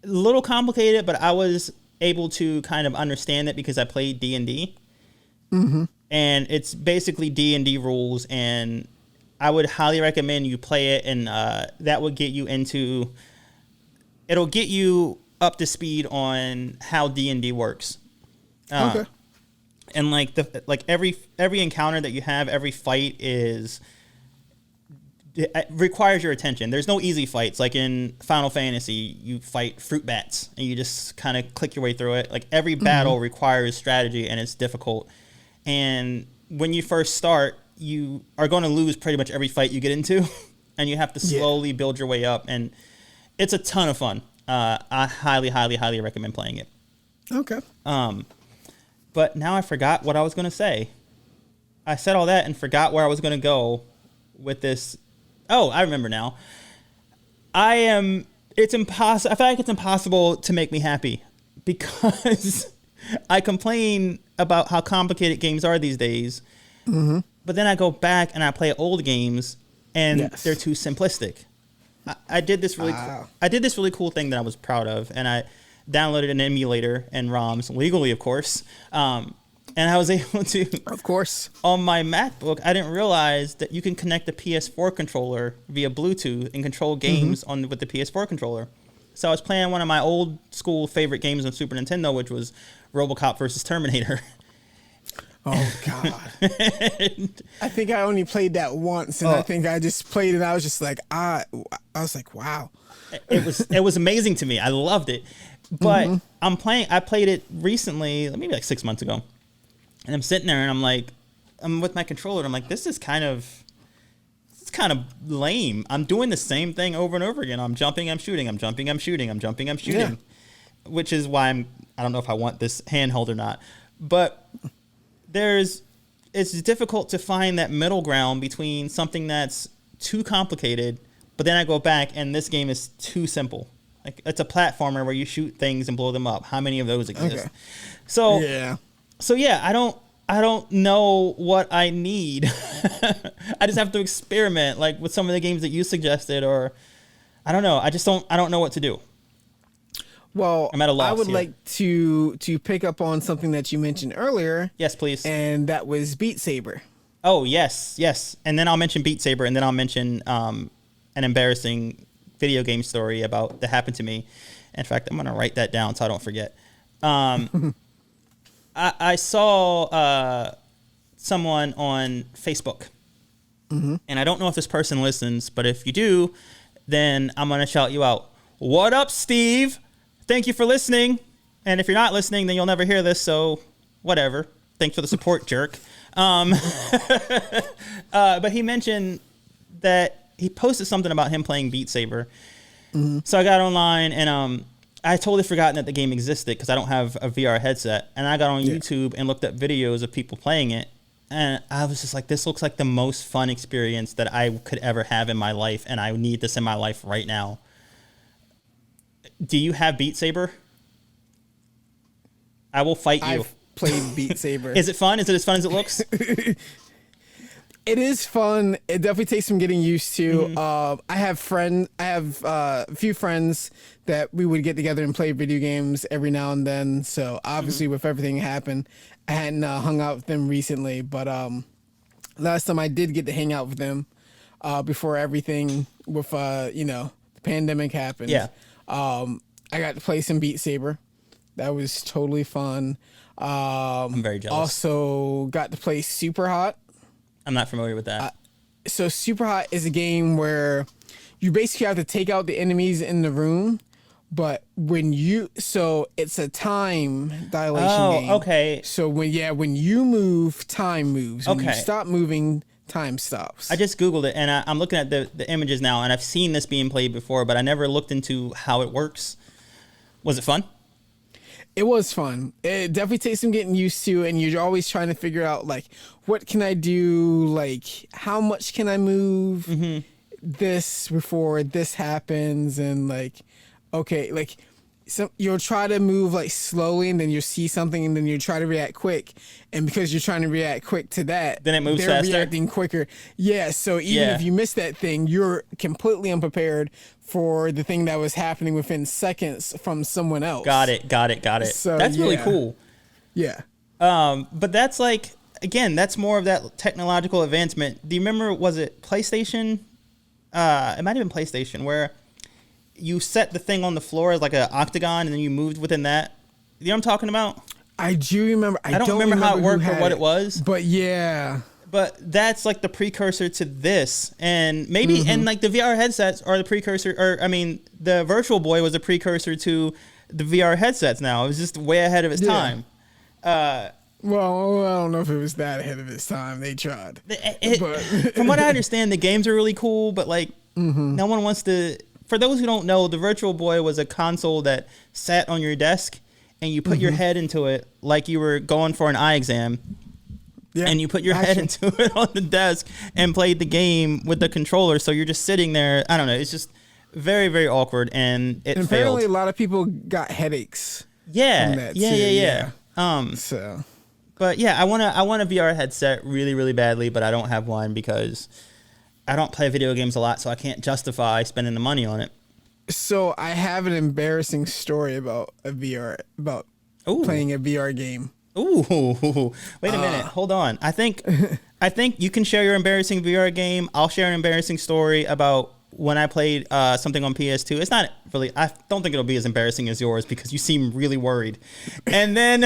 a little complicated, but I was able to kind of understand it because I played D&D. And it's basically D&D rules, and I would highly recommend you play it, and that would get you it'll get you up to speed on how D&D works. Okay. And like every encounter that you have, every fight requires your attention. There's no easy fights. Like in Final Fantasy, you fight fruit bats and you just kind of click your way through it. Like every battle requires strategy and it's difficult. And when you first start, you are going to lose pretty much every fight you get into, and you have to slowly build your way up, and it's a ton of fun. I highly, highly, highly recommend playing it. Okay. But now I forgot what I was going to say. I said all that and forgot where I was going to go with this. Oh, I remember now. It's impossible. I feel like it's impossible to make me happy, because I complain about how complicated games are these days. But then I go back and I play old games, and they're too simplistic. I did this really cool thing that I was proud of, and I downloaded an emulator and ROMs legally, of course. And I was able to, of course, on my MacBook. I didn't realize that you can connect the PS4 controller via Bluetooth and control games with the PS4 controller. So I was playing one of my old school favorite games on Super Nintendo, which was RoboCop versus Terminator. Oh God! I think I only played that once, and I think I just played it. I was just like, I was like, wow. It was amazing to me. I loved it. But I played it recently, maybe like 6 months ago, and I'm sitting there and I'm with my controller. And I'm like, this is kind of lame. I'm doing the same thing over and over again. I'm jumping, I'm shooting, I'm jumping, I'm shooting, I'm jumping, I'm shooting, which is why I don't know if I want this handheld or not, but. It's difficult to find that middle ground between something that's too complicated, but then I go back and this game is too simple. Like, it's a platformer where you shoot things and blow them up. How many of those exist? Okay. So yeah, I don't know what I need. I just have to experiment, like with some of the games that you suggested, or I don't know. I don't know what to do. Well, I'm at a loss I would here. like to pick up on something that you mentioned earlier. Yes, please. And that was Beat Saber. Oh, yes. And then I'll mention Beat Saber, and then I'll mention an embarrassing video game story that happened to me. In fact, I'm going to write that down so I don't forget. I saw someone on Facebook, and I don't know if this person listens, but if you do, then I'm going to shout you out. What up, Steve? Thank you for listening. And if you're not listening, then you'll never hear this, so whatever. Thanks for the support, jerk. But he mentioned that he posted something about him playing Beat Saber. So I got online, and I totally forgotten that the game existed because I don't have a VR headset. And I got on YouTube and looked up videos of people playing it. And I was just like, this looks like the most fun experience that I could ever have in my life, and I need this in my life right now. Do you have Beat Saber? I will fight you. I've played Beat Saber. Is it fun? Is it as fun as it looks? It is fun. It definitely takes some getting used to. I have a few friends that we would get together and play video games every now and then. So obviously, with everything happened, I hadn't hung out with them recently. But last time I did get to hang out with them before everything with the pandemic happened. Yeah. I got to play some Beat Saber. That was totally fun. I'm very jealous. Also got to play Super Hot. I'm not familiar with that. So Super Hot is a game where you basically have to take out the enemies in the room, but it's a time dilation game. Okay. So when you move, time moves. When you Okay. stop moving, time stops. I just Googled it, and I'm looking at the images now, and I've seen this being played before, but I never looked into how it works. Was it fun? It was fun. It definitely takes some getting used to, and you're always trying to figure out, like, what can I do? Like, how much can I move this before this happens? And, like, okay, like, you'll try to move, like, slowly, and then you'll see something, and then you try to react quick. And because you're trying to react quick to that, Then it moves they're faster? reacting quicker. Yeah, so even Yeah. if you miss that thing, you're completely unprepared for the thing that was happening within seconds from someone else. Got it. So, That's really yeah. cool. Yeah. But that's like, again, that's more of that technological advancement. Do you remember, was it PlayStation? It might have been PlayStation, where you set the thing on the floor as like an octagon, and then you moved within that. You know what I'm talking about? I do remember. I don't don't remember how it who worked or had what it was. But yeah. But that's like the precursor to this, and maybe and like the VR headsets are the precursor, or I mean, the Virtual Boy was a precursor to the VR headsets. Now it was just way ahead of its time. Well, I don't know if it was that ahead of its time. They tried. From what I understand, the games are really cool, but like no one wants to. For those who don't know, the Virtual Boy was a console that sat on your desk, and you put your head into it like you were going for an eye exam. Yeah, and you put your head into it on the desk and played the game with the controller. So you're just sitting there. I don't know. It's just very, very awkward, and it and failed. apparently, a lot of people got headaches. Yeah, from that yeah. too, So, but yeah, I want a VR headset really, really badly, but I don't have one because I don't play video games a lot, so I can't justify spending the money on it. so I have an embarrassing story about playing a VR game. Ooh, wait a minute. Hold on. I think you can share your embarrassing VR game. I'll share an embarrassing story about when I played something on PS2. It's not really, I don't think it'll be as embarrassing as yours because you seem really worried. And then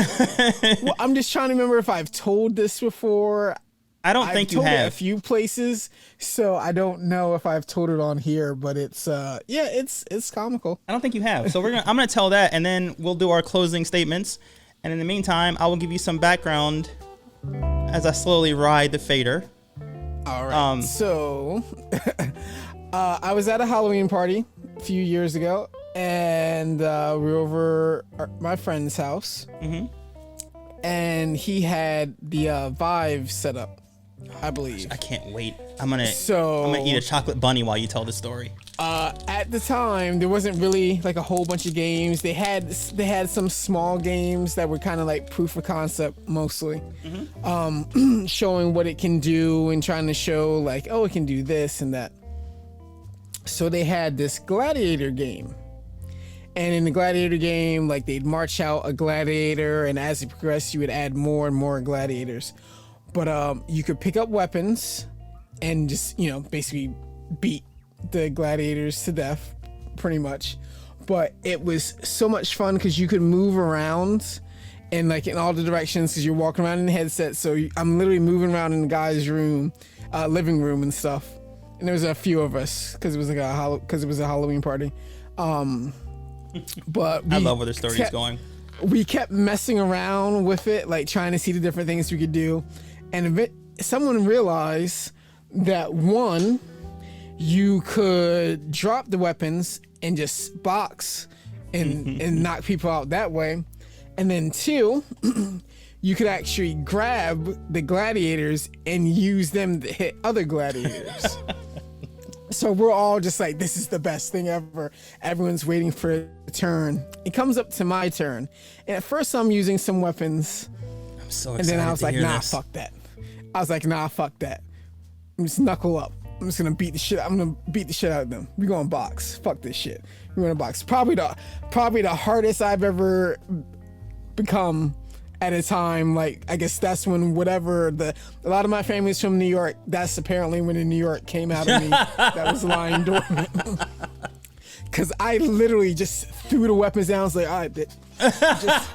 Well, I'm just trying to remember if I've told this before. I don't think you I've told it have. a few places, so I don't know if I've told it on here, but it's it's comical. I don't think you have. So I'm gonna tell that, and then we'll do our closing statements. And in the meantime, I will give you some background as I slowly ride the fader. All right. So, I was at a Halloween party a few years ago, and we were over at my friend's house, and he had the Vive set up, I believe. I can't wait. I'm gonna eat a chocolate bunny while you tell the story. At the time, there wasn't really like a whole bunch of games. They had some small games that were kind of like proof of concept mostly, showing what it can do and trying to show like, oh, it can do this and that. So they had this gladiator game, and in the gladiator game, like they'd march out a gladiator, and as it progressed, you would add more and more gladiators. But you could pick up weapons and just basically beat the gladiators to death, pretty much. But it was so much fun because you could move around and like in all the directions because you're walking around in the headset. So I'm literally moving around in the guy's room, living room and stuff. And there was a few of us because it was like a Halloween party. But I love where the story is going. We kept messing around with it, like trying to see the different things we could do. And someone realized that one, you could drop the weapons and just box and knock people out that way. And then two, you could actually grab the gladiators and use them to hit other gladiators. So we're all just like, this is the best thing ever. Everyone's waiting for a turn. It comes up to my turn. And at first I'm using some weapons. I'm so excited. And then I was to like, hear nah, this. fuck that. I was like, nah, fuck that. I'm just knuckle up. I'm just gonna beat the shit. I'm gonna beat the shit out of them. We going box. Fuck this shit. We going to box. Probably the hardest I've ever become at a time. Like, I guess that's when a lot of my family's from New York. That's apparently when the New York came out of me. That was lying dormant. Cause I literally just threw the weapons down. I was like, all right, bitch. Just,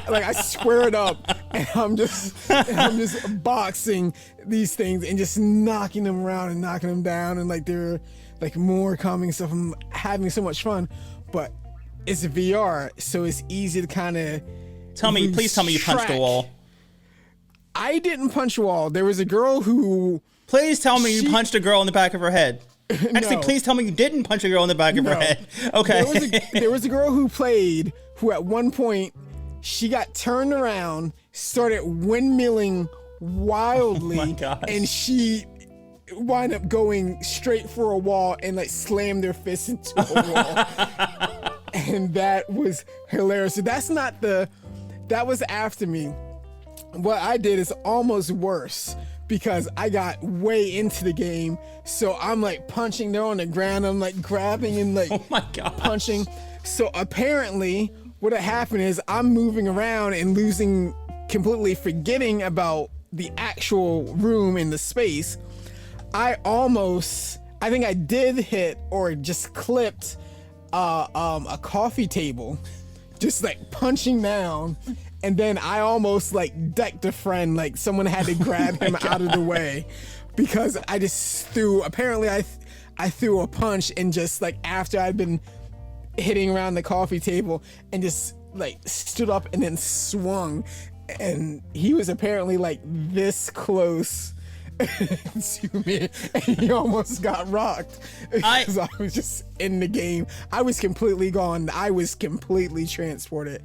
like, I squared up and I'm just boxing these things and just knocking them around and knocking them down, and like they're like more calming stuff. I'm having so much fun, but it's VR, so it's easy to kind of please tell me you punched a wall. I didn't punch a wall. There was a girl who. Please tell me you punched a girl in the back of her head. Actually, No. Please tell me you didn't punch a girl in the back of her head. Okay. There was a girl who played who at one point she got turned around, started windmilling wildly, Oh my gosh. and she wound up going straight for a wall and like slammed their fist into a wall. And that was hilarious. So that was after me. What I did is almost worse, because I got way into the game. So I'm like punching, they're on the ground, I'm like grabbing and like Oh my God. punching. So apparently what had happened is I'm moving around and completely forgetting about the actual room in the space. I think I did hit or just clipped a coffee table, just like punching down. And then I almost like decked a friend, like someone had to grab him out of the way, because I just apparently I threw a punch, and just like after I'd been hitting around the coffee table and just like stood up and then swung, and he was apparently like this close to me, and he almost got rocked because I was just in the game. I was completely gone. I was completely transported,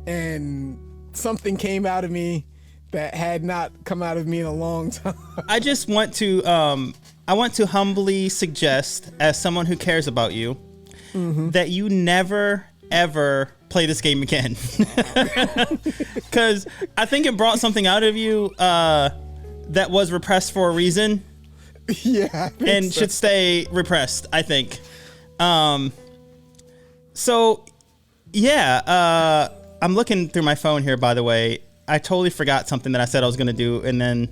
and something came out of me that had not come out of me in a long time. I just want to humbly suggest, as someone who cares about you, that you never ever play this game again, because I think it brought something out of you that was repressed for a reason. Yeah, and should stay repressed, I think. So yeah, I'm looking through my phone here, by the way. I totally forgot something that I said I was going to do, and then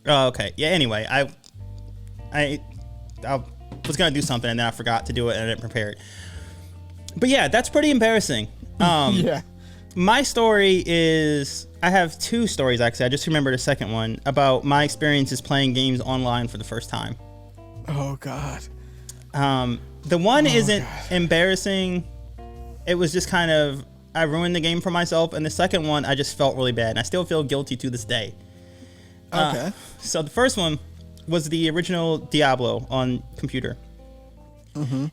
okay. Yeah, anyway, I was going to do something, and then I forgot to do it, and I didn't prepare it. But yeah, that's pretty embarrassing. Yeah. My story is, I have two stories, actually. I just remembered a second one about my experiences playing games online for the first time. Oh God. The one isn't embarrassing. It was just kind of, I ruined the game for myself. And the second one, I just felt really bad. And I still feel guilty to this day. Okay. So the first one was the original Diablo on computer.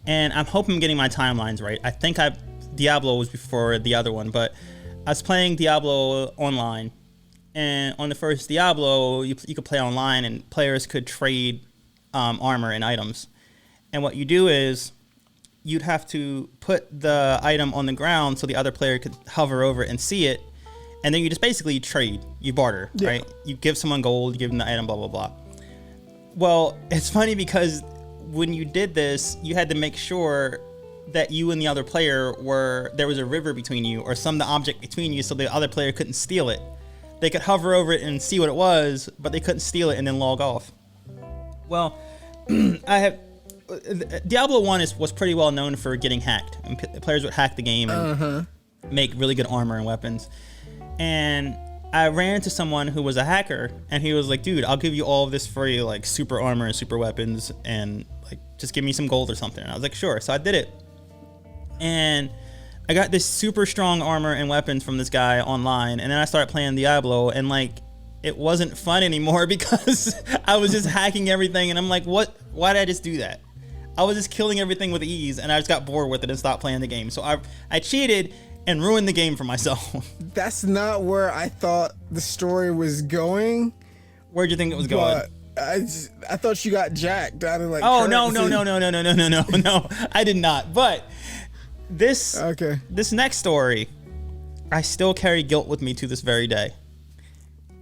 And I'm hoping I'm getting my timelines right. I think Diablo was before the other one, but I was playing Diablo online. And on the first Diablo, you could play online, and players could trade armor and items. And what you do is, you'd have to put the item on the ground so the other player could hover over it and see it, and then you just basically trade. You barter, right? You give someone gold, you give them the item, blah, blah, blah. Well, it's funny because when you did this, you had to make sure that you and the other player there was a river between you, or some object between you, so the other player couldn't steal it. They could hover over it and see what it was, but they couldn't steal it and then log off. Well, Diablo 1 was pretty well known for getting hacked. And players would hack the game and make really good armor and weapons. And I ran into someone who was a hacker, and he was like, dude, I'll give you all of this for you, like super armor and super weapons, and like just give me some gold or something. And I was like, sure. So I did it. And I got this super strong armor and weapons from this guy online, and then I started playing Diablo, and like, it wasn't fun anymore because I was just hacking everything, and I'm like, why did I just do that? I was just killing everything with ease, and I just got bored with it and stopped playing the game. So I cheated and ruined the game for myself. That's not where I thought the story was going. Where'd you think it was going? I thought you got jacked out of like. Oh, no, I did not. But this next story, I still carry guilt with me to this very day.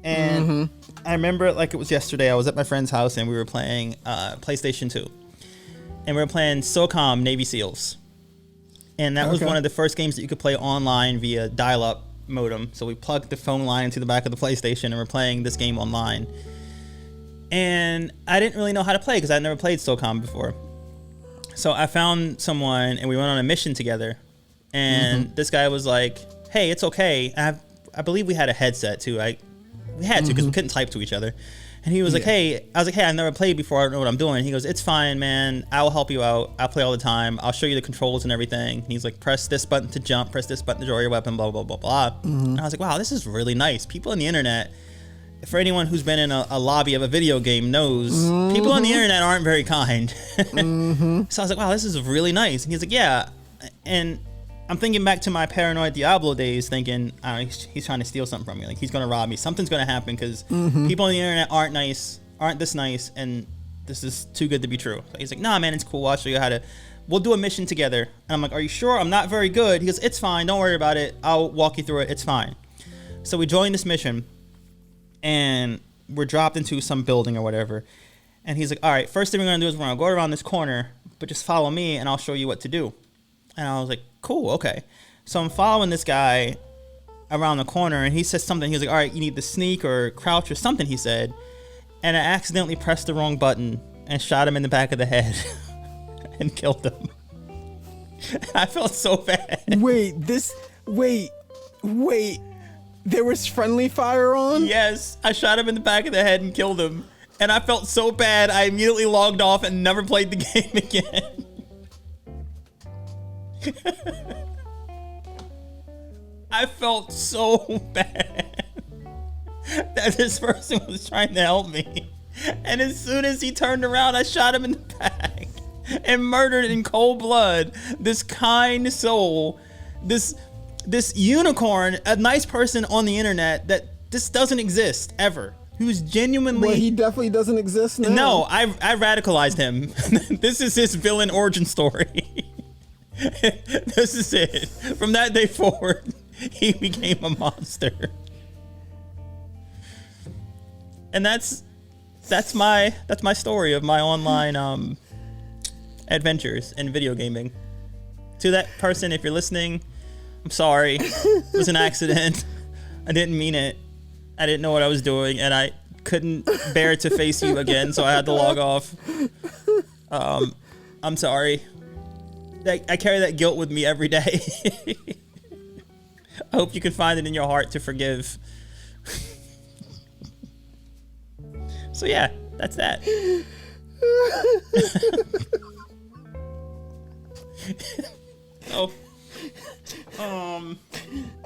And I remember it like it was yesterday. I was at my friend's house and we were playing PlayStation 2. And we were playing SOCOM Navy SEALs. And that was one of the first games that you could play online via dial-up modem. So we plugged the phone line into the back of the PlayStation and we're playing this game online. And I didn't really know how to play because I'd never played SOCOM before. So I found someone and we went on a mission together. And this guy was like, hey, it's okay. I believe we had a headset too. We had to because we couldn't type to each other. And he was like, hey, I was like, hey, I've never played before. I don't know what I'm doing. He goes, it's fine, man. I will help you out. I'll play all the time. I'll show you the controls and everything. And he's like, press this button to jump, press this button to draw your weapon, blah, blah, blah, blah. And I was like, wow, this is really nice. People on the internet, for anyone who's been in a lobby of a video game knows, people on the internet aren't very kind. So I was like, wow, this is really nice. And he's like, yeah. And I'm thinking back to my Paranoid Diablo days, thinking, I don't know, he's trying to steal something from me. Like, he's going to rob me. Something's going to happen because people on the internet aren't this nice, and this is too good to be true. So he's like, nah, man, it's cool. I'll show you how to. We'll do a mission together. And I'm like, are you sure? I'm not very good. He goes, it's fine. Don't worry about it. I'll walk you through it. It's fine. So we joined this mission, and we're dropped into some building or whatever. And he's like, all right, first thing we're going to do is we're going to go around this corner, but just follow me, and I'll show you what to do. And I was like, cool, okay. So I'm following this guy around the corner, and he says something. He was like, all right, you need to sneak or crouch or something, he said. And I accidentally pressed the wrong button and shot him in the back of the head and killed him. I felt so bad. Wait. There was friendly fire on? Yes, I shot him in the back of the head and killed him. And I felt so bad, I immediately logged off and never played the game again. I felt so bad that this person was trying to help me. And as soon as he turned around, I shot him in the back and murdered in cold blood this kind soul, this unicorn, a nice person on the internet that this doesn't exist ever. Who's genuinely... Well, he definitely doesn't exist now. No, I radicalized him. This is his villain origin story. This is it. From that day forward, he became a monster. And that's my story of my online adventures in video gaming. To that person, if you're listening, I'm sorry. It was an accident. I didn't mean it. I didn't know what I was doing, and I couldn't bear to face you again, so I had to log off. I'm sorry. I carry that guilt with me every day. I hope you can find it in your heart to forgive. So yeah, that's that. So,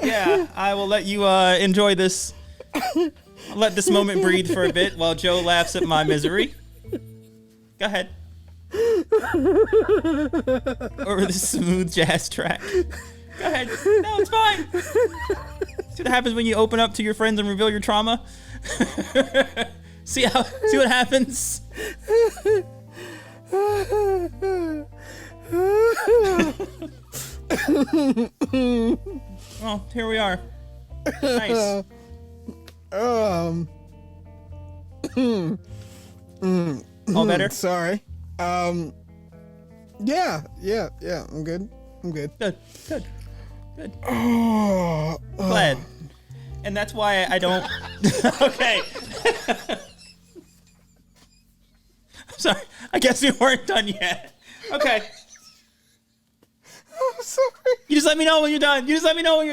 yeah, I will let you enjoy this. I'll let this moment breathe for a bit while Joe laughs at my misery. Go ahead. Over the smooth jazz track. Go ahead. No, it's fine. See what happens when you open up to your friends and reveal your trauma? See what happens? Well, here we are. Nice. All better? Sorry. Yeah, I'm good. Good. Glad. And that's why I don't... Okay. I'm sorry. I guess we weren't done yet. Okay. I'm sorry. You just let me know when you're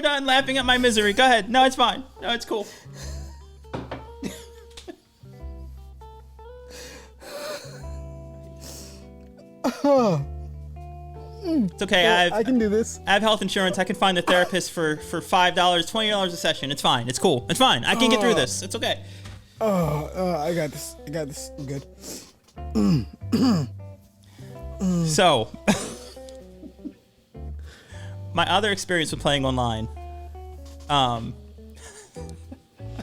done. Laughing at my misery. Go ahead. No, it's fine. No, it's cool. It's okay. I can do this. I have health insurance. I can find a therapist for $5, $20 a session. It's fine. It's cool. It's fine. I can get through this. It's okay. I got this. I'm good. So, my other experience with playing online.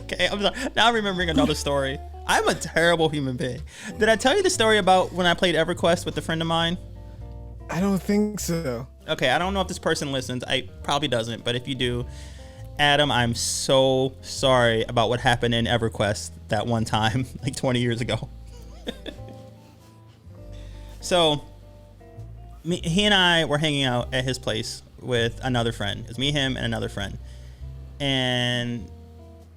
Okay, I'm sorry. Now I'm remembering another story. I'm a terrible human being. Did I tell you the story about when I played EverQuest with a friend of mine? I don't think so. Okay, I don't know if this person listens. I probably doesn't, but if you do, Adam, I'm so sorry about what happened in EverQuest that one time, like 20 years ago. So, he and I were hanging out at his place with another friend. It was me, him, and another friend. And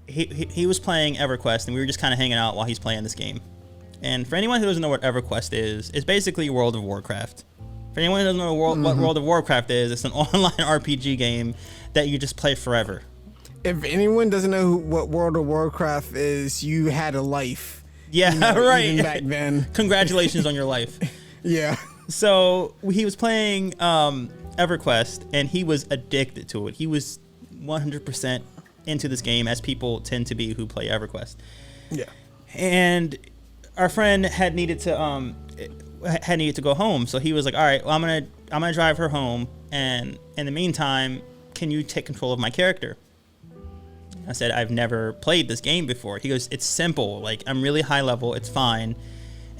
he was playing EverQuest, and we were just kind of hanging out while he's playing this game. And for anyone who doesn't know what EverQuest is, it's basically World of Warcraft. For anyone who doesn't know what World of Warcraft is, it's an online RPG game that you just play forever. If anyone doesn't know what World of Warcraft is, you had a life. Yeah, right. Even back then. Congratulations on your life. Yeah. So he was playing EverQuest, and he was addicted to it. He was 100% into this game, as people tend to be who play EverQuest. Yeah. And our friend had needed to go home, so he was like, "All right, well, I'm gonna drive her home, and in the meantime, can you take control of my character?" I said, "I've never played this game before." He goes, "It's simple. Like, I'm really high level. It's fine."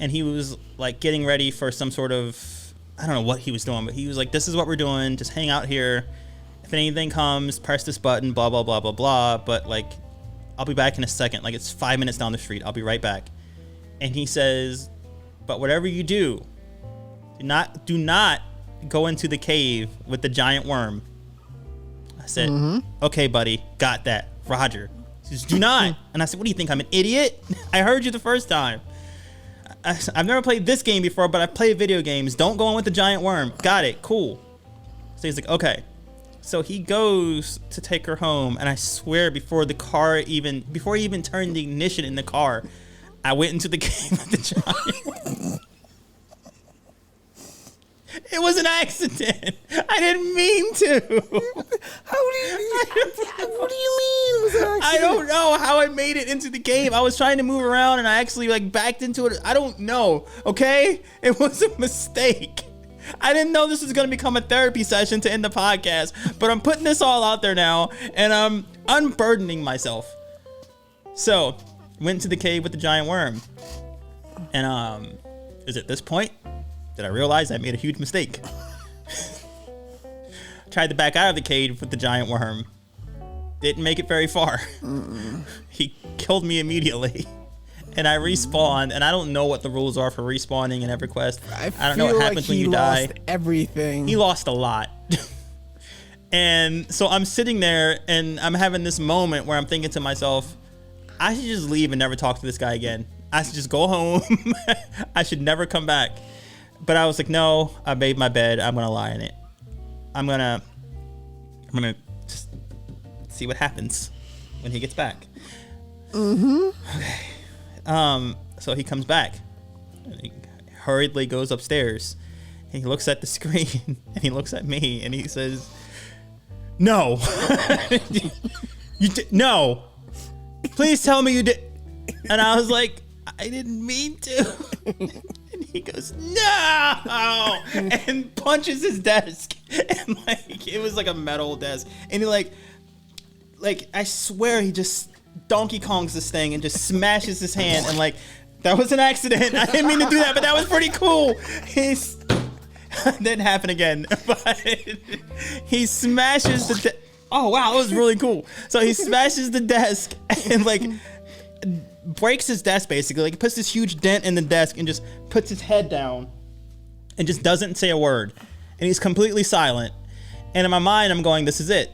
And he was like getting ready for some sort of, I don't know what he was doing, but he was like, "This is what we're doing. Just hang out here. If anything comes, press this button, blah, blah, blah, blah, blah. But like, I'll be back in a second. Like, it's 5 minutes down the street. I'll be right back." And he says, "But whatever you do not go into the cave with the giant worm." I said, "Okay, buddy, got that. Roger." He says, "Do not." And I said, "What do you think? I'm an idiot? I heard you the first time. I've never played this game before, but I've played video games. Don't go in with the giant worm." "Got it. Cool." So he's like, "Okay." So he goes to take her home, and I swear before he even turned the ignition in the car, I went into the game with the giant. It was an accident. I didn't mean to. What do you mean it was an accident? I don't know how I made it into the game. I was trying to move around, and I actually like backed into it. I don't know. Okay, it was a mistake. I didn't know this was going to become a therapy session to end the podcast, but I'm putting this all out there now, and I'm unburdening myself. So, went to the cave with the giant worm, and it was at this point that I realized I made a huge mistake. Tried to back out of the cave with the giant worm. Didn't make it very far. He killed me immediately. And I respawned, and I don't know what the rules are for respawning in EverQuest. I don't know what happens when you die. He lost everything. He lost a lot. And so I'm sitting there, and I'm having this moment where I'm thinking to myself, I should just leave and never talk to this guy again. I should just go home. I should never come back. But I was like, no, I made my bed. I'm going to lie in it. I'm going to just see what happens when he gets back. Okay. So he comes back, and he hurriedly goes upstairs, and he looks at the screen, and he looks at me, and he says, "No, no, please tell me you did." And I was like, "I didn't mean to." And he goes, "No," and punches his desk, and like it was like a metal desk, and he like I swear he just Donkey Kongs this thing and just smashes his hand, and like that was an accident. I didn't mean to do that, but that was pretty cool. Didn't happen again, but he smashes the oh wow, that was really cool. So he smashes the desk and like breaks his desk basically, like puts this huge dent in the desk and just puts his head down and just doesn't say a word, and he's completely silent. And in my mind I'm going, this is it.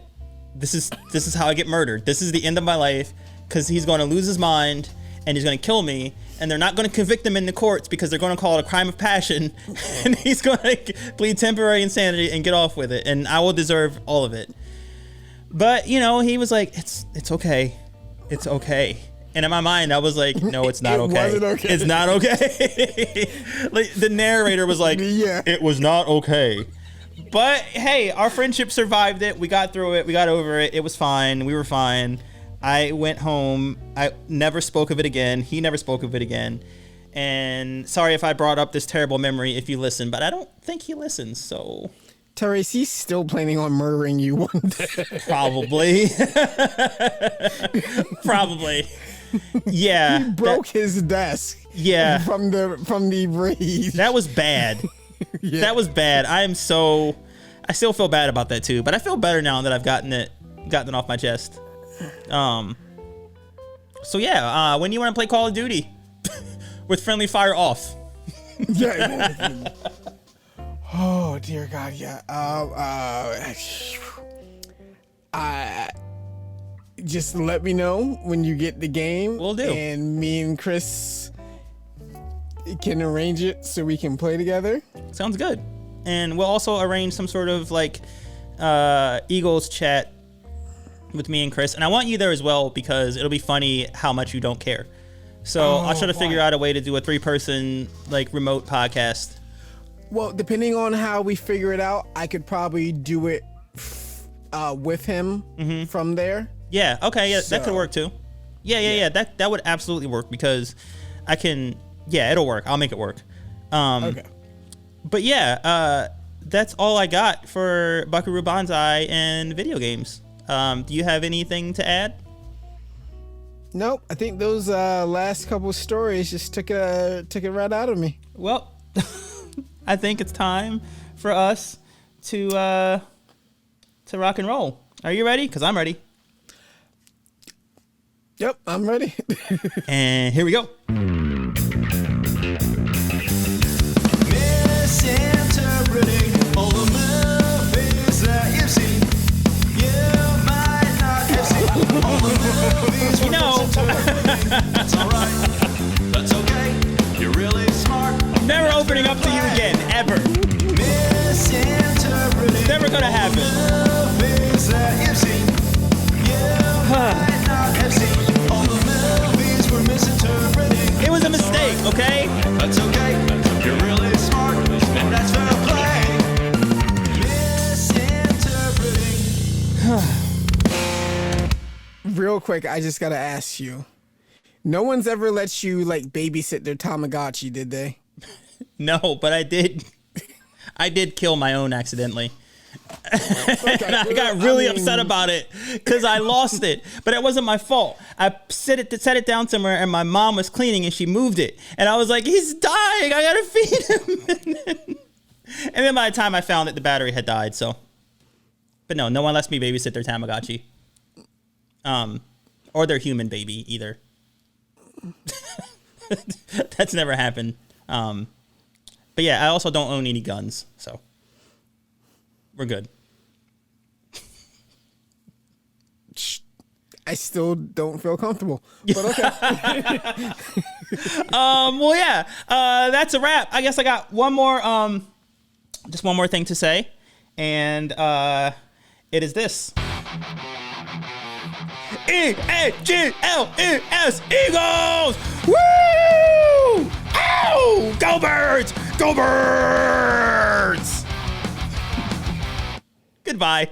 This is how I get murdered. This is the end of my life, because he's going to lose his mind and he's going to kill me, and they're not going to convict him in the courts because they're going to call it a crime of passion, and he's going to plead temporary insanity and get off with it, and I will deserve all of it. But you know, he was like, it's okay, it's okay. And in my mind I was like, no, it's not okay. Wasn't okay. It's not okay. Like the narrator was like, Yeah. It was not okay. But hey, our friendship survived it. We got through it. We got over it. It was fine. We were fine. I went home. I never spoke of it again. He never spoke of it again. And sorry if I brought up this terrible memory if you listen, but I don't think he listens, so... Tyrice, he's still planning on murdering you one day. Probably. Probably. Yeah. He broke his desk. Yeah. From the rage. That was bad. Yeah. That was bad. I still feel bad about that too, but I feel better now that I've gotten it gotten off my chest. So yeah, when do you want to play Call of Duty with friendly fire off? Yeah. Oh dear God, yeah. Just let me know when you get the game. Will do. And me and Chris can arrange it so we can play together. Sounds good. And we'll also arrange some sort of like Eagles chat with me and Chris. And I want you there as well because it'll be funny how much you don't care. So I'll try to figure out a way to do a 3-person like remote podcast. Well, depending on how we figure it out, I could probably do it with him from there. Yeah. Okay. Yeah, that could work too. Yeah. That would absolutely work because I can. Yeah, it'll work. I'll make it work. Okay. But yeah, that's all I got for Buckaroo Banzai and video games. Do you have anything to add? Nope. I think those last couple of stories just took it right out of me. Well, I think it's time for us to rock and roll. Are you ready? Because I'm ready. Yep, I'm ready. And here we go. Misinterpreting all the movies that you've seen. You might not have seen all the movies we're misinterpreting. That's alright. That's okay. You're really smart. Never opening up to you again, ever. Misinterpreting Never gonna happen. movies that you've seen. You might not have seen all the movies we're misinterpreting. It was a mistake, okay? That's okay. You're really smart, and that's fair play. Misinterpreting. Real quick, I just gotta ask you. No one's ever let you like babysit their Tamagotchi, did they? No, but I did. I did kill my own accidentally. And I got really upset about it because I lost it, but it wasn't my fault. I set it down somewhere, and my mom was cleaning, and she moved it, and I was like, "He's dying! I gotta feed him." And then by the time I found it, the battery had died. So, but no one lets me babysit their Tamagotchi, or their human baby either. That's never happened. But yeah, I also don't own any guns, so we're good. I still don't feel comfortable, but okay. Well, yeah, that's a wrap. I guess I got one more, just one more thing to say, and it is this. E-A-G-L-E-S, Eagles! Woo! Ow! Go Birds! Go Birds! Goodbye.